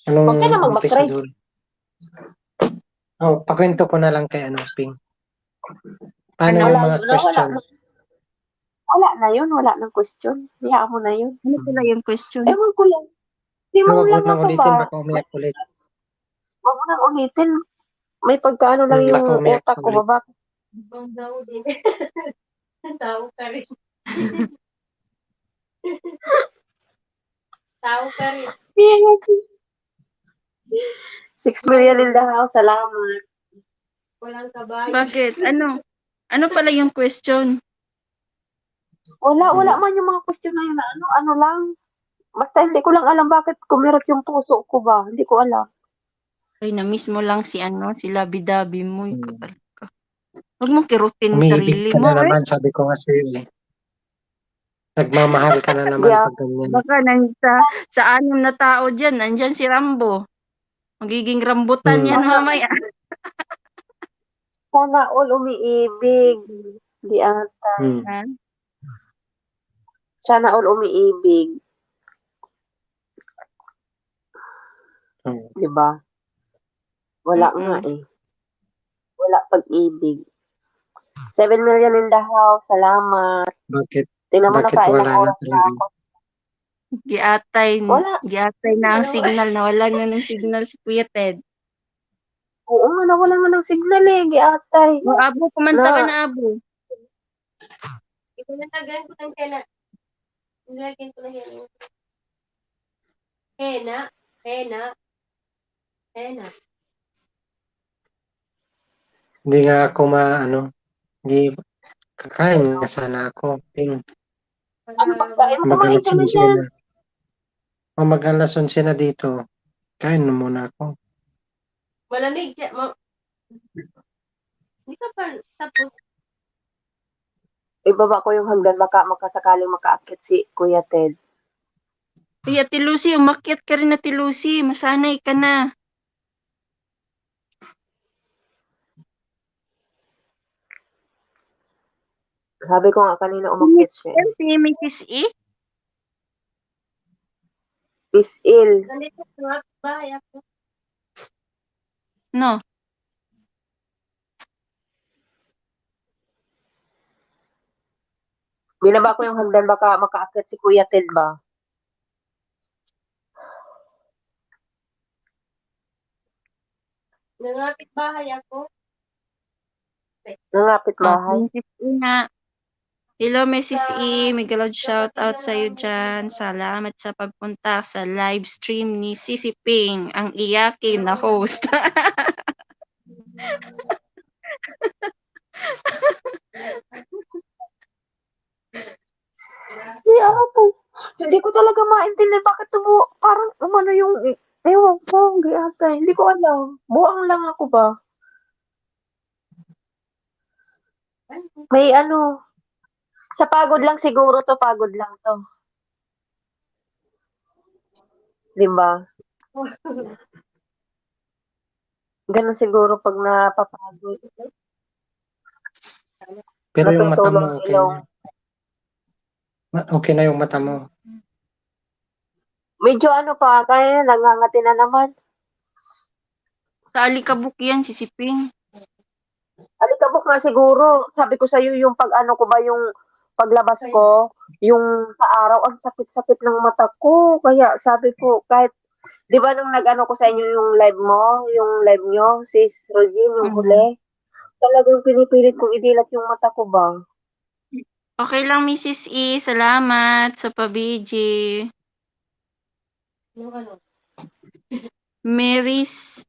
Anong Huwag ka na mag-backread. umpisa doon? Oh, pakwento ko na lang kay Ping. Paano Ano? yung Wala, mga wala, question? wala na yun. Wala nang question. Hayaan mo na yun. Ano pala yung question? Ewan ko lang. Di mo Huwag mo lang nang ako ulitin, ba? baka umiyak ulit. Huwag mo nang ulitin. May pagkaano lang yung Baka umiyak utak ka ko, ulit. baba. Tao ka rin. Tao ka rin. 6 million in the house. Salamat. Walang kabayo. Bakit? Ano? Ano pala yung question? Wala man yung mga question na yun. Ano lang. Basta hindi ko lang alam bakit kumirot yung puso ko ba. Hindi ko alam. Ay, na-miss mo lang si si Labi-Dabi mo. Ikaw Hmm. talaga. Huwag mong kirutin yung Umiibig sarili ka mo. na naman, sabi ko nga sa'yo eh. Nagmamahal ka na naman Yeah. pag ganyan. Baka sa 6 na tao dyan, nandyan si Rambo. Magiging rambutan yan mamaya. Sana all umiibig. Di ata. Hmm. Ha? Sana all umiibig. Hmm. Di ba? Wala Mm-mm. nga eh. Wala pag-ibig. 7 million in the house. Salamat. Bakit? Tingnan mo Bakit nakailang wala na oras na talaga? ako. Giatay Wala. na ang signal. Nawala na ng signal si Kuya Ted. Oo nga, nawala nga ng signal eh. Giatay. O, Abo, kumanta ka na, Abo. Itinatagan ko ng tela. Nilagyan ko na yan. Hena. Hena. Hena. Hindi nga ako hindi kakain nga sana ako. Ping, Ano pagkain mo? Kumain mag-alas ka na 11 dyan. na. O mag-alas 11 na dito. Kain na muna ako. Malamig siya. Hindi ka pa tapos. Ibaba ko yung hagdan. Baka makasakaling makaakit si Kuya Ted. Uy, Ate Lucy, umakyat ka rin, Ate Lucy. Masanay ka na. Sabi ko nga kanina umakyat siya. Yan si Mrs. E. Is ill. Nandito sa bahay ako. No. Binaba ko yung hagdan. Baka makaakit si Kuya Ted ba? Nangapit bahay ako. Nangapit Oh, bahay. Mrs. E nga. Hello, Mrs. E. Mega loud shout out sa iyo dyan. Salamat sa pagpunta sa live stream ni Sisi Ping, ang iyakin na host. Hindi ako. Hindi ko talaga maintindihan bakit parang umano yung ewan ko. Hindi ata. Hindi ko alam. Buang lang ako ba? May sa pagod lang siguro to. Pagod lang to. Diba? Ganun siguro pag napapagod. Pero yung mata Natutulog mo, okay ilaw. na. Okay na yung mata mo. Medyo pa, kaya nangangati na naman. Sa alikabok yan, Sisi Ping. Alikabok nga siguro. Sabi ko sa'yo yung pag ko ba yung paglabas ko, yung sa araw, ang sakit-sakit ng mata ko. Kaya sabi ko, kahit, di ba nung ko sa inyo yung live nyo, si Regine, yung huli, talagang pinipilit kong idilat yung mata ko ba? Okay lang, Mrs. E. Salamat sa pabiji. Ano? Mary's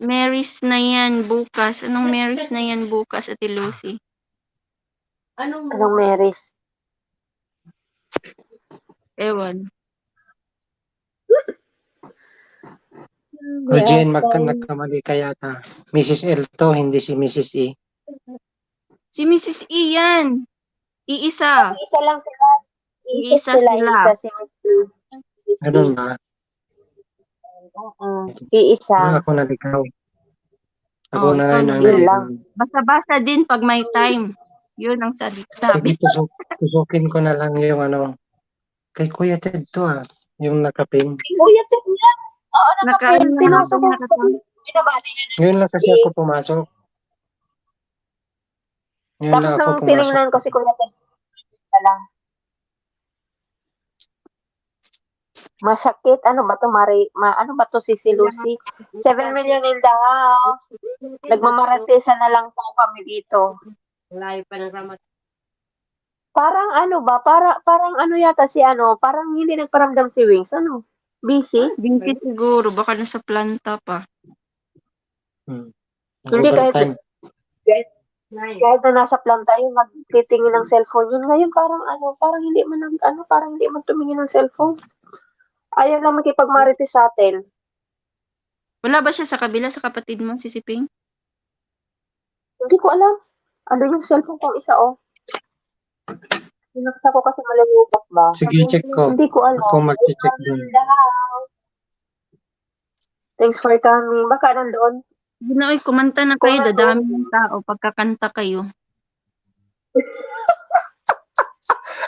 na yan bukas. Anong Mary's na yan bukas, Ate Lucy? Anong Anong Marys? Ewan. Regine, nagkamali ka yata. Mrs. L to, hindi si Mrs. E. Si Mrs. E yan. Iisa. Isa lang sila. Iisa Isa sila. si Mr. Ganun ba? Iisa. Ako naligaw. Ako Oh, na ikaw ngayon na ang yun naligaw. lang. Basta-basta din pag may time. Yun ang Sige, sabi. tusukin ko na lang yung kay Kuya Ted to yung nakapin. Kuya, tingnan. Oo, Nakain nakapin. na Tinusok ko. nakapin. Binabali niya. Ngayon lang kasi ako pumasok. Ngayon Tapos lang ako nung pumasok. tinignan ko si Kuya Ted, pala, masakit. Ano ba to, ano ba to, si Lucy? 7 million in the house. Nagmamaratisan na lang po kami dito. Layo pa ng ramat. Parang ano ba, parang ano yata si ano, parang hindi nagparamdam si Wings, ano? Busy? Busy siguro, baka nasa planta pa. Hmm. Hindi, Overtime. kahit na nasa planta yun, nagtitingin ng cellphone yun. Ngayon parang ano, parang hindi man parang hindi man tumingin ng cellphone. Ayaw lang makipagmarites sa atin. Wala ba siya sa kabila sa kapatid mo, si Siping? Hindi ko alam. Ano yung cellphone kong isa, oh. Sinaksa ko kasi malulubat ba? Sige, check ko. Hindi ko alam. Ako mag-check dun. Thanks for coming. Baka nandoon. Ginoy, kumanta na kayo, dadami ng tao pagkakanta kayo.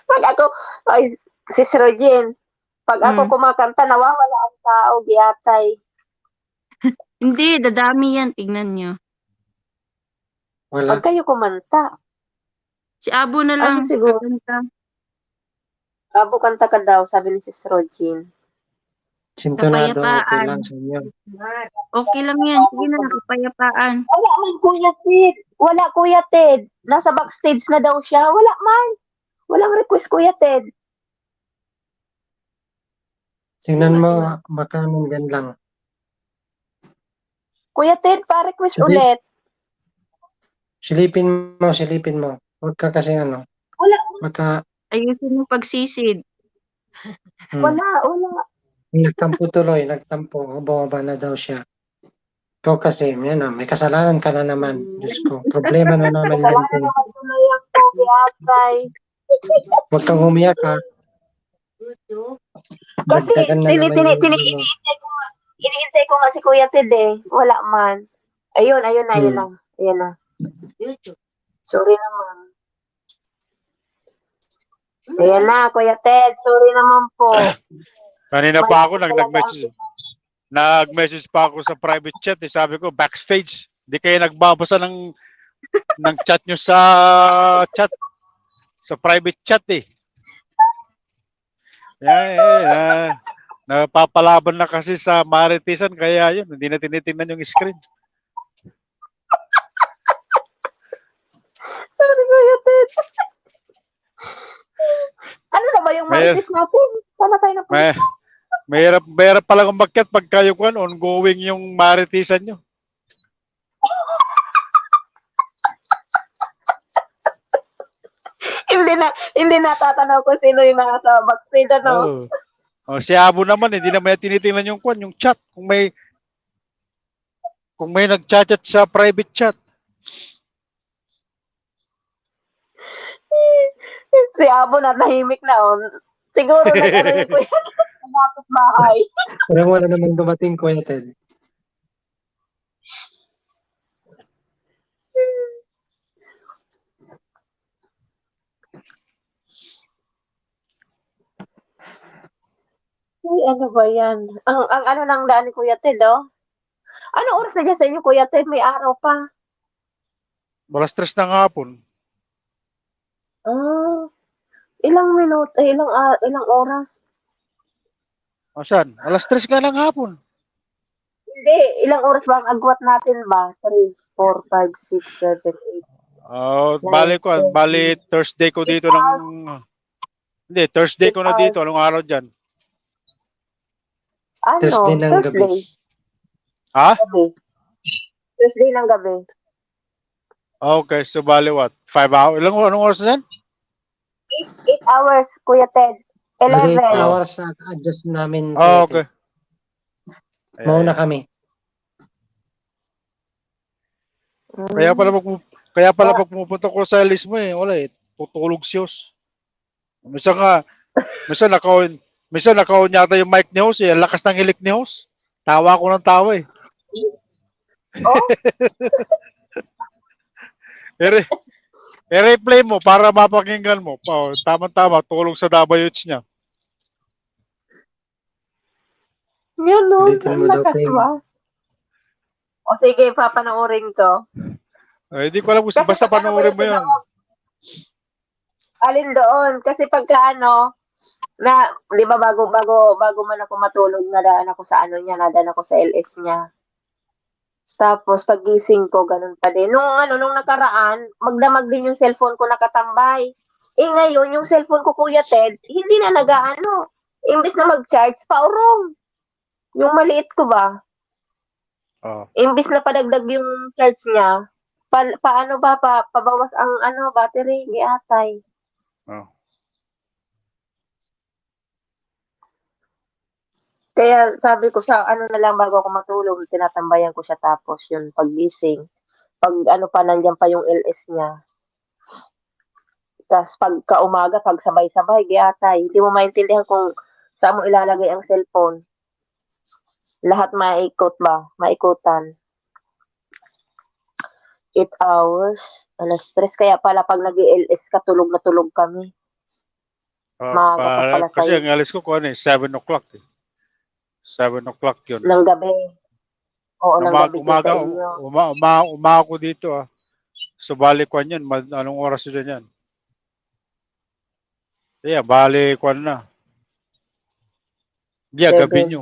Pag ako, ay, Sis Regine, pag ako kumakanta, nawawala ang tao, giyatay. Hindi, dadami yan, tignan nyo. Wala. Pag kayo kumanta, Si Abo na lang, siguro? kakanta. abo kanta ka daw, sabi ni Sis Regine. Sintonado, okay Kapayapaan. lang sa inyo. Okay lang yan, sige na, kapayapaan. Wala man, Kuya Ted. Wala, Kuya Ted. Nasa backstage na daw siya. Wala man. Walang request, Kuya Ted. Tingnan mo, baka nandyan lang. Kuya Ted, pa-request Sige. ulit. Silipin mo. Huwag ka kasi ano. Wala. Baka Ayusin mo pagsisid. Wala. nagtampo, bumaba na daw siya. Ikaw kasi, yan na, may kasalanan ka na naman. Diyos ko, problema na naman yan. Wala naman tuloy ang giyatay. Huwag kang umiyak ha. Kasi, Dagdagan na naman yung ano mo. iniintay ko nga si Kuya Ted eh. Wala man. Ayun na. Sorry naman. Ayan na, Kuya Ted. Sorry naman po. Kanina pa ako nag-message pa ako sa private chat. Sabi ko, backstage. Di kayo nagbabasa ng chat nyo sa chat. Sa private chat eh. Napapalaban na kasi sa maritisan. Kaya yun, hindi na tinitingnan yung screen. Sorry, Kuya Ted. Ano na ba yung marites natin? Sana tayo na po. Mahirap palang umakyat pag kayo ongoing yung maritisan nyo. hindi natatanaw ko sino yung nasa backstage, ano? Oh, si Abo naman, hindi naman niya tinitingnan yung chat. Kung may nag-chat sa private chat. Si Abo na nahimik na, oh. Siguro nag-ano yung Kuya Ted sa lapit bahay. Parang wala namang dumating, Kuya Ted. Ay, ano ba yan? Ang ano lang daan ni Kuya Ted, oh. Ano oras na dyan sa inyo, Kuya Ted? May araw pa. Balas 3 ng hapon. Ilang oras? O saan? Alas 3 nga ng hapon. Hindi, ilang oras ba ang agwat natin ba? 3, 4, 5, 6, 7, 8. Bali Thursday ko dito Hindi, Thursday ko na dito. Anong araw dyan? Ano? Thursday ng gabi. Ha? Gabi. Thursday ng gabi. Okay, so bali what? 5 hours? Anong oras na yan? 8 hours, Kuya Ted. 11. 8 hours na adjust namin. Oh, okay. Mauna kami. Kaya pala pag pumupunta ko sa list mo wala tutulog siyos. Minsan nakaon yata yung mic ni host ang lakas ng hilik ni host. Tawa ko ng tawa Oh? I-replay mo para mapakinggan mo. Tama-tama, tulog sa WH niya. Yan, no? Ulitin mo daw, Lakas Ting. ba? O sige, papanoorin ko. Di ko alam kung Kasi basta pag ano, panoorin mo Kuya Ted, yun. alin doon? Kasi pagka ano, na, di ba bago man ako matulog, nadaan ako sa ano niya, nadaan ako sa LS niya. Tapos pagising ko, ganun pa din. Nung nakaraan, magdamag din yung cellphone ko nakatambay. Ngayon, yung cellphone ko, Kuya Ted, hindi na nagaano. Imbes na mag-charge, paurong. Yung maliit ko ba? Oh. Imbes na padagdag yung charge niya, paano ba, pabawas ang ano, battery, di atay. Oh. Kaya sabi ko sa ano na lang bago ako matulog, tinatambayan ko siya tapos yun paggising. Pag ano pa nandiyan pa yung LS niya. Tapos pagka umaga, pag sabay-sabay, di atay. Hindi mo maintindihan kung saan mo ilalagay ang cellphone. Lahat maikot ba? Maikutan. 8 hours, alas 3. Kaya pala pag nag-LS ka, tulog na tulog kami. Maaga pa pala Kasi sa'yo. ang alis ko 7 o'clock. 7 o'clock yun. Ng gabi. Oo, ng gabi dyan sa inyo. Umaga ko dito So, bali kwan yun. Anong oras yun yan? Yeah, bali kwan na. Yeah, gabi 7. nyo.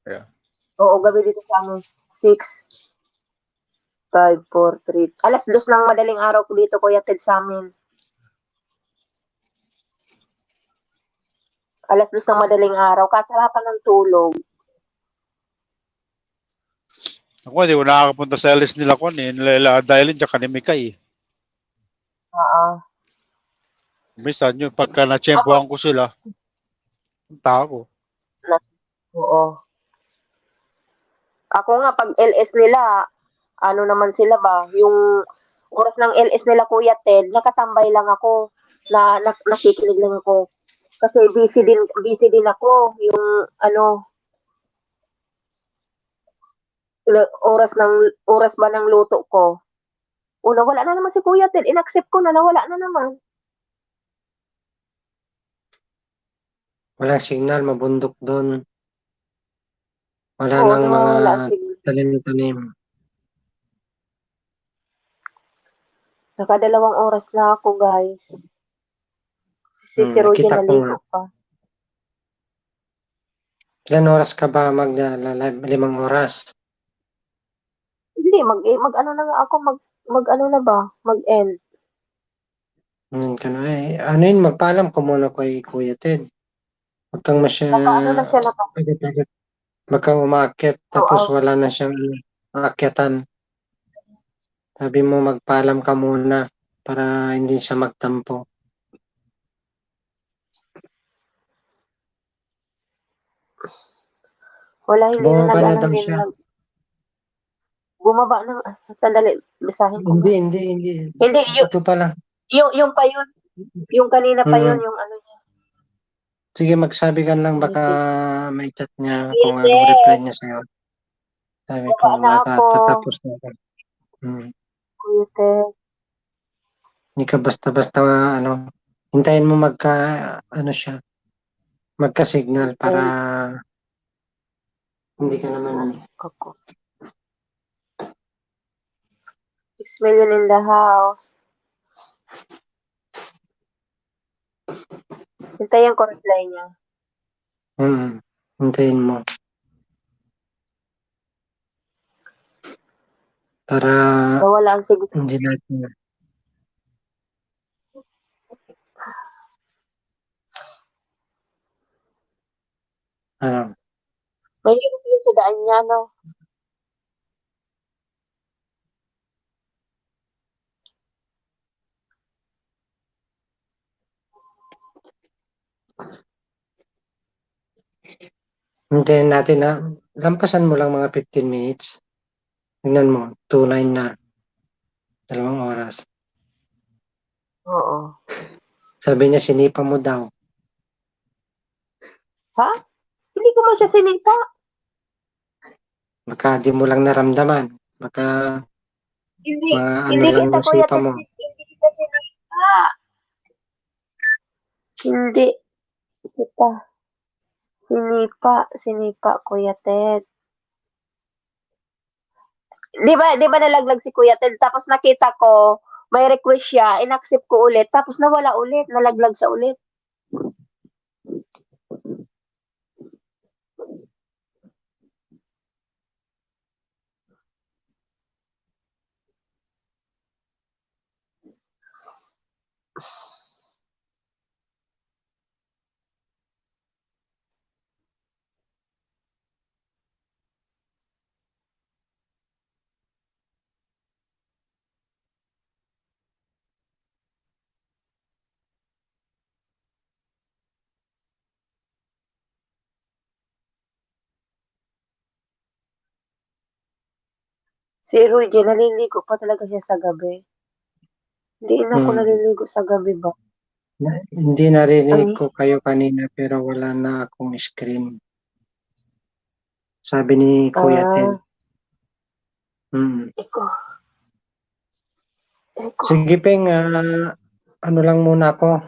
Yeah. Oo, gabi dito sa amin. 6, 5, 4, 3. Alas 2 ng madaling araw ko dito, Kuya Ted, sa amin. Alas 2 ng madaling araw. Kasarapan ng tulog. Ako, hindi ko nakakapunta sa LS nila kwan nila dahil dyan kanimikay Oo. Minsan yun, pagka na-tsempohan ko sila, punta ako. Oo. Ako nga, pag LS nila, ano naman sila ba, yung oras ng LS nila, Kuya Ted, nakatambay lang ako. Nakikinig lang ako. Kasi busy din ako. Yung ano, oras ba ng luto ko. Nawala na naman si Kuya Ted. Inaccept ko na, nawala na naman. Walang signal, mabundok doon. Wala Oo, nang mga nawawala ang signal. tanim-tanim. Nakadalawang oras na ako, guys. Si Roger Nakita ko nga. naligo pa. Ilan oras ka ba mag-live? 5 oras. Hindi, mag-ano na nga ako, mag-ano na ba? Mag-end. Ka na ano yun, magpaalam ko muna kay Kuya Ted. Huwag kang Naka-ano na siya, agad-agad. Baka umakyat tapos wala na siyang aakyatan. Sabi mo magpaalam ka muna para hindi siya magtampo. Wala, hindi na Bumaba na nag-ano daw din. siya. Bumaba ng, sandali, bisahin ko. Hindi. Hindi, Ito pa lang. yung pa yun. Yung kanina pa yun, Mm. yung ano niya. Sige, magsabi ka lang baka may chat niya kung Yes, anong reply niya sa'yo. Sabi ko, baba na ako. tatapos na ako. Kuya Ted. Hindi ka basta-basta hintayin mo magka-signal para hindi ka naman Ako. 6 million in the house. Hintayin ko reply niya. hintayin mo. Para Nawala ang signal. hindi natin May hirap yun sa daan niya, no? hintayin natin na lampasan mo lang mga 15 minutes. Tingnan mo, 2:09 na. 2 oras. Oo. Sabi niya, sinipa mo daw. Ha? Hindi ko mo siya sinita. Baka di mo lang naramdaman. Baka Hindi, mga hindi lang kita, yung Kuya sipa Ted. mo. Hindi kita sinita. Hindi kita. Sinipa, Kuya Ted. Di ba nalaglag si Kuya Ted? Tapos nakita ko, may request siya, inaccept ko ulit, tapos nawala ulit, nalaglag siya ulit. Si Rudy, naliligo pa talaga siya sa gabi. Hindi na ako naliligo sa gabi ba? Hindi narinig Ay. ko kayo kanina pero wala na akong screen. Sabi ni Kuya Ted. Iko. Sige, Peng, ano lang muna ako.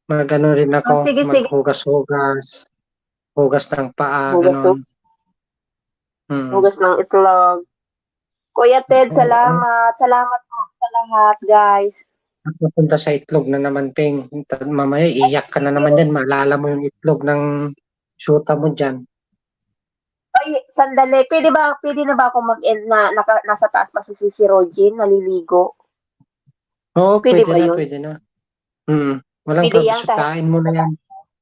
Mag-ano rin ako, Sige. maghugas-hugas. Hugas ng paa, Hugas ganon. Hugas ng itlog. Kuya Ted, Oo. salamat. Salamat po sa lahat, guys. At napunta sa itlog na naman, Peng. Mamaya, iyak ka na naman yan. Maalala mo yung itlog ng shoota mo dyan. Ay, sandali. Pwede na ba ako mag-end na nasa taas pa si Rogin, naliligo? Oo, Pwede ba yun? pwede na. Walang Pwede yan problema. Kain mo na yan.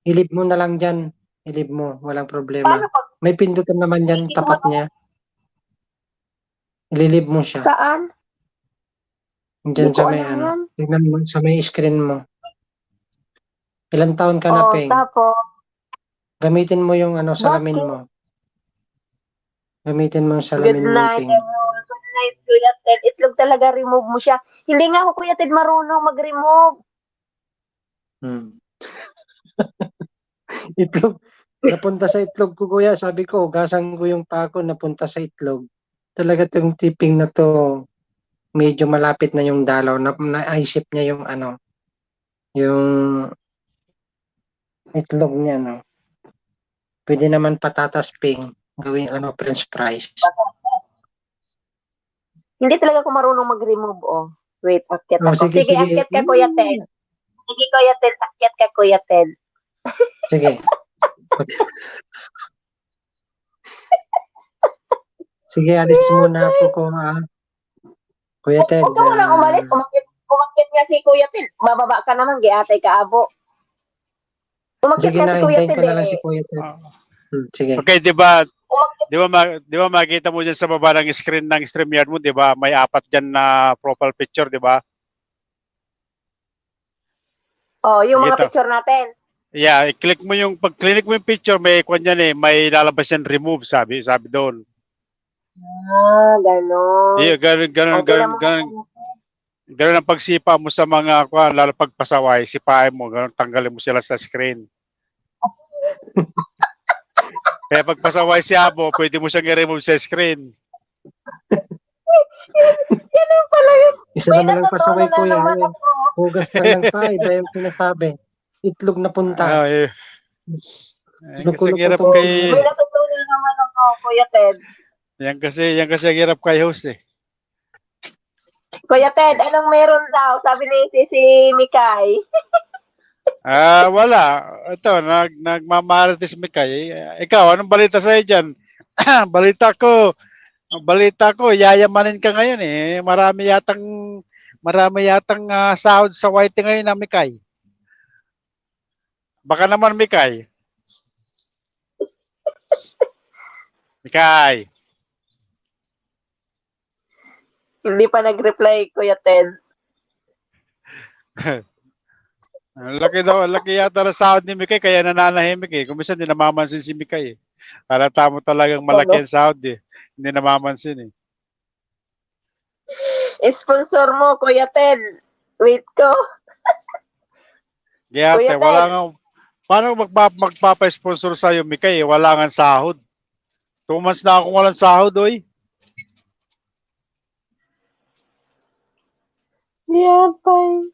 Ilib mo na lang dyan. Ilib mo. Walang problema. Paano pag May pindutan naman dyan, Hindi tapat mo- niya. Ililib mo siya. saan? Dyan Hindi ko sa may alam yan. Tignan mo sa may screen mo. Ilang taon ka na, Peng? Tapos, Gamitin mo yung salamin Bakit? mo. Gamitin mo yung good salamin mo, night, Peng. everyone. Good night, Kuya Ted. Itlog talaga, remove mo siya. Hindi nga ako, Kuya Ted, marunong mag-remove. Itlog. Napunta sa itlog ko, kuya. Sabi ko, ugasan ko yung pako, napunta sa itlog. Talaga itong tipping na to, medyo malapit na yung dalaw. Naisip niya yung yung itlog niya, no. Pwede naman patatas, Ping. Gawing French fries. Hindi talaga ako marunong mag-remove, Wait, akyat Oh, ako. sige. Akyat ka, Kuya Ted. Sige, Kuya Ted. Akyat ka, Kuya Ted. Sige. Sige, alis muna ako ko, Kuya Ted. Huwag ka walang umalis. Umakyat nga si Kuya Ted. Bababa ka naman, giatay ka, abo. Umakyat Sige nga na, si Kuya hintayin Ted, ko na lang si Kuya Ted. Sige. Okay, di ba makita mo dyan sa baba ng screen ng StreamYard mo, di ba? May 4 dyan na profile picture, di ba? Yung mga Nakita. picture natin. Yeah, pag-click mo yung picture, may may lalabas yan remove, sabi doon. Ganon. Yeah, ganun ang pagsipa mo sa mga lalo pag pasaway, sipahin mo, ganun tanggalin mo sila sa screen. Kaya pag pasaway si Abo, pwede mo siyang i-remove sa screen. Ganun pala yun. Isa naman lang pasaway, natutunan kuya. naman ako. Hugas lang ng paa, iba yung sinasabi. Itlog na punta. Kasi hirap kay... May natutunan naman ako, Kuya Ted. Yan kasi ang hirap kay host eh. Kuya Ted, anong meron daw? Sabi ni si Mikay. Wala. Ito, nagmamarites Mikay. Ikaw, anong balita sa'yo dyan? balita ko, yayamanin ka ngayon eh. Marami yatang sahod sa White ngayon na Mikay. Baka naman Mikay. Mikay. Hindi pa nag-reply, Kuya Ted. Laki yata na sahod ni Mikay, kaya nananahimik eh. Kung minsan, hindi namamansin si Mikay eh. Halata mo talagang malaki ang sahod eh. Hindi namamansin eh. Sponsor mo, Kuya Ted. Wait ko. Kaya Kuya wala Ted. nga, paano magpapa-sponsor sa'yo, Mikay eh? Wala nga sahod. 2 months na akong walang sahod, oy. Yeah, fine.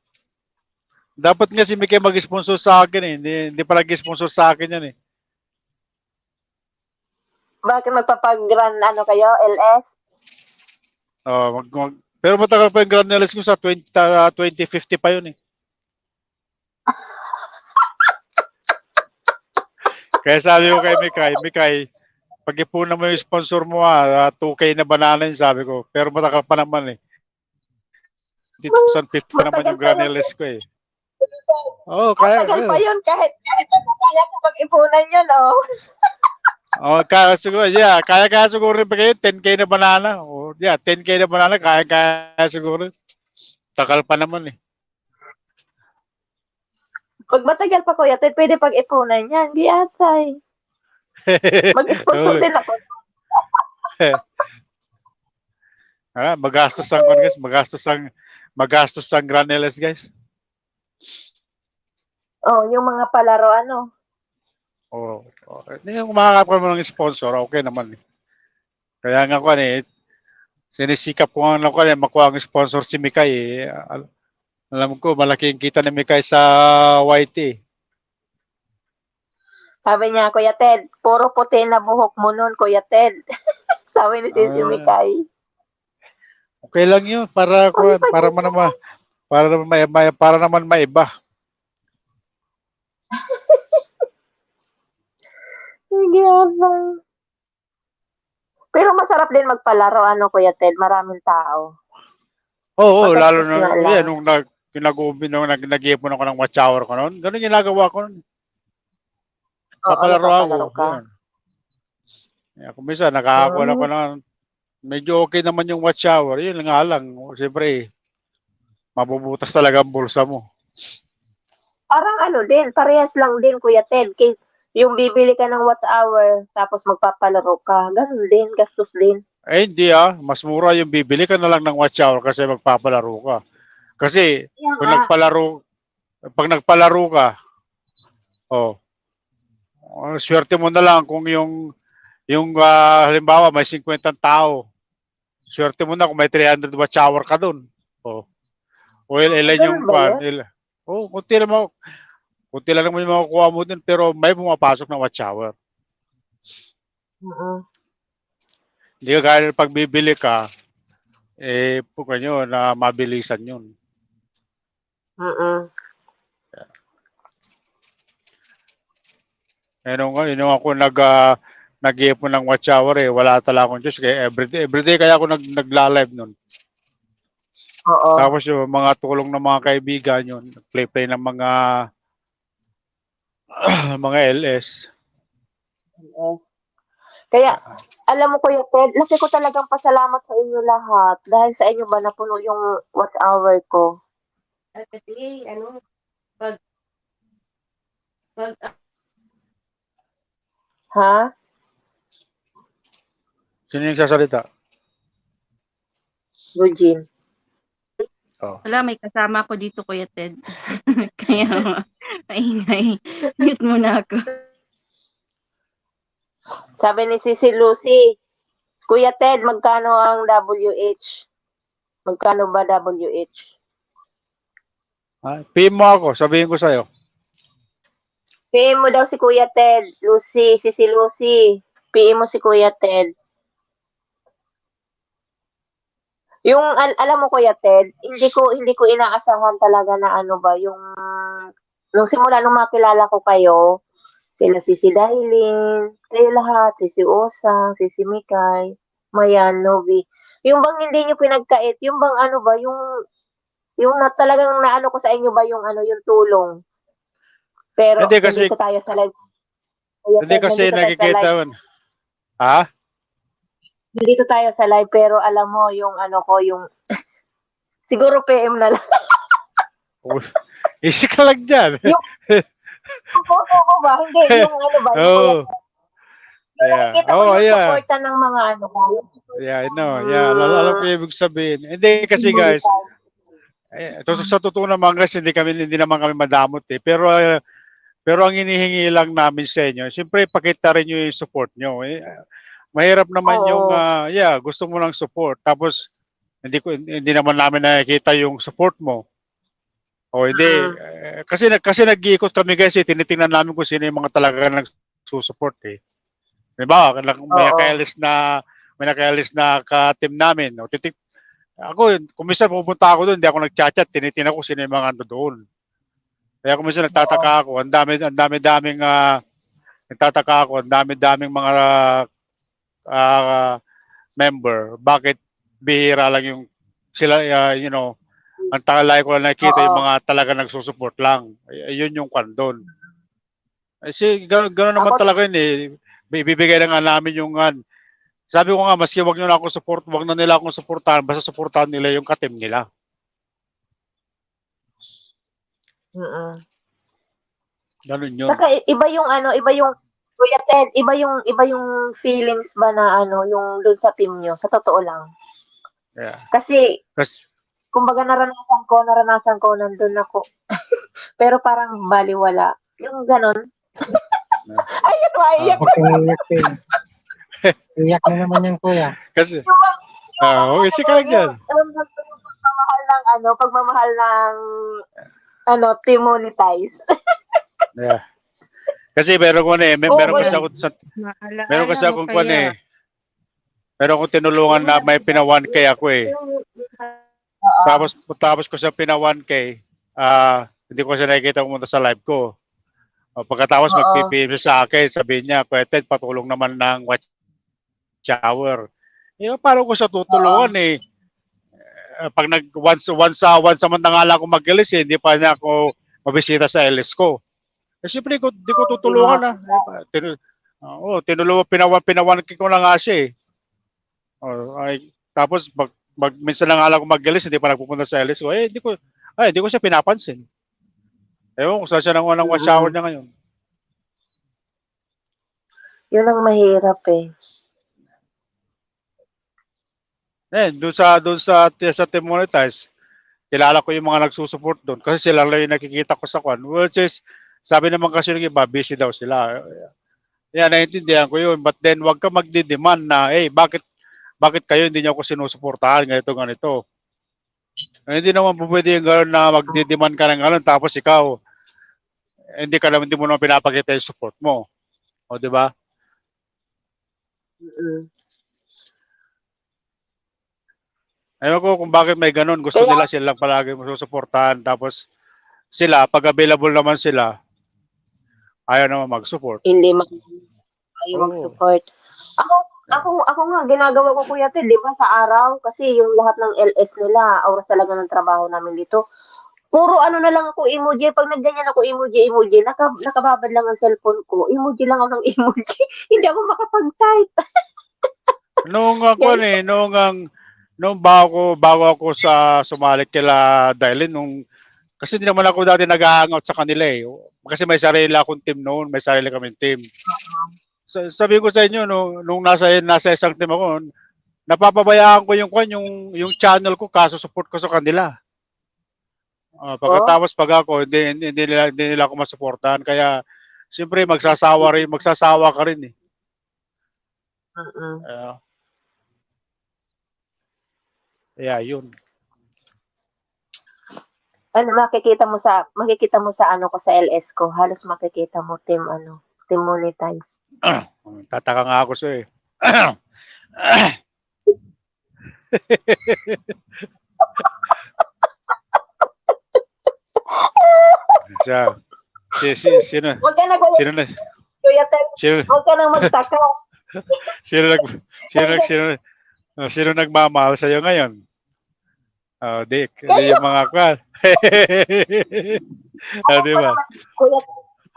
Dapat nga si Mikay mag-sponsor sa akin eh. Hindi pa nag-sponsor sa akin yan eh. Bakit magpapag-run kayo, LS? Oh, pero matagal pa yung Graneles ko sa 2050 pa yun eh. Kaya sabi ko kay Mikay, pag-ipunan mo yung sponsor mo 2K na banana yun, sabi ko. Pero matagal pa naman eh. 2050 pa naman yung Graneles ko eh. Oh, Matagal pa yun kahit kaya ko pag-ipunan yun, oh. Oh, kaya siguro, kaya siguro rin kayo 10K na banana. Oh, 10K na banana, kaya siguro. Takal pa naman eh. Pag matagal pa, Kuya Ted, pwede pag-ipunan yan. Di atay. Mag-sponsor din ako. Magastos ang guys, magastos ang Graneles guys. Oh, yung mga palaro, ano. Oh, yung makakapag mo ng sponsor, okay naman eh. Kaya nga ko sinisikap ko nga makuha ang sponsor si Mikay eh. Alam ko, malaki yung kita ni Mikay sa YT eh. Sabi niya, Kuya Ted, puro puti na buhok mo nun, Kuya Ted. Sabi ni Tito Mikay. Okay lang yun para naman maiba. Sige, abang. Pero masarap din magpalaro, ano, Kuya Ted, maraming tao. Oo, Magastos lalo nga na lang. yan nung nag-iipon ako ng watch hour ko noon. Ganun ginagawa ko noon. Papalaro ako. Papalaro ka. Yan. Kung minsan nakakakuha ko ng medyo okay naman yung watch hour. Yun nga lang. Siyempre, mabubutas talaga ang bulsa mo. Parang ano din, parehas lang din, Kuya Ted. Yung bibili ka ng watch hour, tapos magpapalaro ka. Ganun din, gastos din. Eh hindi mas mura yung bibili ka na lang ng watch hour kasi magpapalaro ka. Kasi pag nagpalaro ka, swerte mo na lang kung yung halimbawa may 50 tao. Swerte mo na kung may 300 watch hour ka doon. Ilan yung kunti lang naman yung makukuha mo din pero may pumapasok na watch hour. Hindi ka gaya pag bibili ka, puka nyo na mabilisan yun. Nung ako nag-iipon ng watch hour wala talaga akong Diyos. Kaya everyday kaya ako nagla-live nun. Oo. Tapos yung mga tulong ng mga kaibigan yun, play ng mga LS. Kaya, alam mo Kuya Ted, laki ko talagang pasalamat sa inyo lahat. Dahil sa inyo ba napuno yung watch hour ko. Kasi, Ha? Sino yung sasalita? Eugene. wala, may kasama ako dito, Kuya Ted. Kaya, maingay. Mute muna ako. Sabi ni Sisi Lucy, Kuya Ted, magkano ang WH? Magkano ba WH? PM mo ako, sabihin ko sa'yo. PM mo daw si Kuya Ted, Lucy, Sisi Lucy. PM mo si Kuya Ted. Yung alam mo Kuya Ted, hindi ko inaasahan talaga na ano ba yung nung simula nung makilala ko kayo, sila Sisi Dailin, kayo lahat, Sisi Osang, Sisi Mikay, Mayan, Novi. Yung bang hindi niyo pinagkait, yung bang ano ba yung talagang naano ko sa inyo ba yung ano yung tulong. Pero Hindi kasi tayo sa live. hindi kasi nakikita mo. Ha? Dito tayo sa live pero alam mo yung ano ko yung siguro PM na lang. Easy ka lang dyan. Oo ba? Hindi yung ano ba? Nakikita ko yung supportan ng mga ano ko. Yeah, I know. Yeah, alam ko yung ibig sabihin. Hindi kasi guys, sa totoo naman guys, hindi naman kami madamot Pero ang hinihingi lang namin sa inyo, siyempre pakita rin nyo yung support nyo. Mahirap naman yung gusto mo lang support tapos hindi naman namin nakikita yung support mo. Hindi kasi nag-iikot kami guys, tinitingnan namin kung sino yung mga talaga nagsusupport Diba? May naka-list na ka-team namin. Ako, kung minsan pupunta ako doon, hindi ako nag-chat-chat, tinitingnan ko sino yung mga ano doon. Kaya kung minsan nagtataka ako, ang dami-daming nagtataka ako, ang dami-daming mga member. Bakit bihira lang yung sila, ang tagalay ko lang nakikita yung Oo. mga talaga nagsusupport lang. Yun yung kwan doon. Kasi gano'n naman Ako, talaga yun eh. Ibibigay na nga namin yung sabi ko nga, maski wag nyo na ako support, wag na nila akong supportahan, basta supportahan nila yung ka-team nila. mm. Ganun yun. Saka iba yung Kuya Ted, iba yung feelings ba na yung doon sa team nyo, sa totoo lang. Yeah. Kasi, Kasi, kumbaga naranasan ko, nandun ako. Pero parang baliwala. Yung ganon. Ayun, maiyak Huwag kang iiyak, Pin. Iyak na naman yan, kuya. kasi, okay, si ka lang yan. Yung pagmamahal ng team monetize. Yeah. Kasi meron ko na eh, meron kasi ako Maalala meron kasi mo akong kwan kaya. eh. Meron akong tinulungan na may pina 1K ako eh. Tapos ko siya pina 1K, hindi ko siya nakikita pumunta sa live ko. Pagkatapos Oo. mag-PPM siya sa akin, sabihin niya, Kuya Ted, patulong naman ng watch hour. Paano ko siya tutulungan eh? Pag once a month na nga lang ako mag-alis eh, hindi pa niya ako mabisita sa LS ko. Siyempre, di ko tutulungan na. Tinulungan, pinawan ko na nga siya eh. Tapos, minsan na nga lang ako mag-alis, hindi pa nagpupunta sa LS ko. Hindi ko siya pinapansin. Ewan kung saan siya nang unang watch hour niya ngayon. Yun ang mahirap eh. Doon sa Team Monetize, kilala ko yung mga nagsusupport doon kasi sila lang yung nakikita ko sa kwan. Which is, sabi naman kasi ng iba, busy daw sila. Yan, naiintindihan ko yun. But then, wag ka magdi-demand na, bakit kayo hindi niyo ako sinusuportahan, ganito. Hindi naman po pwede yung gano'n na magdi-demand ka ng gano'n, tapos ikaw, hindi mo naman pinapakita yung support mo. O, di ba? Ewan ko kung bakit may ganun. Gusto nila sila palagi susuportahan. Tapos sila, pag available naman sila, ayaw naman mag-support. Hindi ayaw mag-support. Ako nga, ginagawa ko Kuya Ted, di ba sa araw? Kasi yung lahat ng LS nila, oras talaga ng trabaho namin dito. Puro na lang ako emoji. Pag nagganyan ako emoji, nakababad lang ang cellphone ko. Emoji lang ako ng emoji. Hindi ako makapag-type. Noong bago ako sa sumali kila Dylan, kasi hindi naman ako dati nag-hangout sa kanila eh. Kasi may sarili akong team noon, may sarili kaming team. Sabi ko sa inyo, nung nasa isang team ako, napapabayaan ko yung channel ko, kaso support ko sa kanila. Pagkatapos pag ako, hindi nila ako masuportahan. Kaya, siyempre, magsasawa ka rin eh. Yun. Makikita mo sa ko sa LS ko, halos makikita mo team monetize. Tataka nga ako sa'yo eh. Sino? Huwag ka na Kuya Ted. Huwag ka nang magtaka. Sino nagmamahal sa'yo ngayon? Di yung mga kwan. Di ba?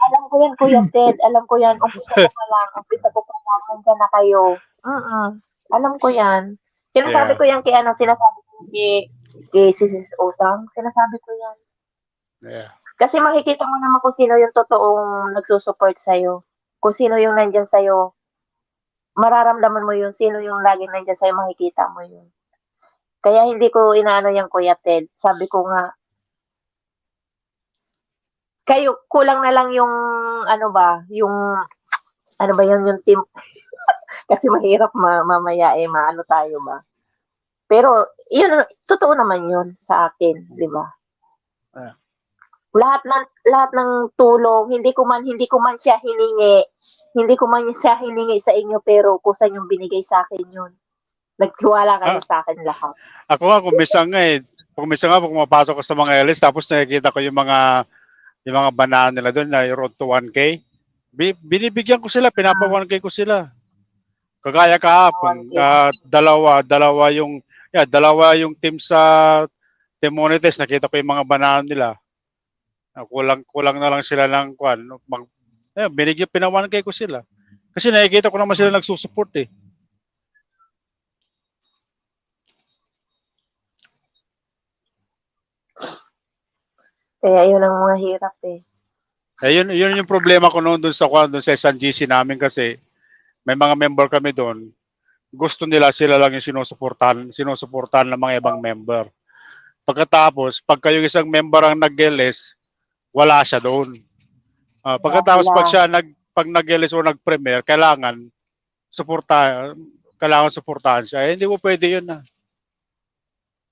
Alam ko yan, Kuya Ted. Alam ko yan. Umpisa ko pa lang. Nandiyan na kayo. Alam ko yan. Sinasabi ko yan sinasabi ko kay Sis Osang. Sinasabi ko yan. Yeah. Kasi makikita mo naman kung sino yung totoong nagsusupport sa'yo. Kung sino yung nandyan sa'yo. Mararamdaman mo yun. Sino yung laging nandyan sa'yo, makikita mo yun. Kaya hindi ko inaano yung Kuya Ted. Sabi ko nga, kayo, kulang na lang yung, yung team. Kasi mahirap mamaya maano tayo ba. Pero, yun, totoo naman yun sa akin, di ba? Lahat ng tulong, hindi ko man siya hiningi. Hindi ko man siya hiningi sa inyo, pero kusa yung binigay sa akin yun. Nagtiwala kayo Ah. sa akin lahat. Ako nga, kung minsan nga, pag pumapasok ko sa mga LS, tapos nakikita ko yung mga banana nila doon na yung road to 1K, binibigyan ko sila, pinapa 1K ko sila. Kagaya kahapon, dalawa yung team sa Team Monitors, nakita ko yung mga banana nila. Kulang na lang sila ng kwan. Pina 1K ko sila. Kasi nakikita ko naman sila nagsusupport eh. Kaya yun ang mga hirap eh. Yun yung problema ko noon doon sa isang GC namin kasi may mga member kami doon. Gusto nila sila lang yung sinusuportahan ng mga ibang member. Pagkatapos, pagka yung isang member ang nag-LS, wala siya doon. Pagkatapos pag nag-LS o nag-premier, kailangan suportahan siya. Hindi mo pwede yun na.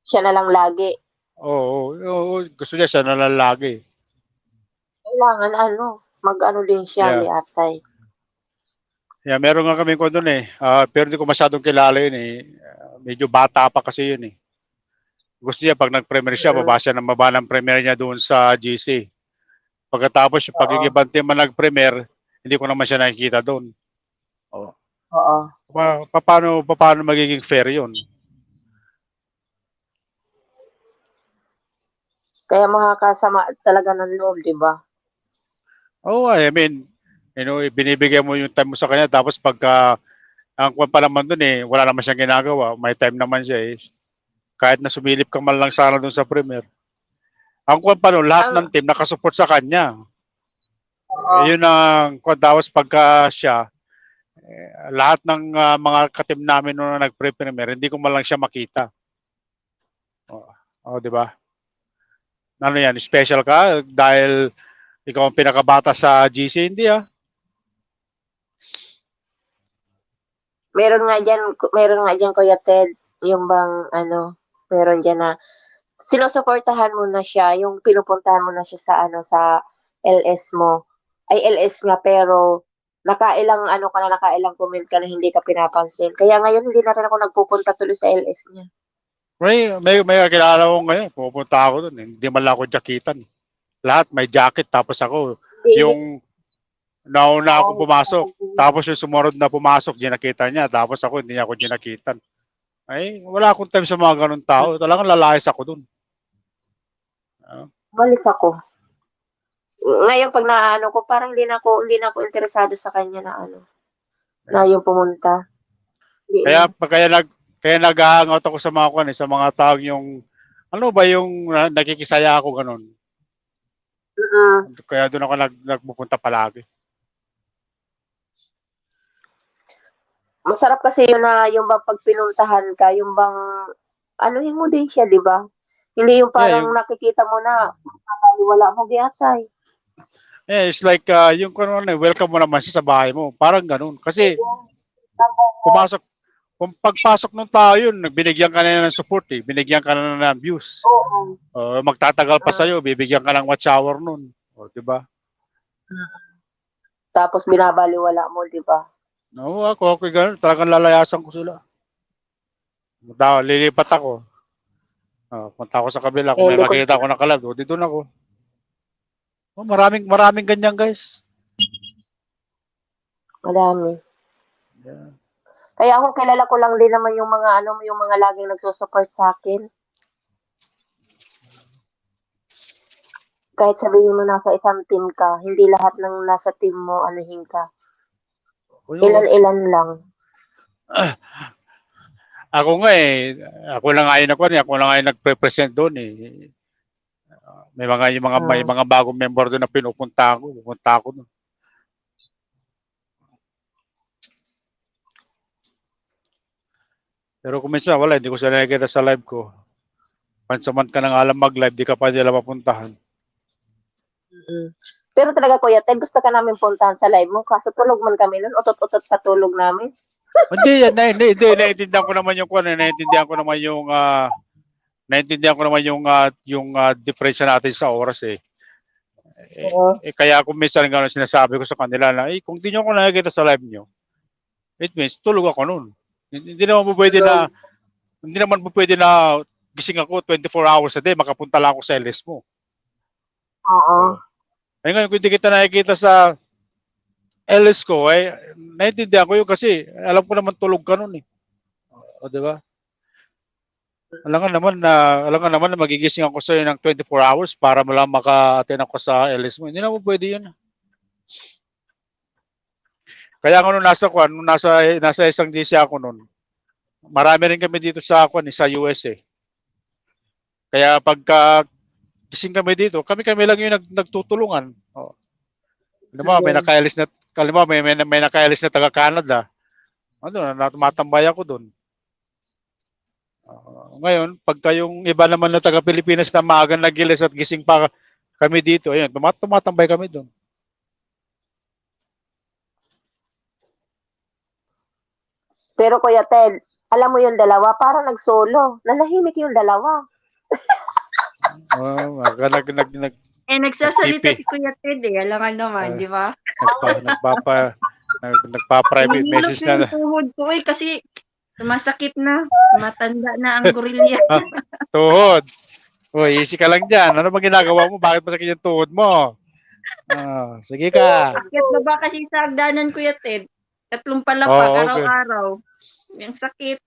Siya na lang lagi. Oo, gusto niya siya nalalagi. Kailangan mag-ano din siya, Yeah. Atay. Yeah, meron nga kami ko doon eh. Pero hindi ko masyadong kilala yun eh. Medyo bata pa kasi yun eh. Gusto niya pag nag-premier siya, baba ng premier niya doon sa GC. Pagkatapos, pag yung ibang team man nag-premier, hindi ko naman siya nakikita doon. Oo. Paano magiging fair yun? Kaya makakasama talaga ng loob, di ba? I mean, binibigyan mo yung time mo sa kanya, tapos pagka, ang kwan pa naman doon eh, wala naman siyang ginagawa, may time naman siya eh. Kahit na sumilip ka man lang sana doon sa premier. Ang kwan pa noon, lahat ng team nakasupport sa kanya. Yun ang kwan, tapos pagka siya, lahat ng mga katim namin noon na nag-premier, hindi ko man lang siya makita. Di ba? Ano yan, special ka dahil ikaw ang pinakabata sa GC, hindi ah. Meron nga dyan, Kuya Ted, yung bang, meron dyan na, sinusuportahan mo na siya, yung pinupuntahan mo na siya sa LS mo. Ay, LS nga, pero, nakailang comment ka na hindi ka pinapansin. Kaya ngayon, hindi na rin ako nagpupunta tuloy sa LS niya. May kilala ko ngayon, pupunta ako doon, hindi man lang ako jacketan. Lahat may jacket, tapos ako, yung nauna ako pumasok, tapos yung sumunod na pumasok, ginakita niya, tapos ako, hindi ako ginakitan. Ay, wala akong time sa mga ganun tao, talagang lalayas ako doon. Malis ako. Ngayon, pag naano ko, parang hindi na ako interesado sa kanya na yung pumunta. Kaya nag-hangout ako sa mga taong yung, ano ba yung nakikisaya ako ganun. Kaya doon ako nagpupunta palagi. Masarap kasi yun na yung bang pag pinuntahan ka, yung bang anuhin mo din siya, di ba? Hindi yung parang nakikita mo na wala mo giyatay. It's like yung welcome mo naman siya sa bahay mo. Parang ganun. Kasi kung pagpasok ng tao yun, binigyan ka na ng support eh. Binigyan ka na ng views. Magtatagal pa sa'yo, bibigyan ka ng watch hour nun. Di ba? Tapos binabaliwala mo, di ba? No, ako ganun. Talagang lalayasan ko sila. Lilipat ako. Punta ako sa kabila. Kung may makikita ako na kalag, dito na ako. Maraming ganyan, guys. Marami. Yeah. Kaya ako kilala ko lang din naman yung mga laging nagsusupport sa akin. Kahit sabihin mo nasa isang team ka, hindi lahat ng nasa team mo anuhin ka. Ilan-ilan lang. Ako nga ako lang ngayon nagpe-present doon eh. May mga bagong member doon na pupunta ako doon. Pero kung minsan wala, hindi ko sila nakikita sa live ko. Pansaman ka nang alam mag-live, di ka pa nila mapuntahan. Pero talaga, Kuya Ted, gusto ka namin puntahan sa live mo. Kaso tulog man kami nun, utot-utot patulog namin. Hindi, naiintindihan ko naman yung diferensya natin sa oras eh. Kaya kung minsan gano'n sinasabi ko sa kanila na, kung di nyo ako nakikita sa live nyo, it means tulog ako nun. Hindi naman po pwede na, hindi naman po pwede na gising ako 24 hours a day, makapunta lang ako sa LS mo. Oo. Ay ngayon, kung hindi kita nakikita sa LS ko, ay naiintindihan ko yun kasi alam ko naman tulog ka nun eh. O, di ba? Alam nga naman na magigising ako sa'yo ng 24 hours para mo lang maka-attend ako sa LS mo. Hindi naman pwede yun. Kaya nga nung nasa isang GC ako nun, marami rin kami dito sa sa US eh. Kaya pagka gising kami dito, kami lang yung nagtutulungan. Oh. May nakailis na, may nakailis na taga Canada. Ano, tumatambay ako doon. Ngayon, pagka yung iba naman na taga Pilipinas na maaga nagilis at gising pa kami dito, ayun, tumatambay kami doon. Pero Kuya Ted, alam mo yung dalawa, parang nag-solo. Nanahimik yung dalawa. Nagsasalita Nagpipi. si Kuya Ted eh. Alam nga naman, di ba? Nagpa-private Nanginginig message yung na. tuhod ko eh kasi sumasakit na. Matanda na ang gorilya. Tuhod. Uy, easy ka lang dyan. Ano bang ginagawa mo? Bakit masakit yung tuhod mo? Sige ka. Akyat na ba kasi sa hagdanan, Kuya Ted? 3 palapag, Okay. araw-araw. Yung sakit.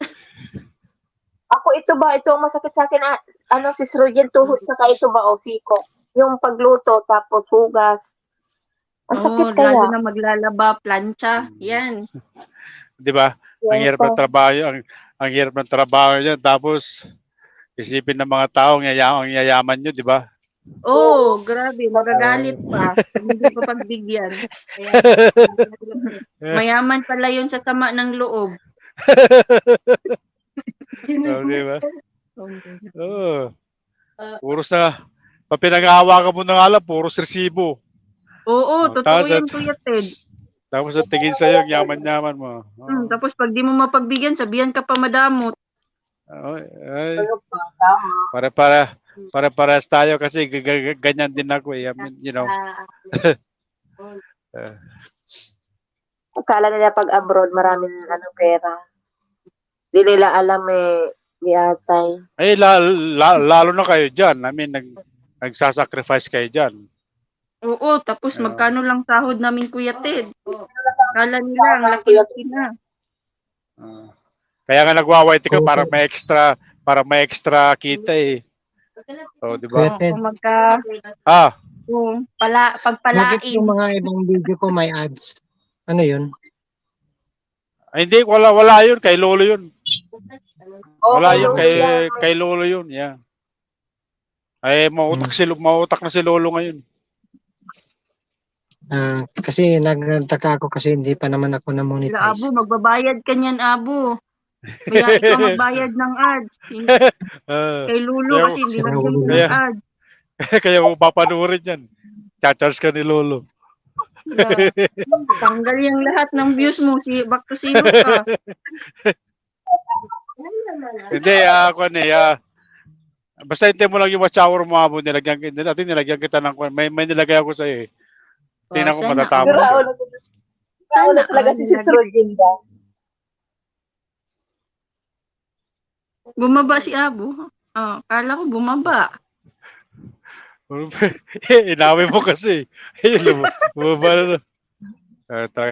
Ako, ito ang masakit sa akin, si Srogen tuhod, saka ito ba, siko. Yung pagluto, tapos hugas. Ang sakit kaya. Lalo na maglalaba, plancha. Yan. Di ba? Ang hirap ng trabaho, ang hirap ng trabaho niya. Tapos, isipin ng mga tao, ang yayaman nyo, di ba? Grabe. Magagalit pa. Hindi pa pagbigyan. Kaya, mayaman pala yun sa sama ng loob. Di ba? Puros na, pinag-aawakan mo na nga lang, puros resibo. Totoo Tapos, yan, Kuya Ted. Tapos at tingin sa'yo, ang yaman-yaman mo. Tapos pag di mo mapagbigyan, sabihan ka pa madamot. Ay, para tayo kasi ganyan din ako eh. I mean, you know. Akala nila pag abroad, maraming pera. Di nila alam yatay. Ay, lalo na kayo dyan. I mean, nagsasacrifice kayo dyan. Tapos magkano lang sahod namin, Kuya Ted? Kala nila, ang laki-laki na. Kaya nga nagwa-white ka para may extra kita eh. Di ba? Ted, Pagpalain. bakit yung mga ibang video ko may ads? Ano yun? Ay, hindi, wala yun. Kay Lolo yun. Wala yun. Kay Lolo yun. Yeah. Ay, mautak na si Lolo ngayon. Kasi nagtaka ako kasi hindi pa naman ako na-monetize. Abo, magbabayad ka niyan, Abo. Kaya ikaw magbayad ng ads. Kay Lolo kasi hindi nagyan ka ng ads. Kaya mo papanurin yan. Cha-charge ka ni Lolo. Tanggal yung lahat ng views mo. Back to zero ka. Hindi, basta hintay mo lang yung watch hour mo, Abo. Nilagyan kita ng may nilagay ako sa'yo eh. Tingnan ko matatapos. Sana talaga si Srogen ba? Bumaba si Abo. Kala ko bumaba. Inawin mo kasi. Bumaba na.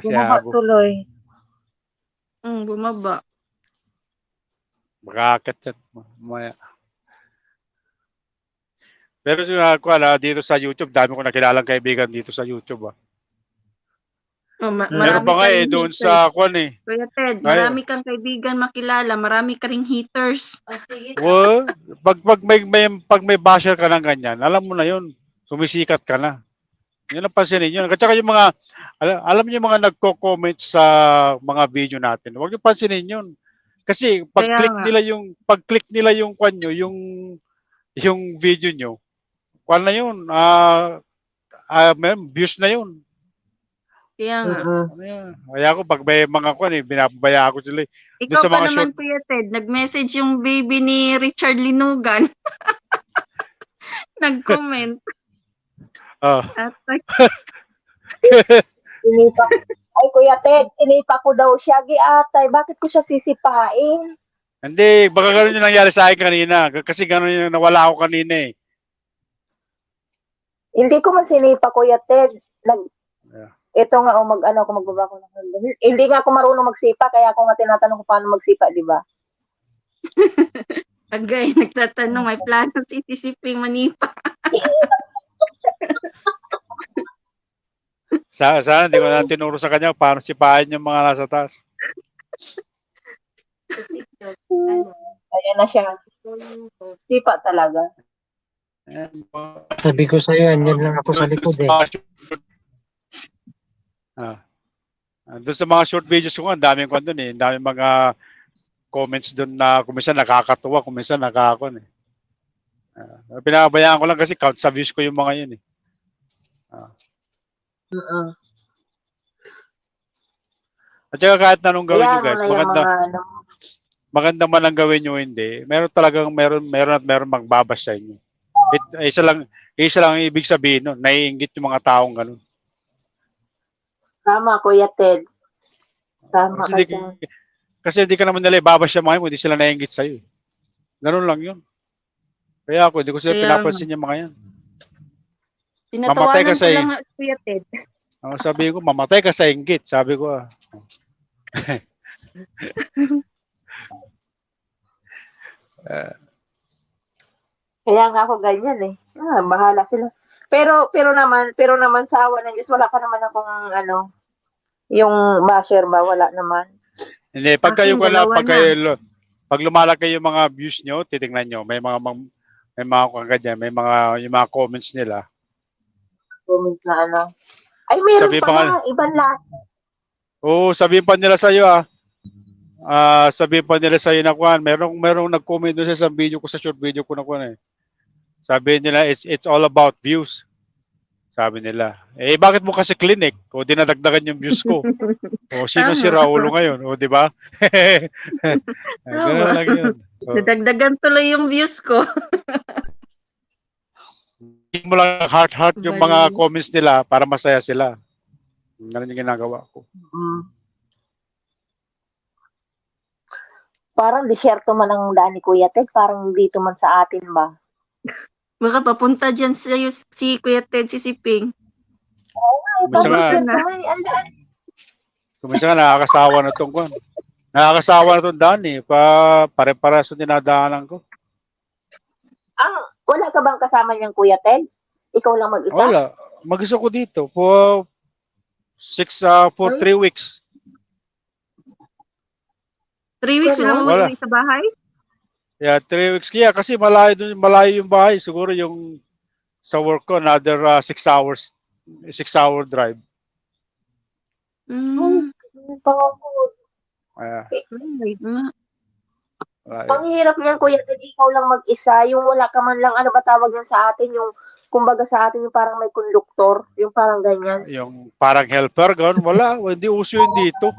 Si Abo. Tuloy. Bumaba. Makakit yan. Maya. Pero dito sa YouTube, dami ko nakilalang kaibigan dito sa YouTube. Meron pa nga doon sa Kuya Ted, marami kang kaibigan makilala, marami ka ring haters. Pag may basher ka ng ganyan, alam mo na yun, sumisikat ka na. Yun ang pansinin yun. At saka yung mga, alam niyo yung mga nagko-comment sa mga video natin, huwag niyo pansinin yun. Kasi pag-click nila yung kwanyo, yung video nyo, kwan na yun, views na yun. Kaya nga. Kaya ako, pag may mga kwan binabaya ako sila. Ikaw pa naman, Kuya Ted, nag-message yung baby ni Richard Linugan. Nag-comment. Ay, Kuya Ted, sinipa ko daw siya. Atay, bakit ko siya sisipain? Hindi, baka ganun yung nangyari sa akin kanina. Kasi ganun yung nawala ako kanina eh. Hindi ko man sinipa, Kuya Ted. Yeah. Ito nga, ako magbaba ko ng handle. Hindi nga ako marunong magsipa, kaya ako nga tinatanong kung paano magsipa, di ba? Agay, nagtatanong, may plano si Sisiping manipa. Sana hindi ko na tinuro sa kanya paano sipahin yung mga nasa taas. Kaya na siya. Sipa talaga. Sabi ko sa'yo, andyan lang ako sa likod eh. Doon sa mga short videos ko, ang daming ko doon eh. Ang daming mga comments doon na kuminsan nakakatuwa, kuminsan nakakakon eh. Pinabayaan ko lang kasi count sa views ko yung mga yun eh. At saka kahit anong gawin nyo guys, maganda man ang gawin nyo hindi, meron magbabash sa inyo. Isa lang ang ibig sabihin nun, naiinggit yung mga taong ganun. Tama, Kuya Ted. Tama kasi hindi ka naman nila ibabash yung mga yun, hindi sila naiinggit sa'yo. Ganun lang yun. Kaya ako, hindi ko sila pinapansin yung mga yan. Tinatawanan ko lang nga, Kuya Ted. Sabi ko, mamatay ka sa inggit. Sabi ko, Kaya nga ako ganyan eh. Bahala sila. Pero naman sa awa ng Diyos, wala pa naman akong yung basher ba, wala naman. Hindi, pag lumalaki yung mga views nyo, titingnan nyo, may mga kagad may mga comments nila. Comment na Ay, meron Sabi pa nga, ibang lahat. Oo, sabihin pa nila sa'yo sabihin pa nila sa'yo na kuhan, merong nag-comment doon sa isang video ko, sa short video ko na kuhan eh. Sabi nila, it's all about views. Sabi nila. Eh, bakit mo kasi clinic? O dinadagdagan yung views ko. O sino si Raulo ngayon? O, di ba? Ganun lang yun. Nadagdagan tuloy yung views ko. Hindi mo lang heart yung mga comments nila para masaya sila. Ganun yung ginagawa ko. Parang disyerto man ang daan ni Kuya Ted, parang dito man sa atin ba? Baka papunta dyan sa'yo si Kuya Ted, Sisiping. Kuminsan nga nakakasawa na itong kuhan. Nakakasawa na itong daan eh. Pare-pareso dinadaanan ko. Wala ka bang kasama niyang Kuya Ted? Ikaw lang mag-isa? Wala. Mag-isa ko dito for 3 weeks. 3 weeks na umuwi sa bahay? Yeah, 3 weeks. Kaya kasi malayo yung bahay. Siguro yung sa work ko, another 6 hours. 6-hour drive. Ang hirap niyan, Kuya Ted, ikaw lang mag-isa. Yung wala ka man lang, ano ba tawag yan sa atin? Yung, kumbaga sa atin, yung parang may konduktor. Yung parang ganyan. Yung parang helper, gano'n. Wala. Hindi uso yun dito.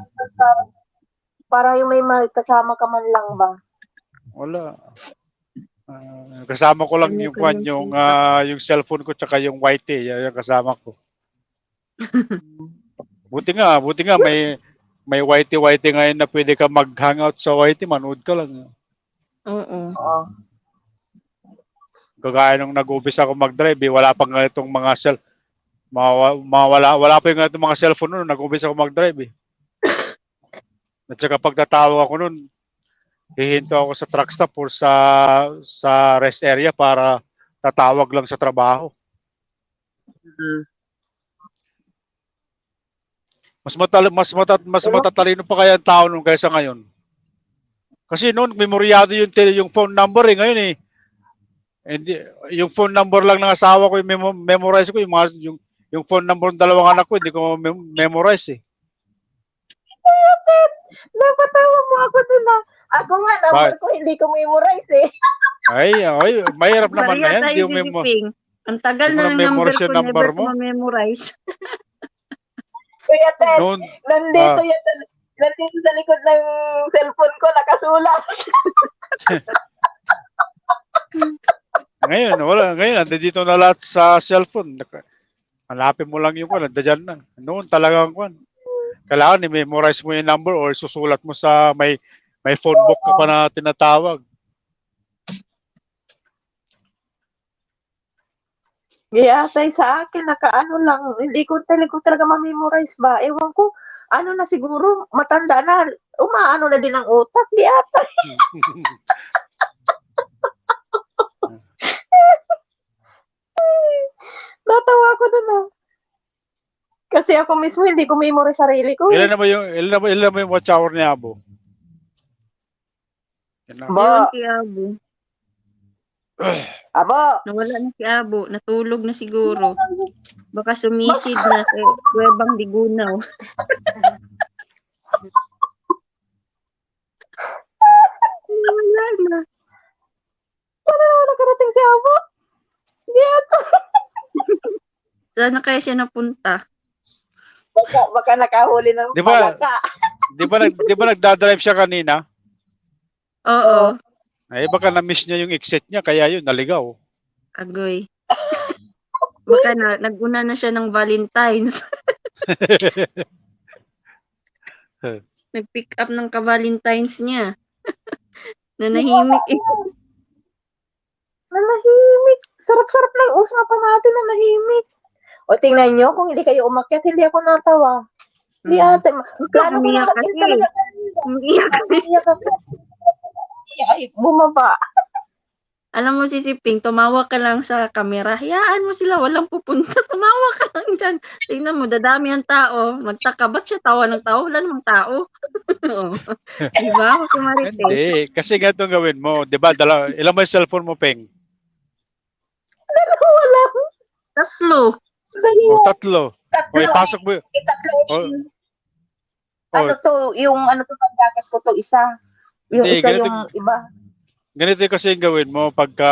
Parang yung may kasama ka man lang ba? Wala. Kasama ko lang yung cellphone ko tsaka yung white yung kasama ko. Buti nga may white ngayon na pwede ka mag-hangout sa white, manood ka lang. Oo. Kagaya nung nag-umpisa ako mag-drive, wala pang ganitong mga wala pa yung ganitong mga cellphone noon, nag-umpisa ako mag-drive. At saka pagtatawag ako noon, hihinto ako sa truck stop or sa rest area para tatawag lang sa trabaho. Mas matatalino pa kaya ang tao nung kaysa ngayon. Kasi noon memoryado yung phone number ngayon eh. And yung phone number lang ng asawa ko yung memorize ko, yung phone number ng dalawang anak ko hindi ko memorize eh. Napatawa mo ako dun na. Ako nga, number ko hindi ko memorize eh. Ay, mahirap naman na yan. Ang tagal na ng number ko, never ko ma-memorize. Kuya Ted, nandito sa likod ng cellphone ko, nakasulat. Ngayon, wala. Ngayon, nandito na lahat sa cellphone. Hanapin mo lang yung kwan, nandiyan na. Noon talagang kwan. Kailangan i-memorize mo yung number or susulat mo sa may phone book ka pa na tinatawag. Yatay sa akin, nakaano lang, hindi ko talaga ma-memorize ba. Ewan ko, ano na siguro, matanda na, umaano na din ang utak, di ata. Natawa ko dun ah. Kasi ako mismo, hindi ko memorize sarili ko. Ilan na ba yung watch hour ni Abo? Yan na. Ewan Ba, kay Abo. aba, Nawala na si Abo. Natulog na siguro. Baka sumisid na sa Kuwebang Ligunaw. Wala na. wala naman nakarating si Abo. Di ata. Saan na kaya siya napunta? Baka nakahuli ng Di ba? palaka. Di ba nagdadrive siya kanina? Oo. Ay, baka na-miss niya yung exit niya, kaya yun, naligaw. Agoy. Baka naguna na siya ng Valentine's. Nag-pick up ng ka-Valentine's niya. Nanahimik eh. Nanahimik. Sarap-sarap na yung usapan natin, nanahimik. O tingnan nyo, kung hindi kayo umakyat, hindi ako natawa. Hindi ate. Plano ko umiyak na kasi. talaga. Umiiyak. Umiyak ako. Ay, bumaba. Alam mo si Ping, tumawa ka lang sa camera. Hayaan mo sila, walang pupunta. Tumawa ka lang dyan. Tingnan mo, dadami ang tao. Magtaka, ba't siya tawa ng tao? Wala namang tao. Diba? Si Marites. Hindi, kasi ganito ang gawin mo. Di ba, ilan ba yung cellphone mo, Peng? Wala. Tatlo. O, tatlo. O, Tatlo. ipasok mo. Tatlo. O, Ano to, yung ano to, pagdagat ko to, isa. Yung Hindi, isa ganito- yung iba. ganito kasi yung gawin mo pagka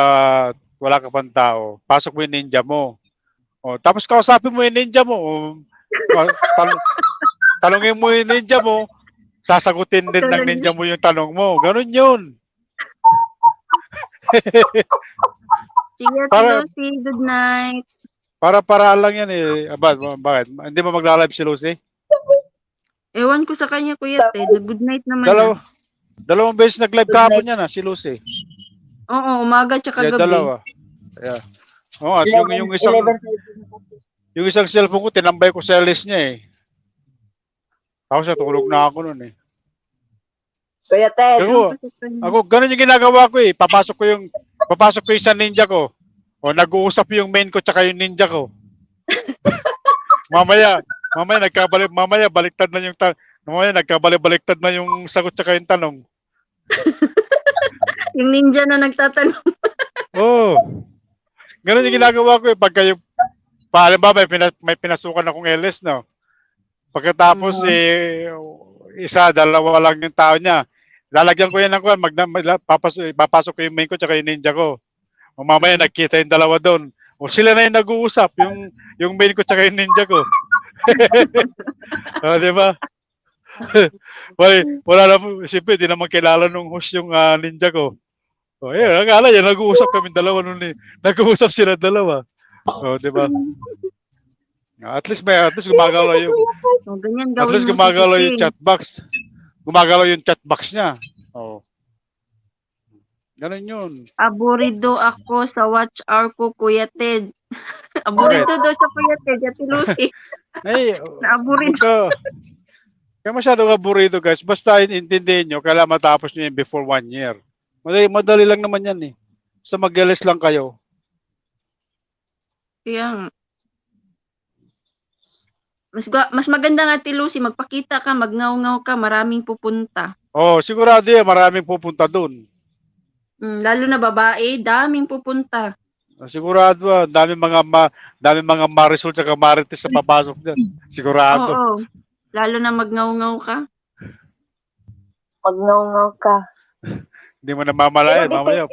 wala ka pang tao. Pasok mo yung ninja mo. O, tapos kausapin mo yung ninja mo. O, tanungin mo yung ninja mo. Sasagutin din ng ninja mo yung tanong mo. Ganun yun. Sige, Para- Lucy. Good night. Para lang yan eh. Bakit? Hindi ba magla-live si Lucy? Ewan ko sa kanya, Kuya Ted. Good night naman na. Dalawang beses nag-live kahapon yan si Lucy. Oo, umaga tsaka Yeah, gabi. dalawa. Yeah. Oh, at yung isang 11:30. yung isang cellphone ko tinambay ko sa list niya eh. Tapos natulog na ako noon eh. Kuya Ted, Ako ganun yung ginagawa ko eh. Papasok ko yung isang ninja ko. O nag-uusap yung main ko tsaka yung ninja ko. mamaya baliktad na yung nagkabaliktad na yung sagot tsaka yung tanong. Yung ninja na nagtatanong. Oh. Ganun yung ginagawa ko eh. Pagka yung, halimbawa may pinasukan akong LS, no? Pagkatapos isa, dalawa lang yung tao niya. Lalagyan ko yan ng kuwan, papasok ko yung main ko tsaka yung ninja ko. O mamaya nagkita yung dalawa doon. O sila na yung nag-uusap, yung main ko tsaka yung ninja ko. Di ba? wala na, siyempre, di naman kilala nung host yung ninja ko. O, akala niya, nag-uusap kami dalawa nun eh. Nag-uusap sila dalawa. O, di ba? At least gumagalaw yung O, ganyan At gawin least mo gumagalaw si yung Ping. chatbox. Gumagalaw yung chatbox niya. Oh. Ganun yun. Aburido ako sa watch hour ko, Kuya Ted. Aburido daw sa Kuya Ted. Ate Lucy. Ay, Naaburido. kaya masyadong aburido guys. Basta intindihin nyo, kailangan matapos nyo yun before 1 year. Madali lang naman yan eh. Basta mag-LS lang kayo. Kaya nga. Mas maganda nga, Ate Lucy, magpakita ka, magngaw-ngaw ka, maraming pupunta. Oh, sigurado yan, maraming pupunta dun. Lalo na babae, daming pupunta. Sigurado daming mga Marisol at Marites na papasok dyan. Sigurado. Oo. Lalo na magngaw-ngaw ka. Magngaw-ngaw ka. Hindi mo namamalayan, mamaya.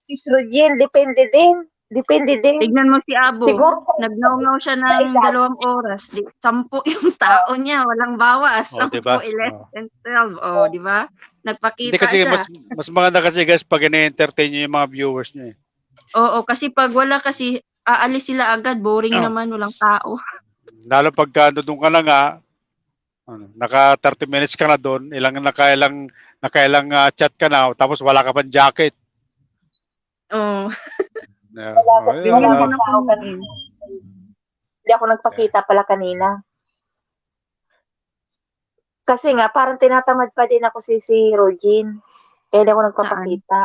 Miss Rogel, depende din. Tignan mo si Abo. Siguro, Nagngaw-ngaw siya ng 2 oras. 10 yung tao niya, walang bawas. 10, diba? 11, and 12. Oh, di ba? Nagpakita Hindi kasi siya. mas maganda kasi guys pag ine-entertain nyo yung mga viewers nyo eh. Oo, kasi pag wala kasi, aalis sila agad. Boring naman, walang tao. Lalo pagka doon ka na nga, Naka 30 minutes ka na doon, nakailang chat ka na, tapos wala ka pang jacket. Oh, Yeah. ganyan Wala din akong tao ako. kanina. Hindi ako nagpakita pala kanina. Kasi nga, parang tinatamad pa din ako si Rogin. Kaya hindi ako nagpapakita.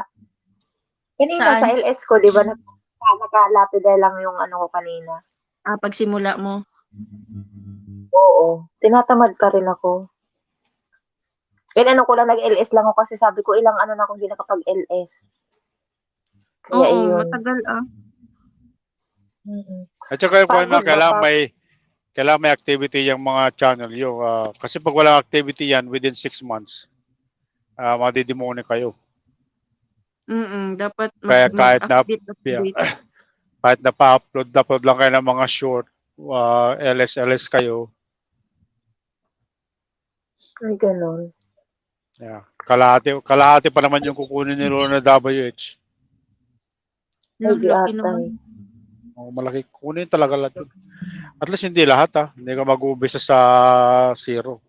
Kanina Saan? sa LS ko, di ba, nakalapid lang yung ano ko kanina. Pagsimula mo. Oo. Tinatamad pa rin ako. Ano ko lang, nag-LS lang ako kasi sabi ko, ilang ano na akong hindi nakapag-LS. Kaya Oo, yun. matagal Mm-mm. At saka Pagod na, na, kailangan may activity yung mga channel yung kasi pag walang activity yan within 6 months, madidemone kayo. Dapat Kaya mag-update. kahit na-upload lang kayo ng mga short, LS kayo. Ay, ganun. Yeah. Kalahati pa naman yung kukunin ni Lolo na WH. Ay, di Laki atay. naman. Malaki kunin talaga lahat. At least hindi lahat hindi ka mag-uumpisa sa zero.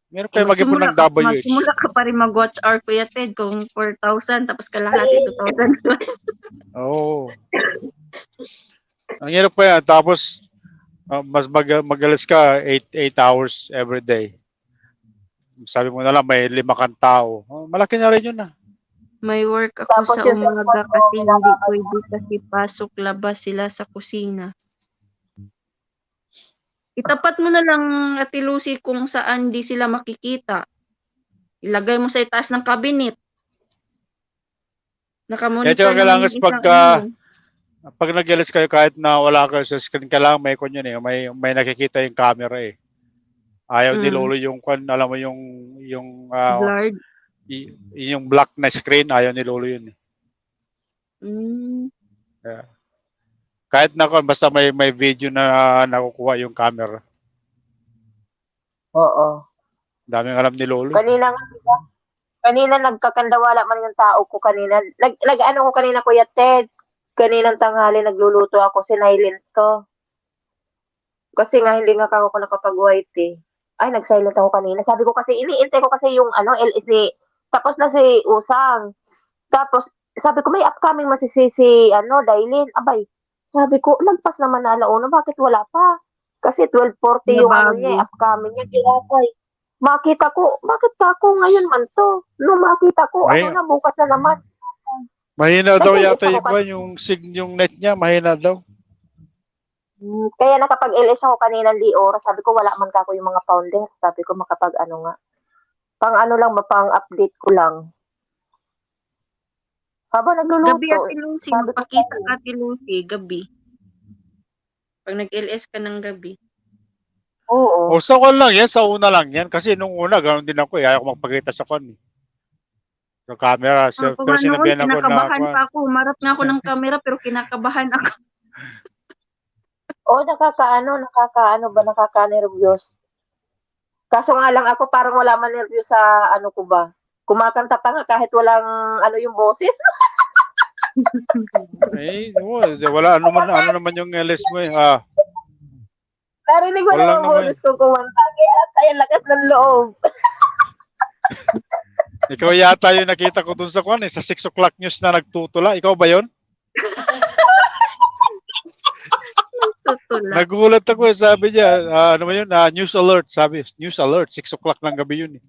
Meron kayo mag-ipon ng WH. Magsimula ka pa rin mag-watch hour, Kuya Ted, kung 4,000, tapos kalahati 2,000. Oo. Ang hirap pa yan. Tapos, mas magalis ka 8 hours every day. Sabi mo na lang, may 5 kang tao. Malaki na rin yun. May work ako Tapos sa yung umaga cellphone ko, kasi hindi pwede kasi pasok, labas sila sa kusina. Itapat mo na lang, Ate Lucy, kung saan di sila makikita. Ilagay mo sa itaas ng cabinet. Nakamonitor naman yung isang pag nag-alis kayo kahit na wala kayo sa screen, kailangan may may nakikita yung camera eh. Ayaw ni Lolo yung alam mo yung blurred. yung black na screen, ayaw ni Lolo yun eh. Yeah. Kahit na basta may video na nakukuha yung camera. Oo. Daming alam ni Lolo. Kanina nga, diba? Kanina nagkakandawala man yung tao ko kanina. Nag-ano ko kanina, Kuya Ted. Kaninang tanghali nagluluto ako, sinilent ko. Kasi nga hindi nga ako nakapag-white eh. Ay, nag-silent ako kanina. Sabi ko kasi, iniintay ko kasi yung LS ni, tapos na si Usang. Tapos, sabi ko, may upcoming masisisi, Dailin. Abay, sabi ko, lagpas naman na alauna, bakit wala pa? Kasi 12:40 yung niya, upcoming niya. Kaya makita ko, bakit ako ngayon man to? Nung makita ko, na, bukas na naman. Mahina daw yata yung net niya, mahina daw. Kaya nakapag-LS ako kanina di oras, sabi ko wala man kako yung mga founder, sabi ko makapag nga. Pang lang, pang update ko lang. Habang nagluluto. Gabi Ate Lucy, magpakita ka Ate Lucy, gabi. Pag nag-LS ka ng gabi. Oo. O sa lang yan, sa una lang yan. Kasi nung una, ganoon din ako ayaw ko magpakita sa sa camera. Pero sinabihan ako na ako. Marap nga ako ng camera pero kinakabahan ako. Nakaka-nervyos. Kaso nga lang ako parang wala man nervyos sa ko ba. Kumakanta pa nga kahit walang yung boses. Wala ano naman yung LS mo eh. Narinig ko naman boses ko kumanta. Kaya lakas ng loob. Ikaw yata yung nakita ko dun sa sa 6 o'clock news na nagtutula. Ikaw ba yun? Nagulat ako, sabi niya, ano ba yun? News alert, sabi. News alert, 6 o'clock ng gabi yun eh.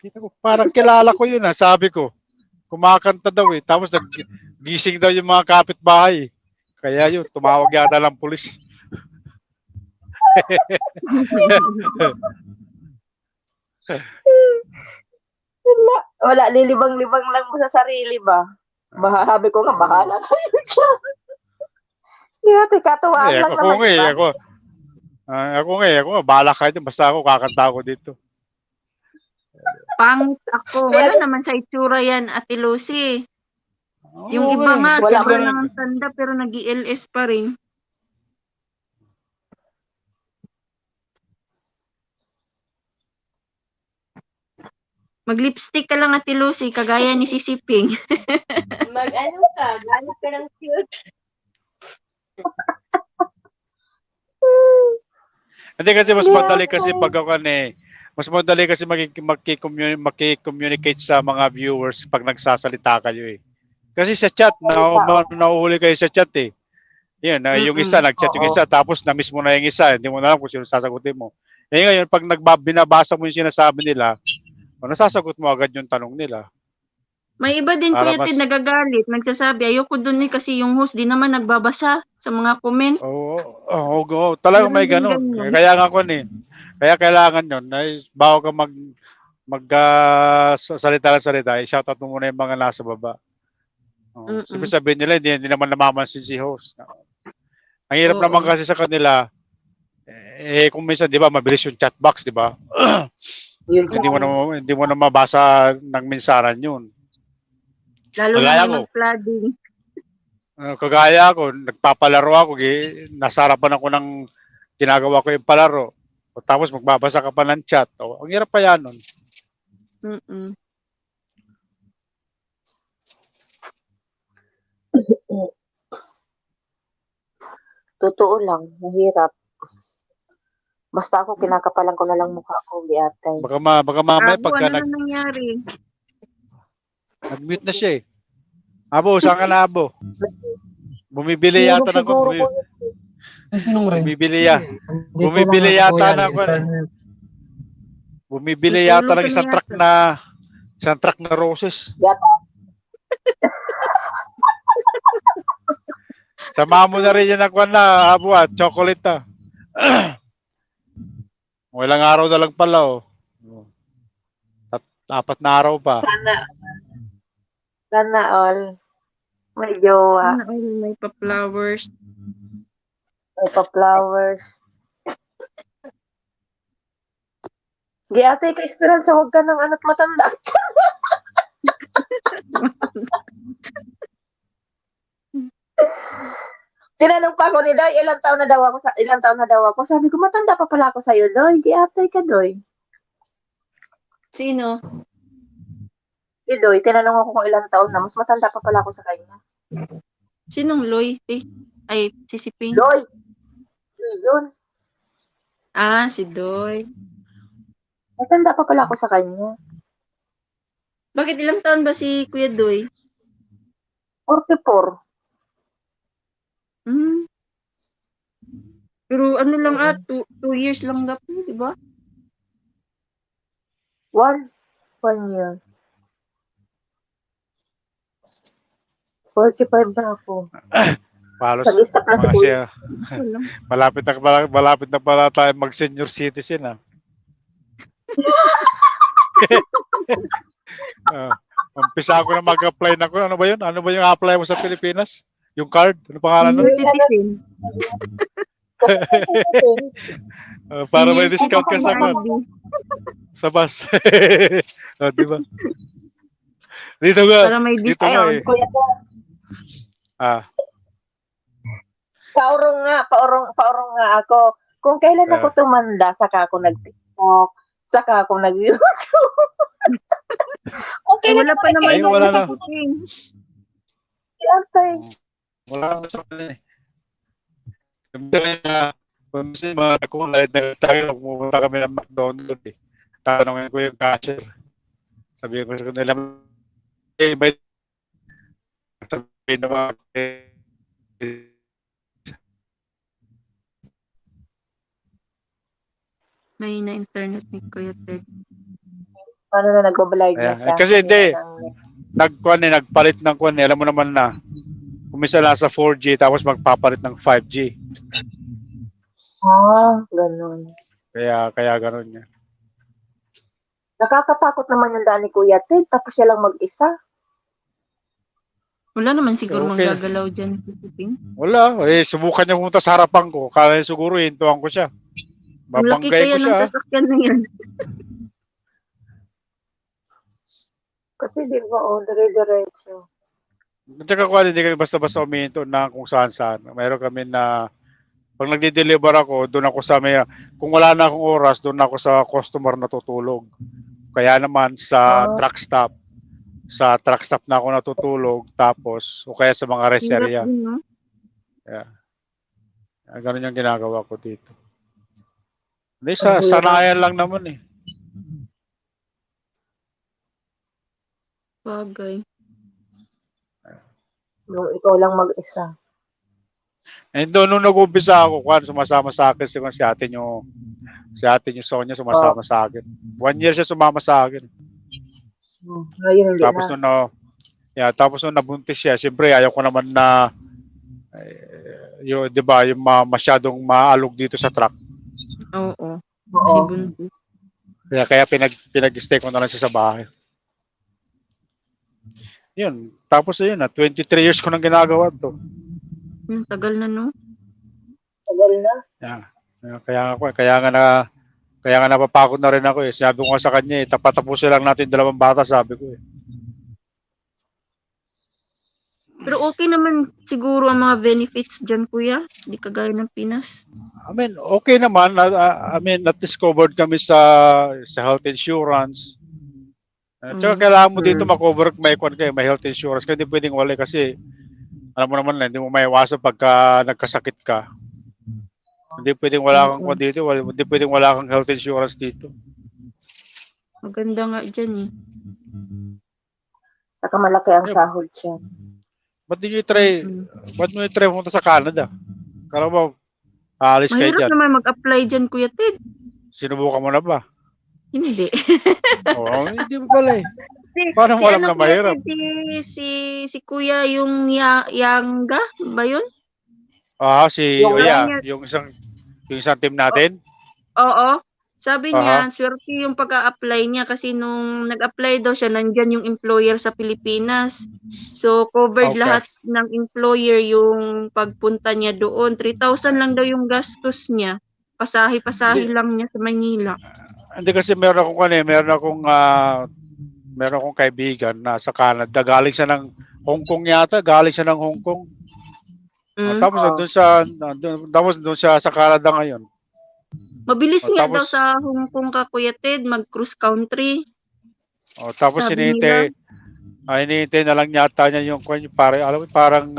Kita ko, parang kilala ko yun sabi ko. Kumakanta daw eh. Tapos gising daw yung mga kapitbahay. Kaya yun, tumawag yata ng pulis. Wala, lilibang-libang lang mo sa sarili ba? Sabi ko nga, bahala kayo dyan. Katuwaan lang naman. Ako, bahala kayo dyan. Basta ako, kakanta ako dito. Pangit ako. Wala naman sa itsura yan, Ate Lucy. Yung iba nga, wala lang ang tanda pero nag-ILS pa rin. Mag-lipstick ka lang, Ate Lucy, kagaya ni Sisiping. Mag-ano ka, ganap ka ng cute. Hindi kasi mas Yeah. madali kasi pag ako mas madali kasi makikommunicate sa mga viewers pag nagsasalita kayo eh. Kasi sa chat, nauhuli kayo sa chat eh. Yun, yung isa, nag-chat yung Oo. isa, tapos na-miss mo na yung isa, hindi mo na alam kung sino sasagutin mo. Eh ngayon, pag binabasa mo yung sinasabi nila, nasasagot mo agad yung tanong nila. May iba din Para Kuya Ted nagagalit, nagsasabi, ayoko dun eh kasi yung host di naman nagbabasa sa mga comment. Oo, talagang may Meron din ganun. ganyan. Kaya nga ko kaya kailangan yun, bago ka salita, i-shoutout mo muna yung mga nasa baba. Sabihin nila, hindi naman namamansin si host. Ang hirap Oo. naman kasi sa kanila, kung minsan, di ba, mabilis yung chat box, di ba? Yun hindi mo na mabasa ng mensaran yun. Lalo Kagaya na may ko. mag-flooding. Kagaya ako, nagpapalaro ako, nasarapan ako ng ginagawa ko yung palaro. Tapos magbabasa ka pa ng chat. Ang hirap pa yan nun. Totoo lang, mahirap. Basta ako, kinakapalan ko na lang mukha ko, Giatay. Baka mamaya Abo, pagka ano na nangyari? nag-mute na siya eh. Abo, saan ka na Abo? Bumibili yata ng Bumibili yata ng Bumibili yata ng isang truck na roses. Sama mo na rin yan ng Abo chocolate ah. Ilang araw na lang pala oh. 4 na araw pa. Sana all. May jowa. Sana all may pa-flowers. May pa-flowers. Giatay ka Esperanza, huwag ka ng anak matanda. Tinanong pa ako ni Doy, ilang taon na daw ako. Sabi ko, matanda pa pala ako sa'yo, Doy. Giatay ka, Doy. Sino? Si Doy, tinanong ako kung ilang taon na. Mas matanda pa pala ako sa kanya. Sinong Loy? Ay, si Siping. Doy! Yun. Ah, si Doy. Matanda pa pala ako sa kanya. Bakit ilang taon ba si Kuya Doy? 44. Pero ano lang 2 years lang gap, di ba? 1 year. 45 na ako. Palos. Nag-stop na si Kuya. Malapit na pala tayo mag-senior citizen ah. Umpisa ako na mag-apply na ko. Ano ba yun? Ano ba yung apply mo sa Pilipinas? Yung card? Ano pangalan nun? Citizen. Para may discount ka sa bus. Di ba? Dito nga. Para may Dito nga eh. Paurong nga ako. Kung kailan ako tumanda, saka ako nag-TikTok, saka ako nag-YouTube. Wala pa naman Ay, wala na. Wala na sa kanila eh. Kasi mga kulay na tayo, pumunta kami ng McDonald's eh. Tanongin ko yung cashier. Sabi ko sa kanila, may sabihin naman may na-internet ni Kuya Ted. Ano na nag-blind na siya? Kasi hindi. Nagpalit ng kwan. Alam mo naman na. Kumisa nasa 4G tapos magpapalit ng 5G. Ganun. Kaya ganun niya. Nakakatakot naman yung daan ni Kuya Ted, tapos siya lang mag-isa. Wala naman siguro Okay. manggagalaw dyan si Siping. Wala. Subukan niya pumunta sa harapan ko. Kala niya siguro hintuan ko siya. Ang laki Babanggay kaya ko ng siya. sasakyan na yan. Kasi di ba, dire-diretso. At saka kung hindi kami basta-basta umihinto na kung saan-saan. Mayroon kami na pag nagde-deliver ako, doon ako sa kung wala na akong oras, doon ako sa customer natutulog. Kaya naman sa truck stop na ako natutulog, tapos o kaya sa mga rest area. Hirap din, no? Ganun yung ginagawa ko dito. Hindi, Ang hirap. sanayan lang naman eh. Bagay. Yung ikaw lang mag-isa. And doon, nung nag-umpisa ako, sumasama sa akin si ate nyo Sonia, sumasama sa akin. 1 year siya sumama sa akin. Ngayon hindi Tapos na. tapos nung nabuntis siya, siyempre ayaw ko naman na yung 'di ba, yung masyadong maalog dito sa truck. Oo. Oo. Si Buntis. Kaya pinag-stay ko na lang siya sa bahay. Yun. Tapos yun na 23 years ko nang ginagawa to. Tagal na, no? Tagal na. Yeah. Kaya nga napapagod na rin ako eh. Sabi ko nga sa kanya eh, tapusin lang natin 2 bata, sabi ko eh. Pero okay naman siguro ang mga benefits dyan, kuya. Hindi kagaya ng Pinas. I mean, okay naman. I mean, na-discovered kami sa health insurance. Tsaka kailangan mo dito makover may health insurance. Kaya hindi pwedeng wala kasi alam mo naman hindi mo maiwasan pagka nagkasakit ka. Hindi pwedeng wala kang dito. Hindi pwedeng wala kang health insurance dito. Maganda nga dyan eh. Saka malaki ang sahod siya. Ba't mo i-try pumunta sa Canada? Kala mo, aalis kayo Mahirap dyan. naman mag-apply dyan, Kuya Ted. Sinubukan mo na ba? Hindi. Oo, hindi mo pala eh. Paano mo alam na mahirap? Si Kuya yung Yangga ba yun? Yung isang team natin. Oo. Sabi niya, swerte yung pag-a-apply niya kasi nung nag-apply daw siya, nandyan yung employer sa Pilipinas. So, covered lahat ng employer yung pagpunta niya doon. 3,000 lang daw yung gastos niya. Pasahe-pasahe lang niya sa Manila. Hindi kasi meron akong kaibigan na sa Canada. Galing siya ng Hong Kong yata. Tapos doon siya sa Canada ngayon. Mabilis nga daw sa Hong Kong ka, Kuya Ted, mag-cruise country. Tapos hinihintay na lang yata niya yung parang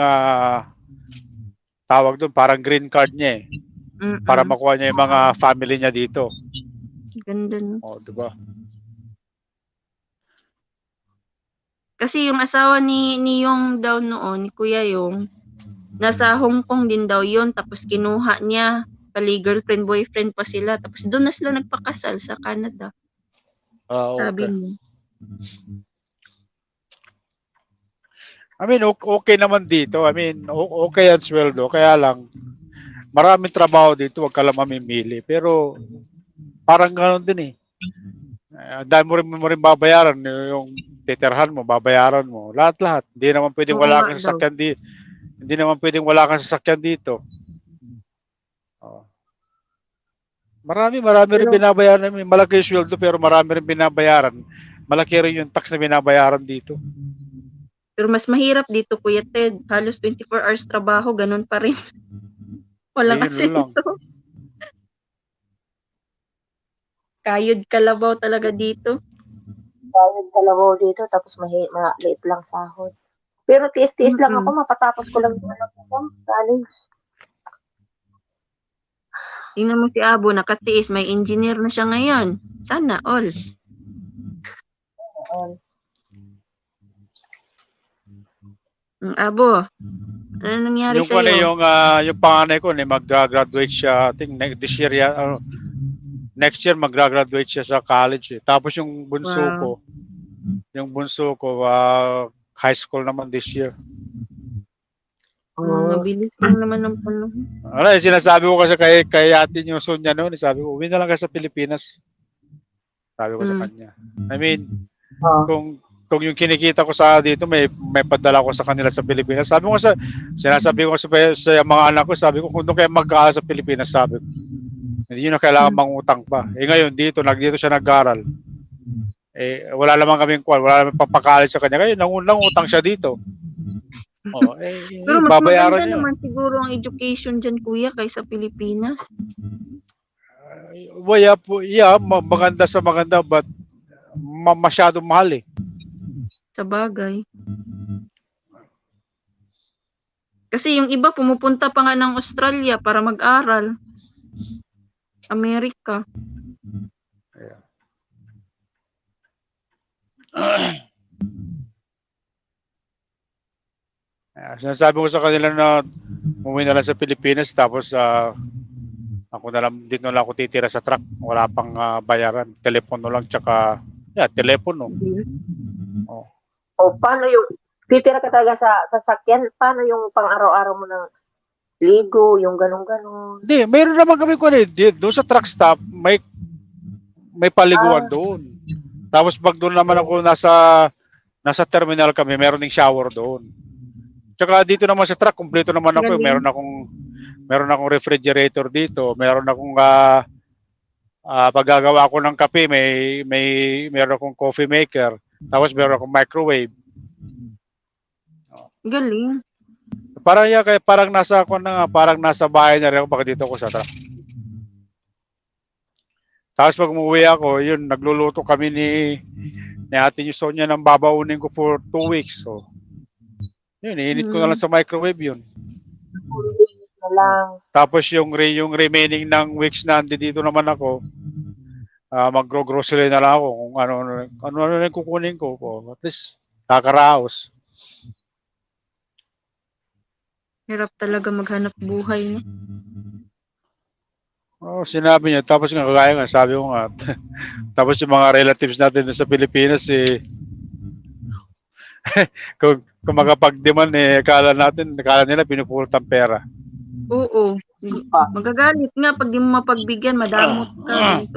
tawag doon, parang green card niya eh. Para makuha niya yung mga family niya dito. Ganda no. Diba? Kasi yung asawa ni Yong daw noon, ni Kuya Yong, nasa Hong Kong din daw yun, tapos kinuha niya. Pali girlfriend, boyfriend pa sila. Tapos doon na sila nagpakasal sa Canada. Sabi niya. I mean, okay naman dito. I mean, okay ang sweldo. Kaya lang, maraming trabaho dito. Huwag ka lang mamimili. Pero, parang gano'n din eh. Dahil mo rin babayaran. Yung titirhan mo, babayaran mo. Lahat-lahat. Hindi naman pwedeng wala kang sasakyan dito. Hindi naman pwedeng wala kang sasakyan dito. Marami rin binabayaran. Malaki yung sweldo pero marami rin binabayaran. Malaki rin yung tax na binabayaran dito. Pero mas mahirap dito, Kuya Ted. Halos 24 hours trabaho, ganun pa rin. Walang asento. Kayod kalabaw talaga dito. Tapos maliit lang sahod. Pero tiis-tiis lang ako, mapatapos ko lang yung college. Tingnan mo si Abo, nakatiis. May engineer na siya ngayon. Sana all. Abo, ano nangyari sa'yo? Yung panganay ko, mag-graduate siya, I think this year, next year mag-graduate siya sa college. Tapos yung bunso ko, high school naman this year. Mabilis lang naman ng panahon. Sinasabi ko kasi kay ate yung Sonia noon, sabi ko, uwi na lang kayo sa Pilipinas. Sabi ko sa kanya. I mean, kung yung kinikita ko sa dito, may padala ko sa kanila sa Pilipinas. Sinasabi ko sa mga anak ko, sabi ko, kung doon kayo mag-aaral sa Pilipinas, sabi ko, hindi nyo na kailangan mangutang pa. Ngayon, dito siya nag-aaral. Wala namang papakalit sa kanya. Ngayon, nangutang siya dito. Pero mas maganda naman siguro ang education dyan, Kuya, kaysa Pilipinas. Maganda sa maganda, but masyadong mahal eh. Sa bagay. Kasi yung iba pumupunta pa nga ng Australia para mag-aral. Amerika. Sinasabi ko sa kanila na umuwi na lang sa Pilipinas tapos ako na lang dito na lang ako titira sa truck. Wala pang bayaran. Telepono lang tsaka telepono. O paano yung titira ka talaga sa sasakyan? Paano yung pang-araw-araw mo ng ligo, yung ganun-ganun? Hindi, mayroon naman kami ko doon sa truck stop, may paliguan doon. Tapos pag doon naman ako nasa terminal kami, meron ding shower doon. Tsaka dito naman sa truck, kumpleto naman ako. Meron akong refrigerator dito, meron akong paggagawa ko ng kape, meron akong coffee maker, tapos meron akong microwave. Galing. Parang nasa bahay na rin ako pag dito ako sa truck. Tapos pag umuwi ako, yun, nagluluto kami ni Ate Sonia ng babaunin ko for 2 weeks. So, yun, iinit ko na lang sa microwave yun. Na lang. Tapos yung remaining ng weeks na dito naman ako, mag-grocery na lang ako kung ano na yung kukunin ko. At least, kakaraos. Hirap talaga maghanap buhay, no? Sinabi niya. Tapos nga, kagaya nga, sabi ko nga. Tapos yung mga relatives natin sa Pilipinas, kung makapag-demand, akala nila pinupulot ang pera. Oo. Magagalit nga pag di mo mapagbigyan, madamot ka.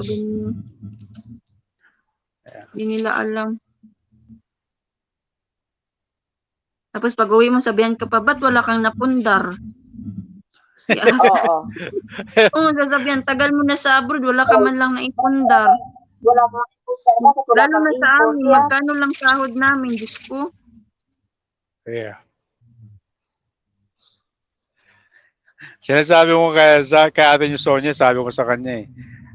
Hindi nila alam. Tapos pag uwi mo, sabihan ka pa, ba't wala kang napundar? Oo. Oo, sasabihan, tagal mo na sa abroad, wala ka man lang naipundar. Wala kang import. Lalo na sa amin, magkano lang sahod namin, Diyos ko. Yeah. Sinasabi mo kay Ate Sonia, sabi ko sa kanya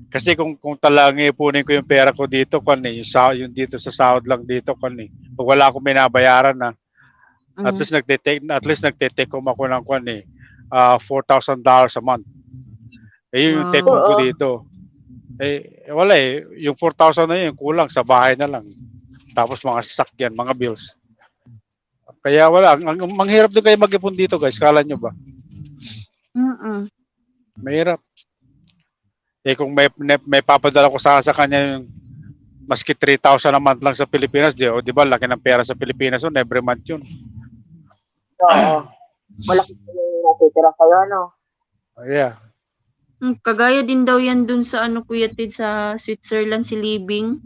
Kasi kung talagang ipunin ko yung pera ko dito, yung dito sa sahod lang dito, pag wala akong binabayaran na, at least nagte-take home ako ng $4,000 a month. Yun yung take home ko dito. Wala yung 4,000 na yun, kulang sa bahay na lang. Tapos mga sasakyan, mga bills. Kaya wala, ang manghirap din kayo mag-ipon dito, guys. Kala nyo ba? Mahirap. Kung may papadala ko sa kanya yung maski 3,000 a month lang sa Pilipinas, di ba, laki ng pera sa Pilipinas yun, every month yun. Oo. Malaki yung natitira sa'yo, ano? Yeah. Kagaya din daw yan dun sa Kuya Ted, sa Switzerland, si Libing.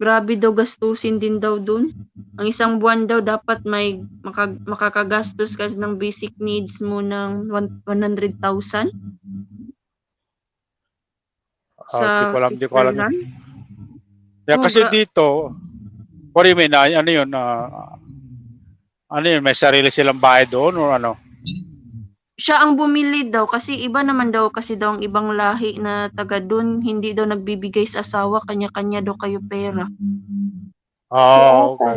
Grabe daw gastusin din daw dun. Ang isang buwan daw dapat may makakagastos ka ng basic needs mo ng 100,000. Di ko alam. Yeah, kasi dito, what do you mean? Ano yun? May sarili silang bahay doon o ano? Siya ang bumili daw kasi iba naman daw kasi daw ang ibang lahi na taga doon, hindi daw nagbibigay sa asawa, kanya-kanya daw kayo pera. Okay.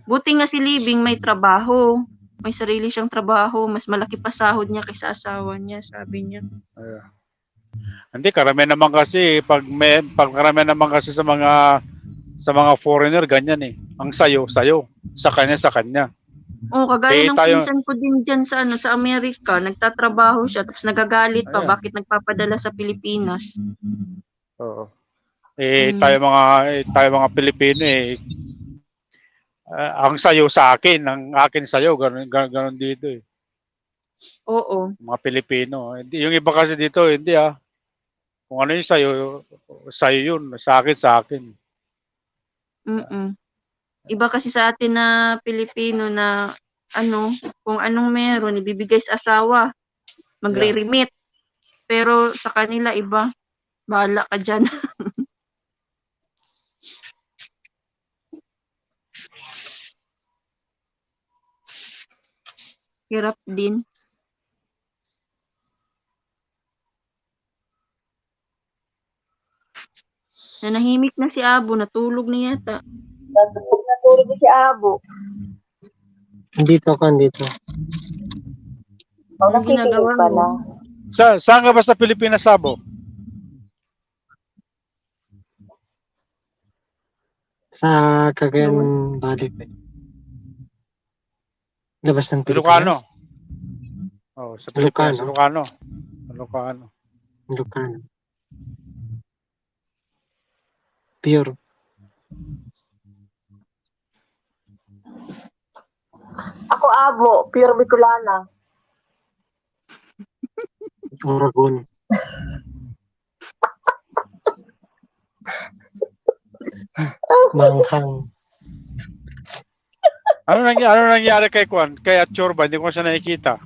Buti nga si Libing may trabaho. May sarili siyang trabaho, mas malaki pa sahod niya kaysa asawa niya, sabi niya. Hindi, karamihan naman kasi karamihan naman kasi sa mga foreigner ganyan Ang sayo, sa kanya. Kagaya ng pinsan ko din dyan sa Amerika, nagtatrabaho siya tapos nagagalit pa bakit nagpapadala sa Pilipinas. Oo. Tayo mga Pilipino ang sayo sa akin, ang akin sayo, ganun dito Oo. Mga Pilipino. Yung iba kasi dito, hindi Kung ano yung sayo yun, sa akin. Iba kasi sa atin na Pilipino na kung anong meron, ibibigay sa asawa, magre-remit. Pero sa kanila iba, bahala ka dyan. Hirap din. Nanahimik na si Abo, natulog na yata. Natulog si Abo. Andito. Nakikinig pala. Saan ka ba sa Pilipinas, Sabo? Sa Cagayan Valley. Labas ng Ilocano. Pilipinas. Oh, sa Pilipinas, Ilocano. Ilocano. Ilocano. Pure. Ako abo, pure Bicolana. Oragon. Manghang. Ano nangyari kay Kwan? Kay Atchorba, hindi ko siya nakikita.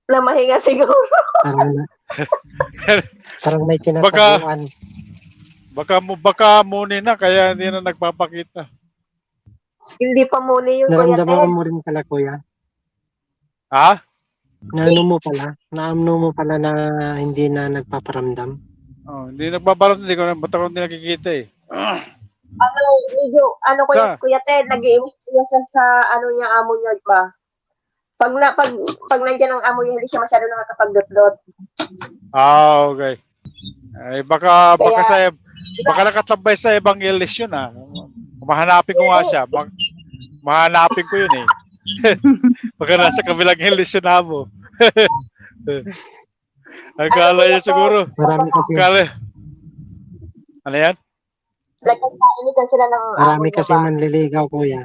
Na mahinga siguro. Parang, parang may tinatabuan. Baka muni na, kaya hindi na nagpapakita. Hindi pa muna yung Kuya Naramdaman Ted. mo rin pala, kuya. Ha? Naamno mo pala na hindi na nagpaparamdam. Oh, hindi nagbabalot, hindi ko hindi nakikita eh. Ano, medyo, Kuya Ted, nag-iiwas siya sa, niya, amo niya ba? Pag nandiyan ang amo niya, hindi siya masyado nakakapagdot-dot. Ah, okay. Ay, baka Kaya- nakatabay sa ibang ilis yun ah. Mahanapin ko nga siya. Mahanapin ko yun eh. Baka nasa kabilang ilis yun mo. Akala niya siguro. Marami kasi, Ano yan? Like, nagkainitan sila ng amo marami niya kasi ba? manliligaw, kuya.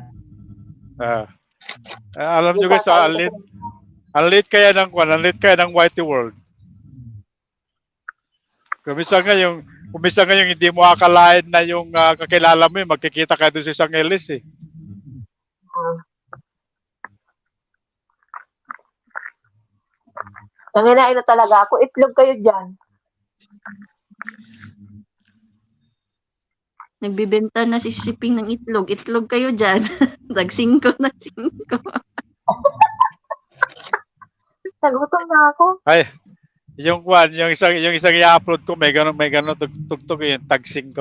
Alam nyo guys, ang lit kaya ng Whitey World. Kumisa nga yung hindi mo akalain na yung kakilala mo magkikita kayo doon sa isang ilis eh. Nanginain na talaga ako. Itlog kayo dyan. Nagbibenta na si Siping ng itlog. Itlog kayo dyan. Nag-5 na 5. Nagutom na ako. Ay, yung isang i-upload ko, may ganun tugtog yun, tag 5.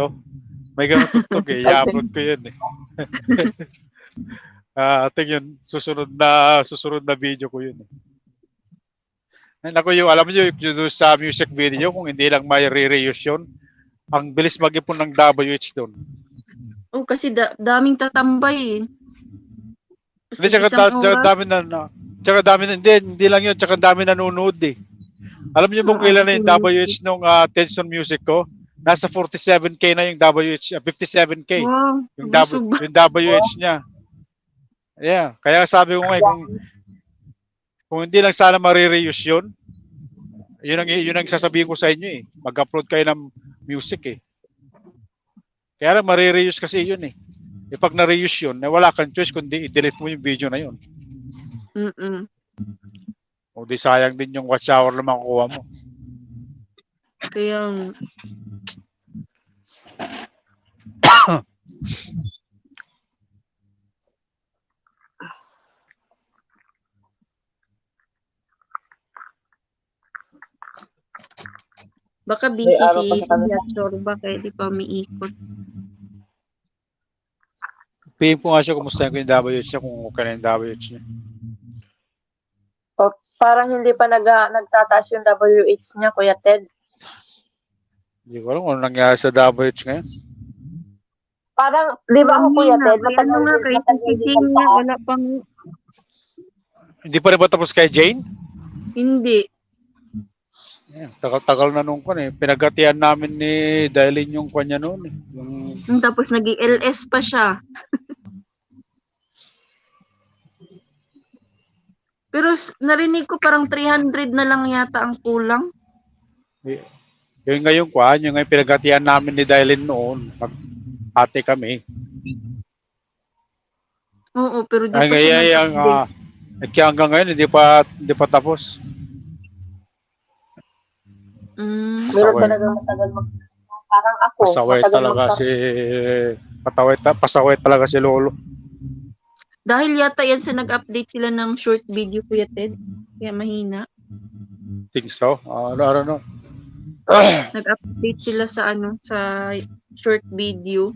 May ganun tugtog eh, i-upload ko yun eh. I think yun, susunod na video ko yun eh. Ay, naku, alam niyo yung sa music video, kung hindi lang may re-reuse yun, ang bilis mag-ipon ng WH doon. Oh, kasi daming tatambay eh. Hindi, tsaka hindi lang yun, tsaka dami nanonood eh. Alam niyo kung kailan na yung WH nung Tension Music ko? Nasa 47K na yung WH, 57K. Wow, Yung WH niya. Yeah, kaya sabi ko nga kung hindi lang sana ma-reuse yun, yun ang sasabihin ko sa inyo eh. Mag-upload kayo ng music eh. Kaya lang ma-reuse kasi yun eh. E pag na-reuse yun, wala kang choice kundi i-delete mo yung video na yun. O di sayang din yung watch hour na makukuha mo. Kaya baka busy si Atchorba kaya di pa umiikot. PM ko nga siya, kumusta ko yung WH niya, kung okay na yung WH niya. Parang hindi pa nagtataas yung WH niya, Kuya Ted. Hindi ko alam kung ano nangyari sa WH ngayon. Parang, di ba ako, Kuya Ted, matagal nga kay Titing niya, wala pang... Hindi pa rin ba tapos kay Jane? Hindi. Yeah, tagal-tagal na nung kan eh. Pinagatian namin ni Dailin yung kanya noon eh. Tapos nag-LS pa siya. Pero narinig ko parang 300 na lang yata ang kulang. Yung ngayon yung ngayon pinagatian namin ni Dailin noon. Ate kami. Oo, pero di pa siya nag-update. Hanggang ngayon hindi pa tapos. Meron talaga matagal parang ako. Pasaway talaga si Lolo. Dahil yata yan sa nag-update sila ng short video, Kuya Ted. Kaya mahina. Think so? I don't know. Nag-update sila sa sa short video.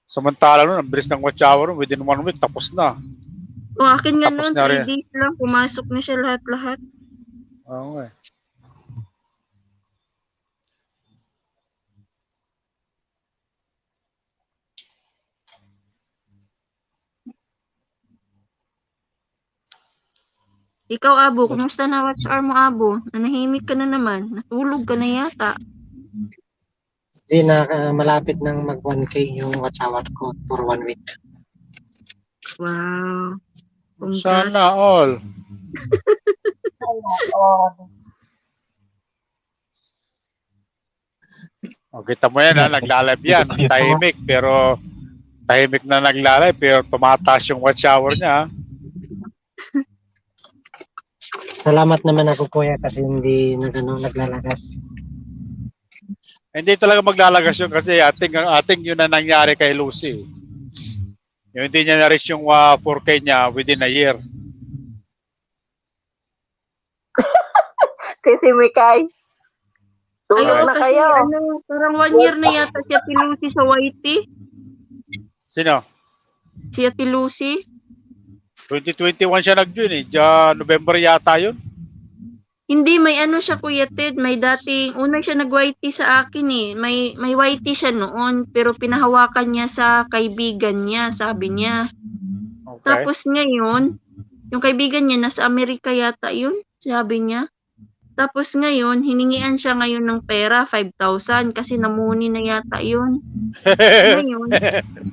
Samantala nun, ang bilis ng watch hour, within 1 week, tapos na. O akin nga Tapos noon, na 3 rin. days lang, pumasok na siya lahat-lahat. Oo nga eh. Ikaw, Abo, kumusta na watch hour mo, Abo? Nanahimik ka na naman. Natulog ka na yata. Hindi na malapit ng mag 1K yung watch hour ko for 1 week. Wow. Sana Congrats. all. O, kita mo yan ha, naglalab yan. Tahimik, pero tahimik na naglalab, pero tumataas yung watch hour niya. Salamat naman ako kuya kasi hindi naglalagas. Hindi talaga maglalagas yun kasi ating yun na nangyari kay Lucy. Yung hindi niya na-reach yung 4K niya within a year. Si Mikay. Ay, Tulog oo, na kasi kayo. parang 1 year na yata si Ate Lucy sa YT. Sino? Si Ate Lucy. 2021 siya nag-join eh. November yata yun. Hindi, may ano siya, Kuya Ted. May dating, una siya nag-YT sa akin eh. May YT siya noon, pero pinahawakan niya sa kaibigan niya, sabi niya. Okay. Tapos ngayon, yung kaibigan niya nasa Amerika yata yun, sabi niya. Tapos ngayon, hiningian siya ngayon ng pera, 5,000, kasi namuni na yata yun.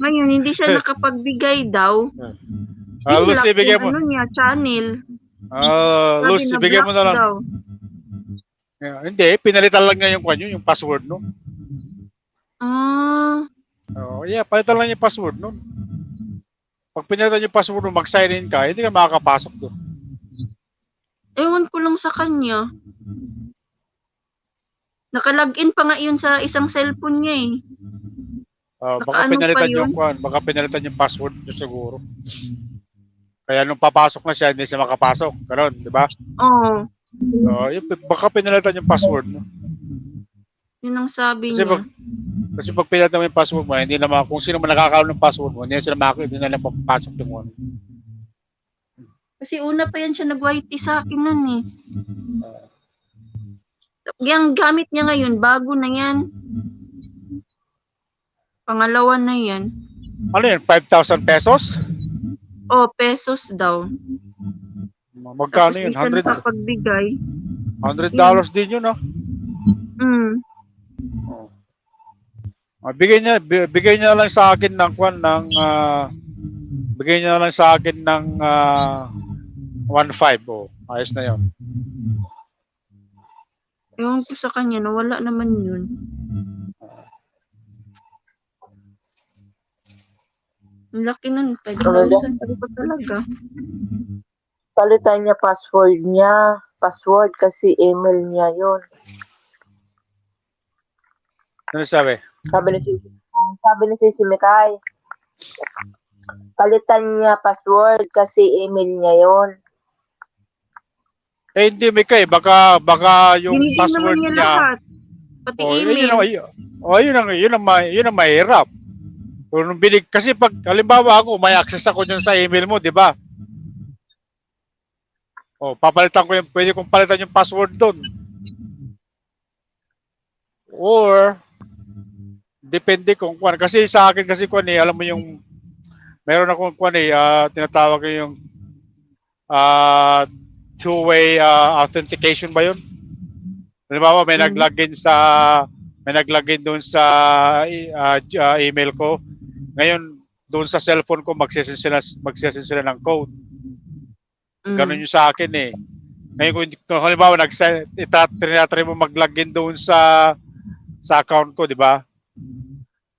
Ngayon, hindi siya nakapagbigay daw. Lucy, Binlock bigay yung mo. ano niya, channel. Lucy, Sabi, bigay mo na lang. daw. Hindi, pinalitan lang niya yung password no. Ah, Yeah, palitan lang yung password no. Pag pinalitan yung password mo, mag-sign in ka, hindi ka makakapasok doon. ewan ko lang sa kanya. Naka-login pa nga yun sa isang cellphone niya eh. Baka Nakaano pa pinalitan yun? baka pinalitan yung password niya siguro. Kaya nung papasok na siya, hindi siya makapasok. Ganon, di ba? Oo, Baka pinalitan yung password mo. yun ang sabi Kasi niya. Kasi pag pinalitan mo yung password mo, hindi naman, kung sino man nakakaroon ng password mo, hindi na lang papasok yung ano. Kasi una pa yan siya nag-YT sa akin nun eh. Yung gamit niya ngayon, bago na yan. Pangalawa na yan. Ano yun, 5,000 pesos? Oh, pesos daw. Magkano Tapos yun? di siya 100 nakapagbigay. $100 din yun, no? Bigay niya lang sa akin ng bigay niya lang sa akin ng 1.5. Oh, ayos na yun. Ewan ko sa kanya, nawala naman yun. Ang laki nun, 5,000 pa talaga. Palitan niya password niya. Password kasi email niya yun. Ano sabi? Sabi ni si Mikay. Palitan niya password kasi email niya yun. Eh hindi Mikay, baka yung Hindi password naman niya niya. lahat. Pati email. Yun ang mahirap. Nung kasi pag halimbawa ako, may access ako dyan sa email mo, di ba? Papalitan ko pwede kong palitan yung password doon. Or depende kung kuan, kasi sa akin kasi kuan alam mo yung meron akong kuan tinatawag ko yung two-way authentication ba yun? Halimbawa may nag-login doon sa email ko. Ngayon doon sa cellphone ko magsesend sila ng code. Ganun yung sa akin eh. Ngayon kung halimbawa tinatry mo mag-login doon sa account ko, di ba?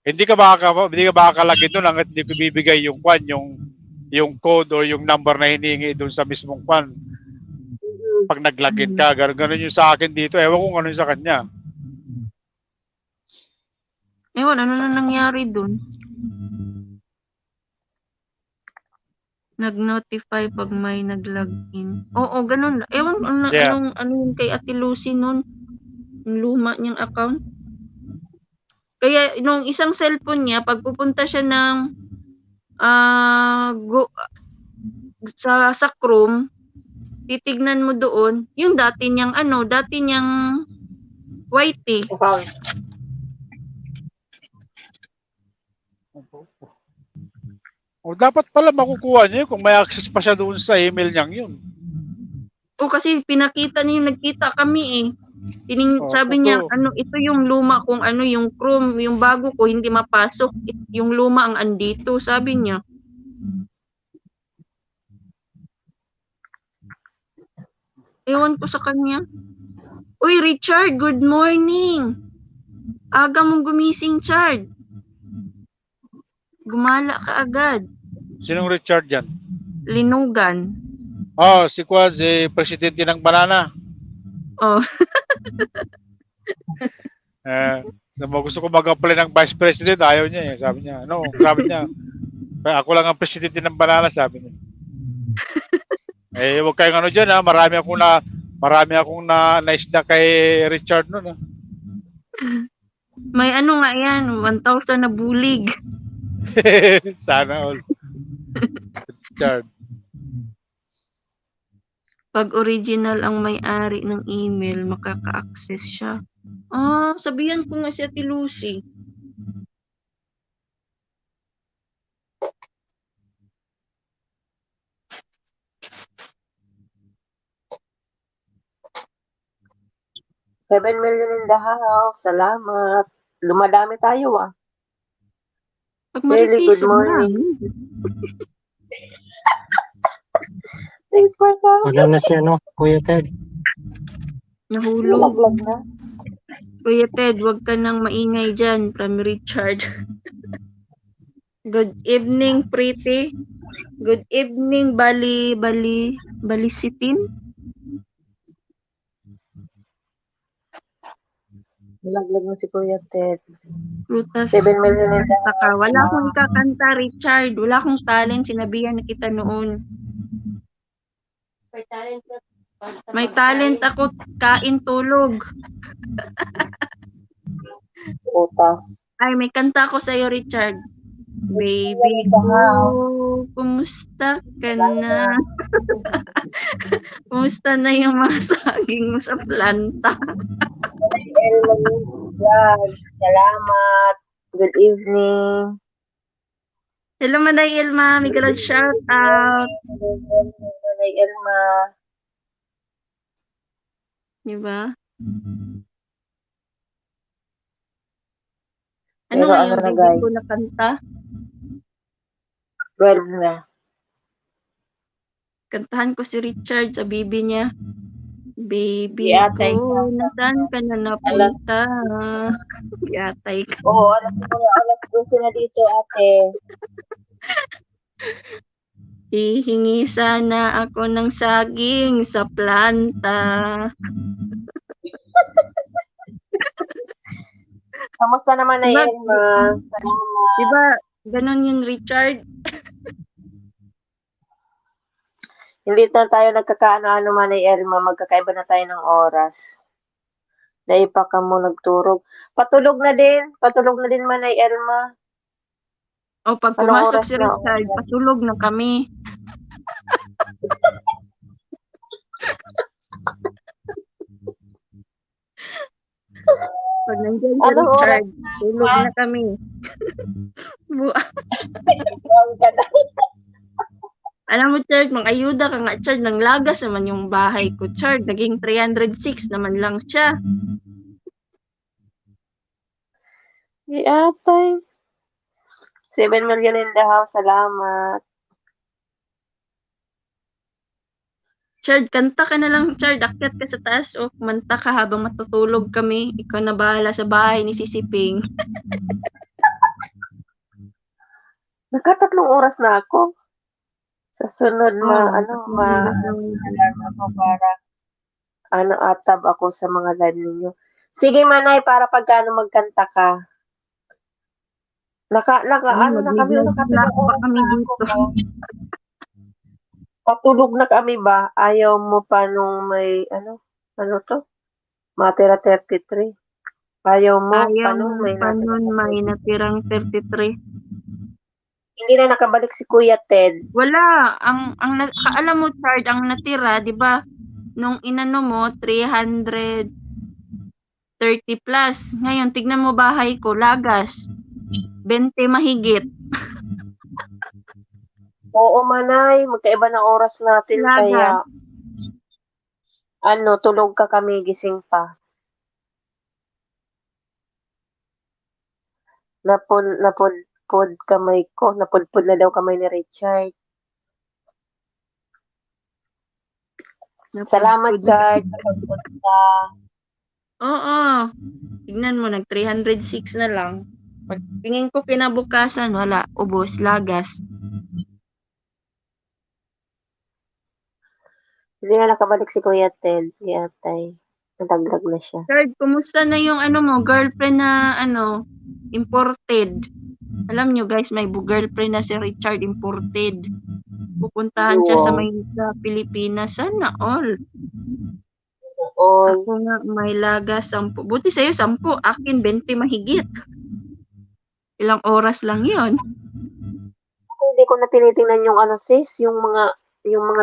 Hindi ka makakalagin doon hangga't hindi ko bibigay yung code o yung number na hinihingi doon sa mismong kwan. Pag nag-login ka, ganun yung sa akin dito. Ewan kung ano yung sa kanya. Ewan, ano na nangyari dun? Nag-notify pag may nag-login. Oo, ganun. Ewan, ano yun kay Ate Lucy nun? Yung luma niyang account. Kaya, nung isang cellphone niya, pag pupunta siya ng sa Chrome, titignan mo doon, yung dati niyang YT. Account. O dapat pala makukuha niya yun kung may access pa siya doon sa email niyang yun. O kasi pinakita niya, nagkita kami eh. Sabi niya, Totoo. ito yung luma kung yung Chrome, yung bago ko hindi mapasok, yung luma ang andito, sabi niya. Ewan ko sa kanya. Uy, Richard, good morning. Aga mong gumising, Chard. Gumala ka agad. Sinong Richard yan? Linugan. Oh, si Kwan, si presidente ng banana. Oh. Gusto ko mag-apply ng vice president, ayaw niya eh. Sabi niya, ako lang ang presidente ng banana, sabi niya. Huwag kayong dyan ha, marami akong naisda kay Richard nun ha. May nga yan, 1,000 na bulig. Sana all. Richard. Pag original ang may-ari ng email, makaka-access siya. Sabihan ko nga si Ate Lucy. $7 million in the house. Salamat. Lumadami tayo ah. Pag Really, good maritisip morning. na. Thanks for that. Wala na si Kuya Ted. Nahulog. Laglag na. Kuya Ted, wag ka nang maingay dyan, from Richard. Good evening, pretty. Good evening, Balisitin. Laglag na si Kuya Ted. Prutas. 7 million in the Saka, house. wala akong ikakanta, Richard. Wala akong talent. Sinabihan na kita noon. May talent ako, kain, tulog. Utas. Ay, may kanta ko sa'yo, Richard. Baby ko, kumusta ka na? Kumusta na yung mga saging mo sa planta? Salamat. Good evening. Hello, Manay Elma. Miguel, shout out. Manay Elma. Diba? Ano Pero nga ano yung na, baby guys? ko na kanta? 12 na. Kantahan ko si Richard sa baby niya. Baby Yatay ko, ka. nasaan ka na napunta? Yatay ka. Oo, alas 12 na dito, ate. Hihingi sana ako ng saging sa planta. Kamusta naman na Diba? Elma? Salamat. Diba, ganun yun, Richard? Hindi na tayo nagkakaano-ano man ay Elma. Magkakaiba na tayo ng oras. Dahil pa ka mo nagturog. Patulog na din. Patulog na din man ay Elma. O, pag Anong pumasok oras si na? Richard, patulog na kami. Pag nandiyan si Anong Richard, tulog na kami. Alam mo, Chard, mag-ayuda ka nga, Chard, nang lagas naman yung bahay ko, Chard. Naging 306 naman lang siya. Atay. 7 million in the house. Salamat. Chard, kanta ka na lang, Chard. Akyat ka sa taas o kumanta ka habang matutulog kami. Ikaw na bahala sa bahay ni Sisiping. Nagkatatlong oras na ako. Sa sunod Tatlong ako para atab ako sa mga live ninyo. Sige Manay, para pagkano magkanta ka. Na kami, nakatulog oras kami na dito. ako. Patulog na kami ba? Ayaw mo pa nung may, ano to? Matira 33. Ayaw mo pa nung may may natirang 33. Hindi na nakabalik si Kuya Ted. Wala. Alam mo, Chard, ang natira, di ba, nung inano mo, 330 plus. Ngayon, tignan mo bahay ko, lagas. 20 mahigit. Oo, Manay. Magkaiba ng oras natin. Lagas. Kaya, tulog ka kami, gising pa. Napudpud kamay ko. Napudpud na daw kamay ni Richard. Salamat, Chard, sa pagpunta. Oo. Tignan mo, nag 306 na lang. Pagtingin ko kinabukasan, wala. Ubos, lagas. Hindi na nakabalik si Kuya Ted. Yatay. Nadaglag na siya. Chard, kumusta na yung girlfriend na imported? Alam nyo guys, may girlfriend na si Richard imported. Pupuntahan siya sa Pilipinas. Sana all. All. Ako nga may laga 10. Buti sa'yo 10. Akin 20 mahigit. Ilang oras lang yon. Hindi ko na tinitingnan yung sis, yung mga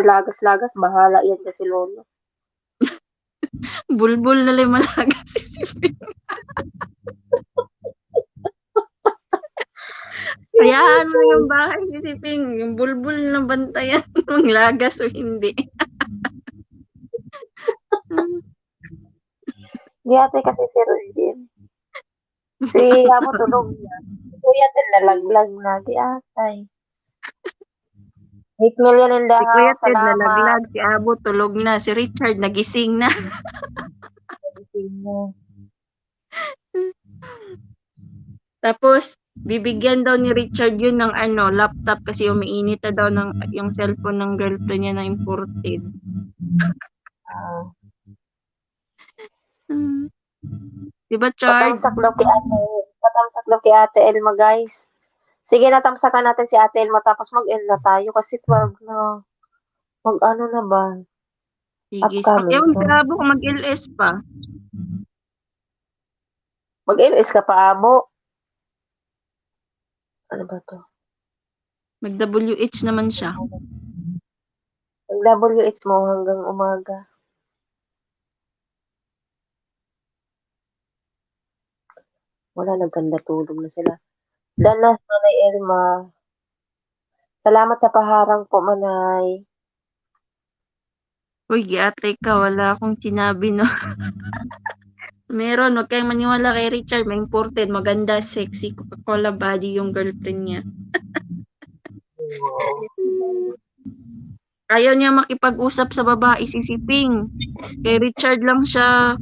lagas-lagas, bahala yan kasi lolo. Bulbul na lang malaga si Siping. Hayaan mo yung bahay ni Siping. Yung bulbul na bantayan ng lagas o hindi. Di ate kasi si Regine. Si Amo tulog na. Kuya Ted nalaglag na. Di atay. 8 million in the Si Kuya house. Ted Salamat. nalaglag, si Abo tulog na, si Richard nagising na. Tapos bibigyan daw ni Richard yun ng laptop kasi umiinit na daw yung cellphone ng girlfriend niya na imported. Diba, Chard? Patamsak daw kay Ate Elma, guys. Sige, natamsakan natin si Ate Elma tapos mag-end na tayo kasi 12 na. Mag-ano na ba? Sige. Upcoming Ewan to. ka, Abo, kung mag-LS pa. Mag-LS ka pa, Abo. Ano ba to? Mag-WH naman siya. Mag-WH mo hanggang umaga. Wala, nagkanda tulog na sila. Danas, Manay Elma. Salamat sa paharang po, Manay. Uy, giatay ka, wala akong sinabi, no? Meron, huwag kayong maniwala kay Richard. May imported, maganda, sexy, Coca-Cola body yung girlfriend niya. Ayaw niya makipag-usap sa babae si Siping. Kay Richard lang siya,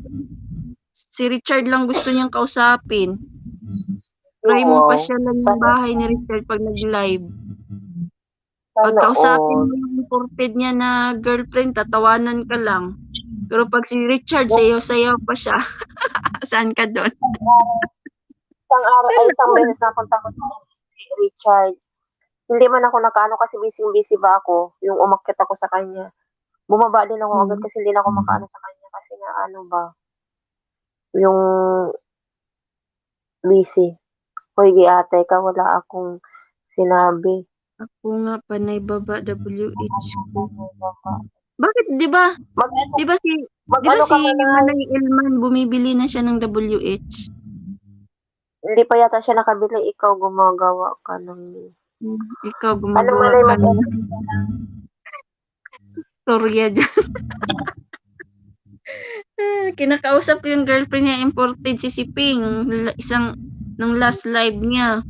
si Richard lang gusto niyang kausapin. Try mo pa siya lang yung bahay ni Richard pag nag-live. Pag kausapin mo yung imported niya na girlfriend, tatawanan ka lang. Pero pag si Richard, sayaw-sayaw pa siya. Saan ka doon? Isang beses napunta ko si Richard. Hindi man ako nakaano kasi busy ba ako. Yung umakyat ako sa kanya. Bumaba din ako agad kasi hindi na ako makaano sa kanya kasi nga ano ba. Yung busy. Hoy, ate ka, wala akong sinabi. Ako nga, panay baba, WH ko. Bakit, di ba? Di ba si Manay Elman, bumibili na siya ng WH? Hindi pa yata siya nakabili. Ikaw gumagawa ka ng... Ikaw gumagawa ka ng... Storya dyan. Kinakausap ko yung girlfriend niya, imported si Siping. Nung last live niya.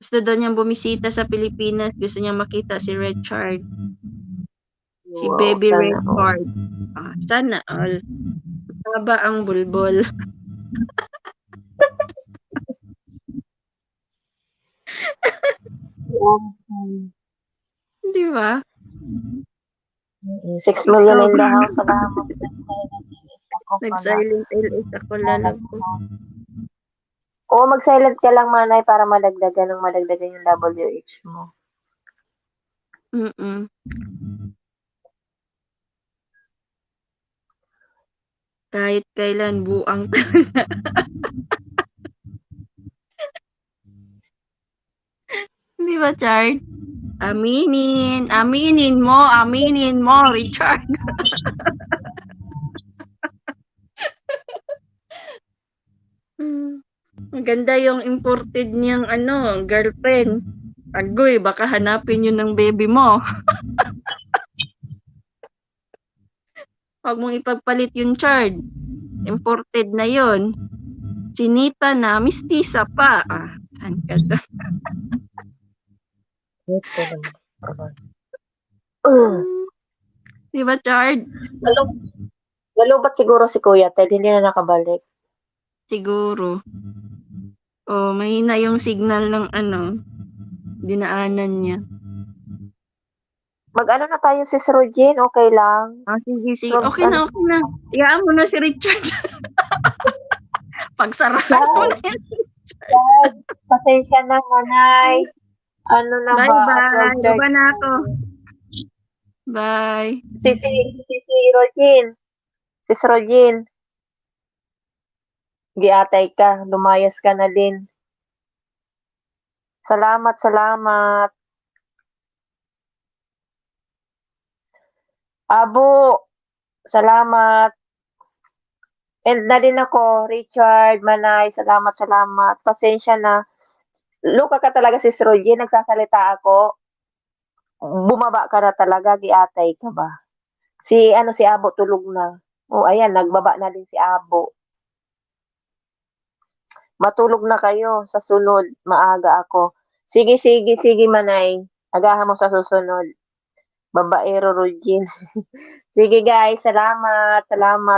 Gusto daw niyang bumisita sa Pilipinas. Gusto niya makita si Richard. Si Baby Richard. Sana all. Taba ang bulbol. Di ba? 6 million in the house. Salamat. Nag-silent LS ako lalo ko. Oo, mag-silent ka lang, Manay, para madagdagan yung WH mo. Kahit kailan buang talaga. Di ba, Chard? Aminin mo, Richard. Maganda yung imported niyang girlfriend. Agoy, baka hanapin yun ng baby mo. Huwag mong ipagpalit yung Chard. Imported na yun. Chinita na, mistisa pa. Saan ka doon? Di ba, Chard? Nalubat siguro si Kuya Ted, hindi na nakabalik. Siguro. Mahina yung signal ng dinaanan niya. Mag-ano na tayo si Rogin, okay lang? Sige. Okay na. Iyaan mo na si Richard. Pagsarahan mo na yan. Dad, pasensya na, Manay. Ano na ba? Bye. Baba na ako. Bye. Si Rogin. Si Rogin. Giatay ka, lumayas ka na din. Salamat. Abo, salamat. And na din ako, Richard, Manay, salamat. Pasensya na. Luka ka talaga si Rogin, nagsasalita ako. Bumaba ka na talaga, giatay ka ba? Si Abo tulog na. Ayan, nagbaba na din si Abo. Matulog na kayo sa sunod, maaga ako. Sige, Manay. Agahan mo sa susunod. Babaero, Rogin. Sige guys, salamat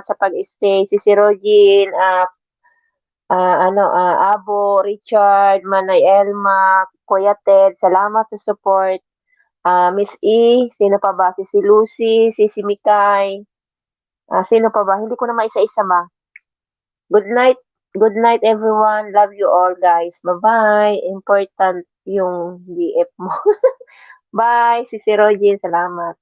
sa pag-stay. Si Rogin, Abo, Richard, Manay Elma, Kuya Ted, salamat sa support. Miss E, sino pa ba? Si Lucy, si Mikay. Sino pa ba? Hindi ko na maisa-isa ba? Good night everyone. Love you all guys. Bye-bye. Important yung DF mo. Bye, si Rogin. Salamat.